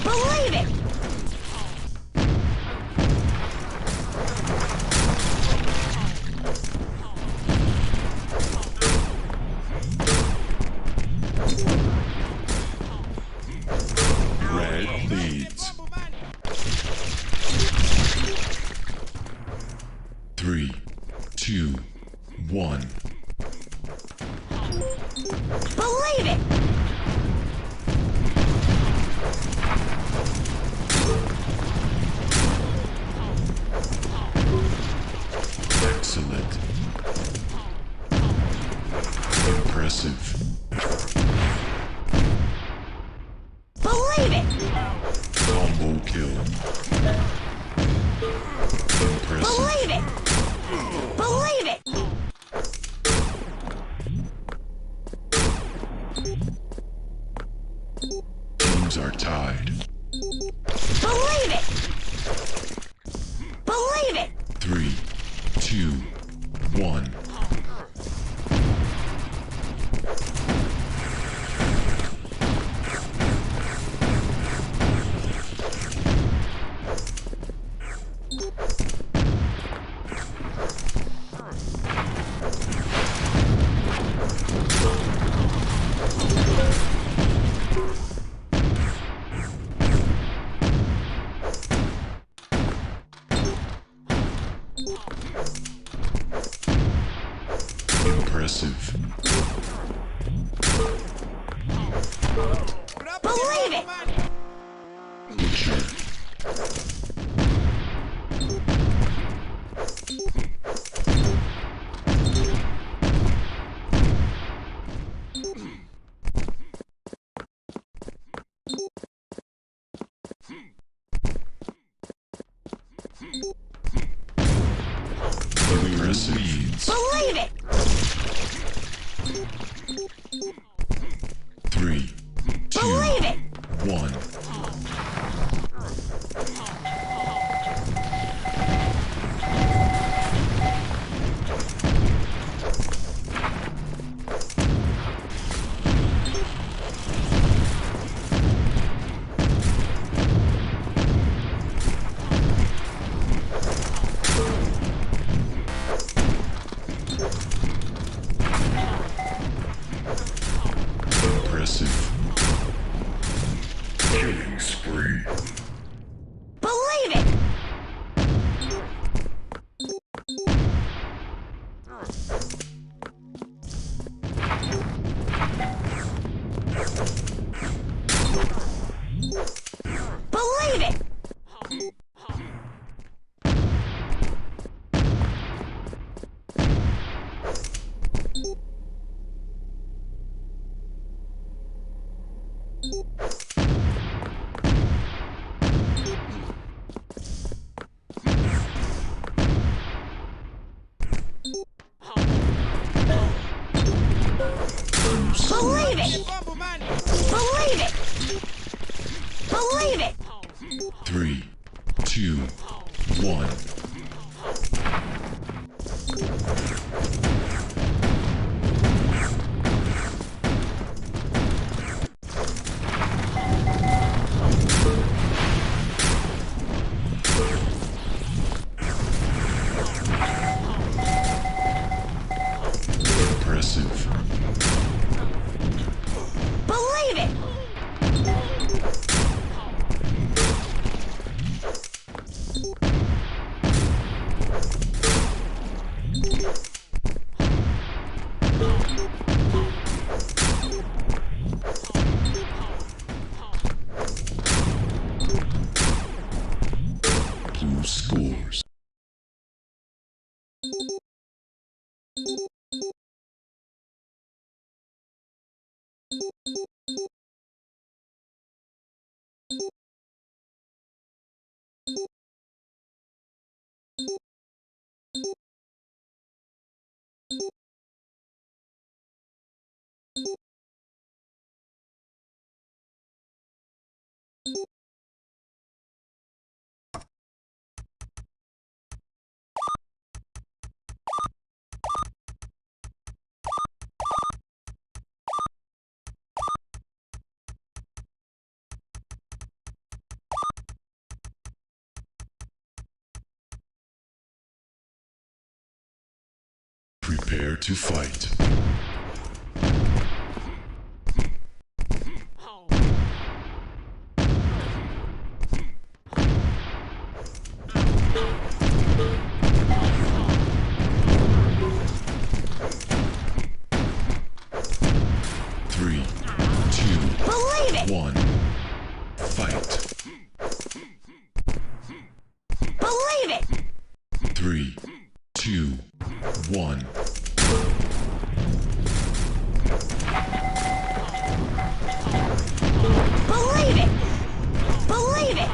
Believe it! Red leads. 3, 2, 1. Believe it! Excellent. Impressive. Believe it! Combo kill. Impressive. Believe it! Believe it! Teams are tied. Believe it! Believe it! 3, 2, 1. Impressive. Believe it! Butcher. Impressive. Believe it! 3, 2, Believe it! 1. Impressive. Killing spree. Believe it! Believe it! Believe it! Believe it! Believe it! 3, 2, 1. Impressive. Believe it! Blue scores. Prepare to fight. 1. Believe it! Believe it!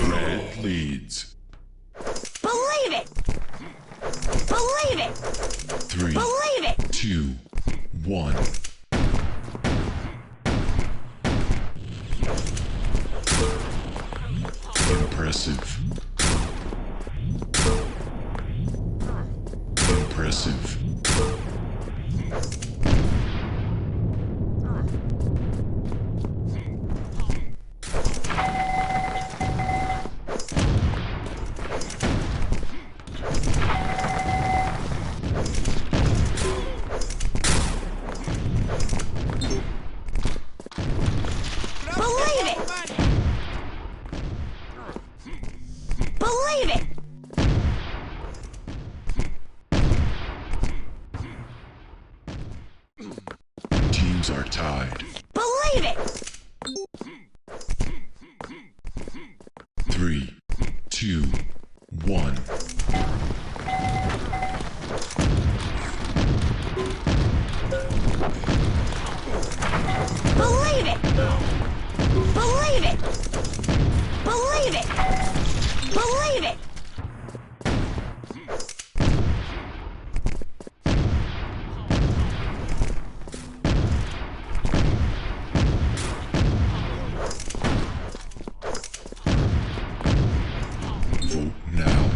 Red leads. Believe it! Believe it! 3, Believe it! 2, 1. Impressive. Impressive. Believe it! Believe it! Teams are tied. Believe it! 3, 2, 1. Believe it! Believe it! Believe it! Believe it! Vote now.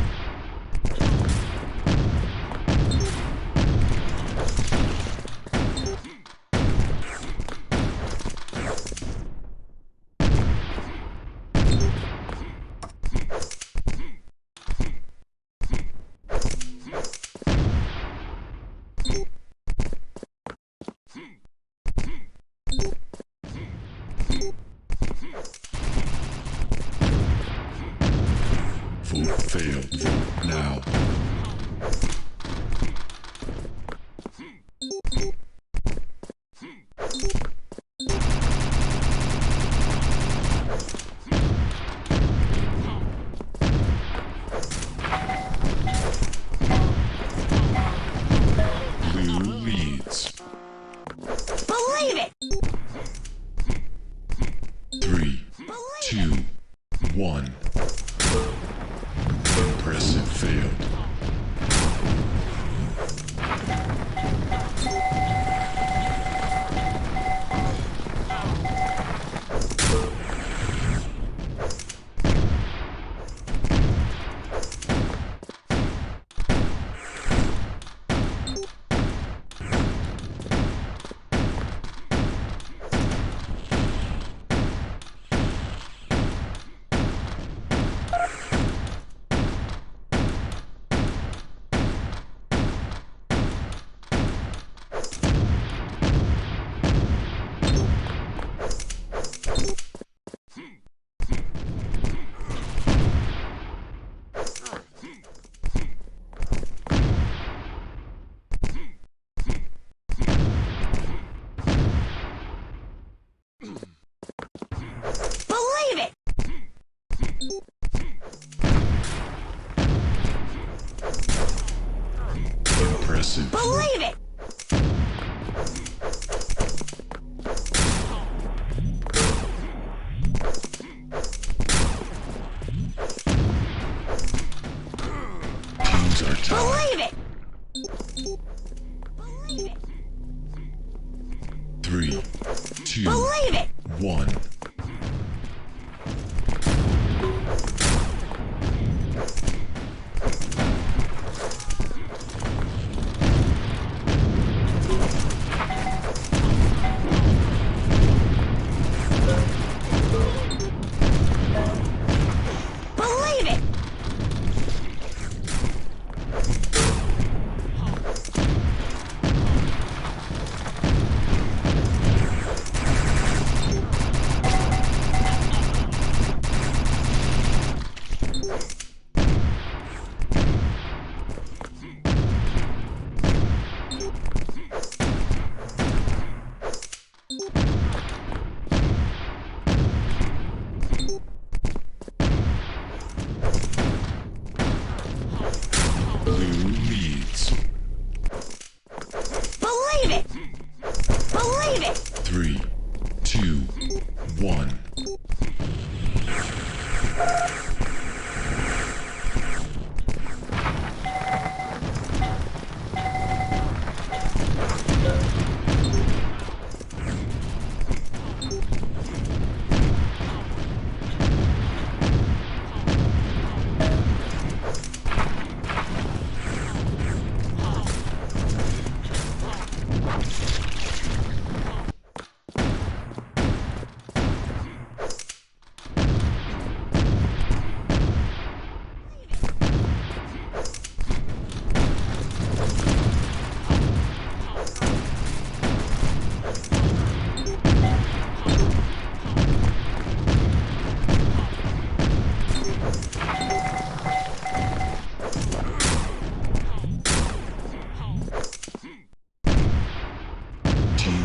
Vote failed. Vote now. Blue leads. Believe it! 3, 2, 1. Impressive failed. Believe it! Impressive. Believe it! Teams are tied. Believe it! Believe it! 3, 2, Believe it! 1. Believe it!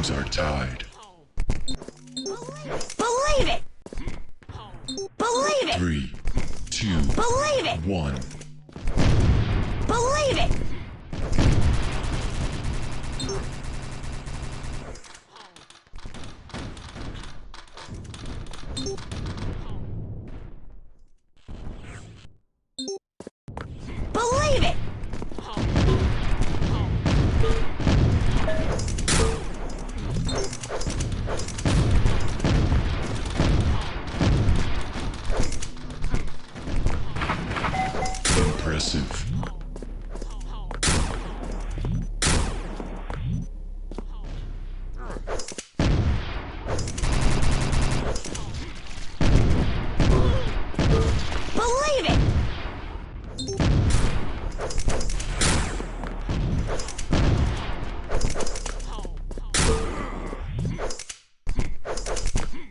Teams are tied. Believe it! Believe it! 3, 2, Believe it! 1. Believe it! Believe it! Impressive. Believe it!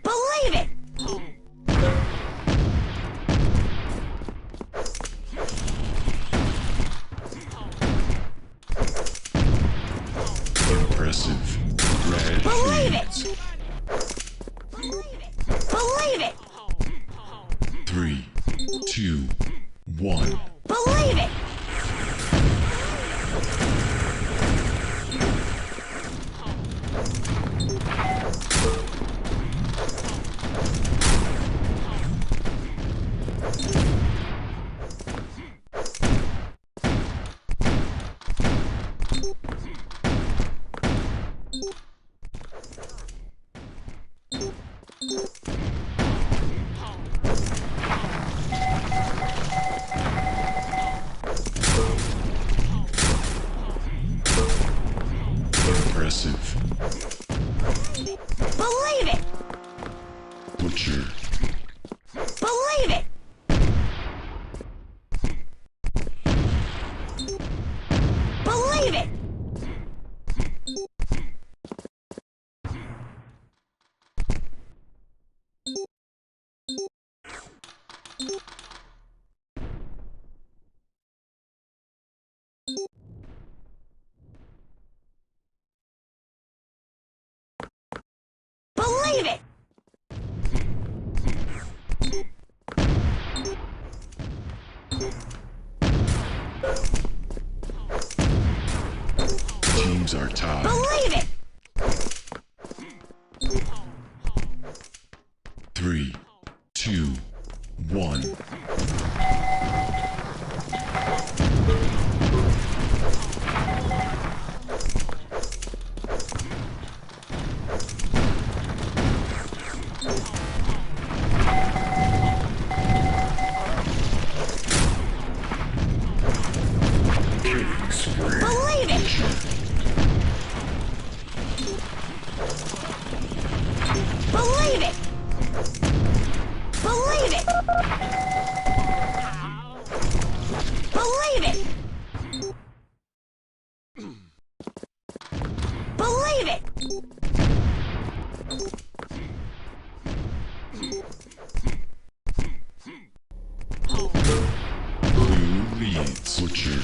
Believe it! Impressive. Red Believe leads. it! Believe it! 3, 2, 1. Believe it! Impressive. Believe it! Butcher. Believe it! Believe it! Believe it! Teams are tied. Believe it! 3, 2, 1. Believe it! Believe it! Believe it! Believe it! Believe it! Blue leads. Butcher.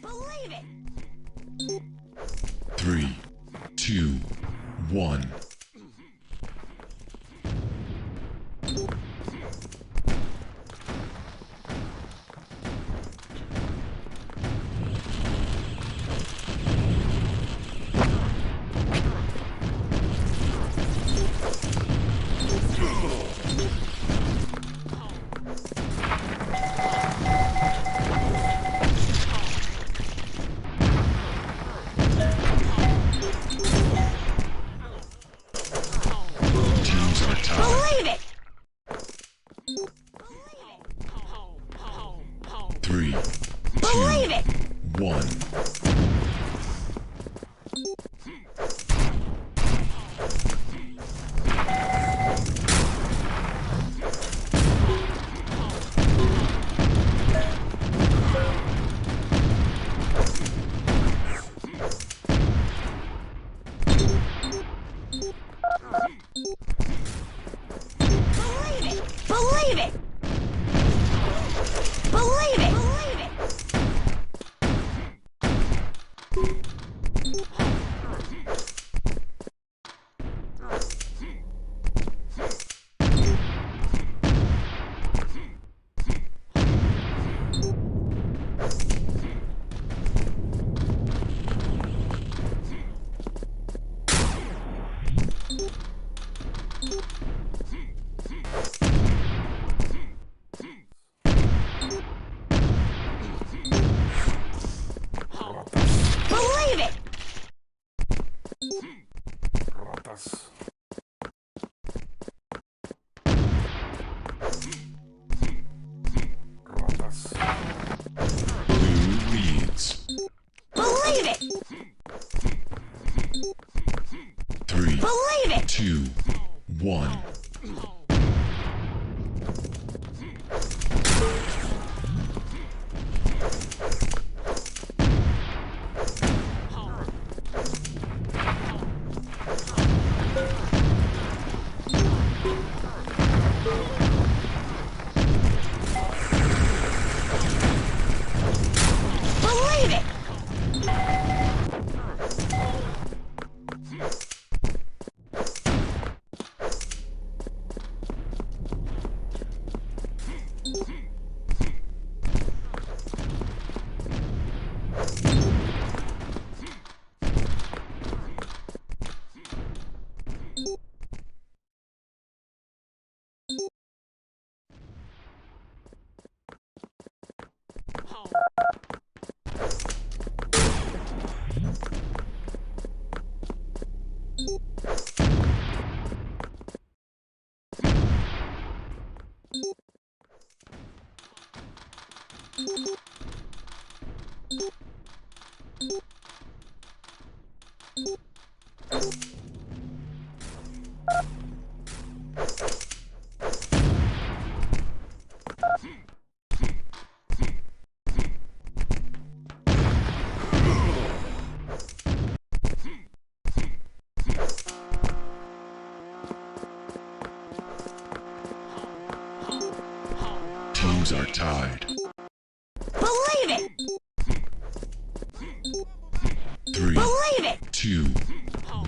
Believe it! 3, 2, 1. Blue leads. Believe it! 3, Believe it! 2, 1. Believe it! Teams are tied. Believe it! 3, Believe it! 2,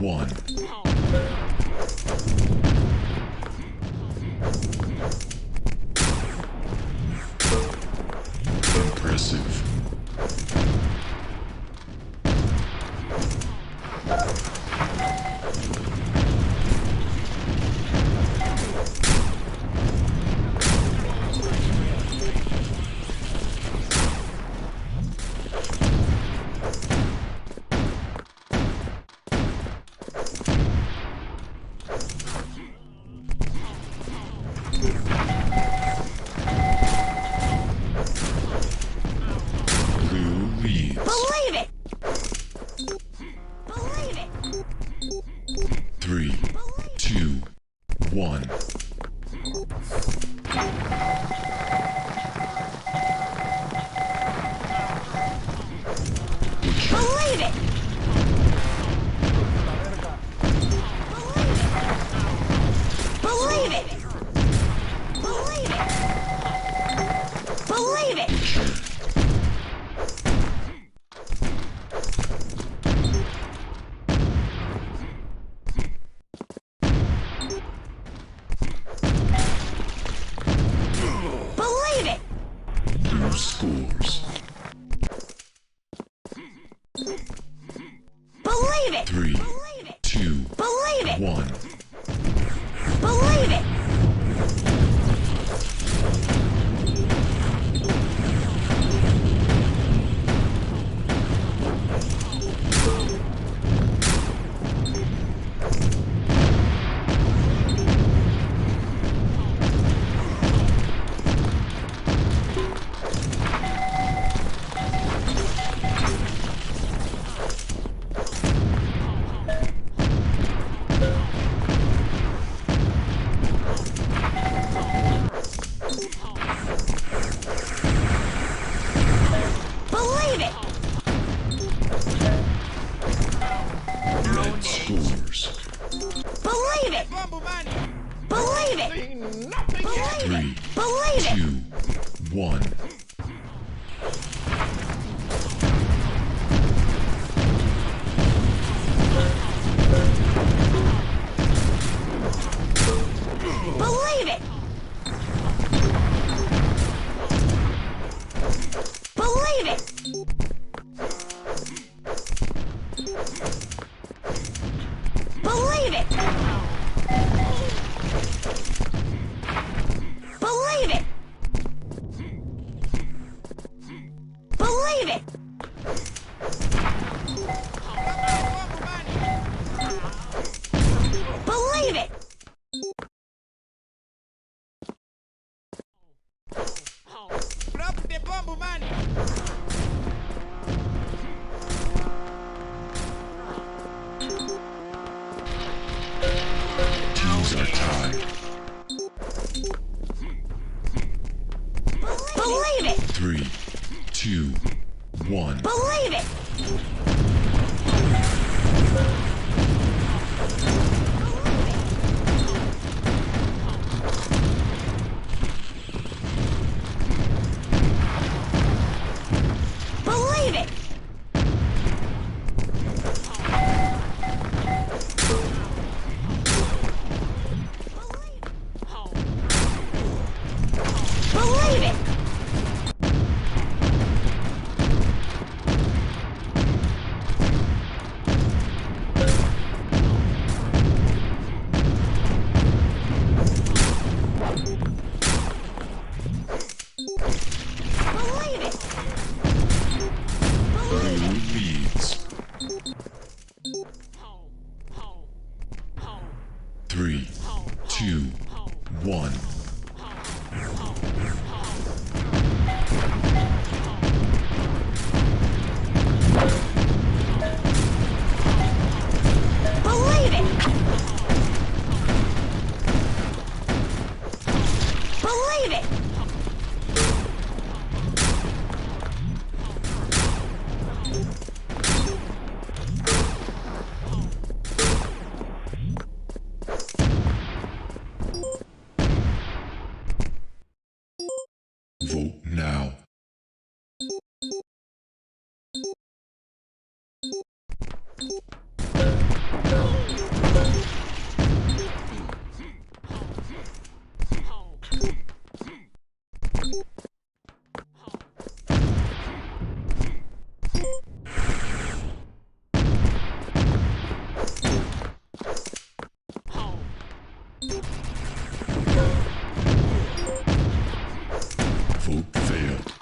1. Impressive. Blue leads. Believe it! Believe it! 3, 2, 1. Believe it! Believe it! Believe it! Believe it! Believe it! Blue scores. Believe it! 3, Believe it! 2, Believe it! 1. Believe it! Believe it! Red scores. Believe it! Believe it! Believe 3, it! Believe it! 2, 1. Believe it! Believe it! Believe it! Believe it! 1. Believe it! Believe it! Vote now. Vote failed.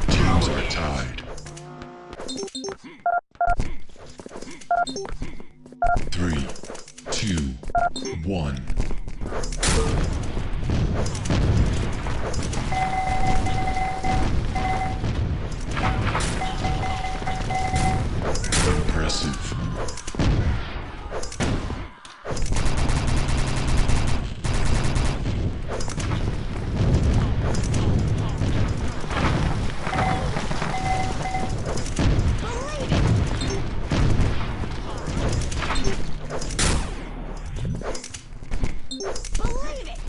Teams are tied. 3, 2, 1. Impressive. Believe it!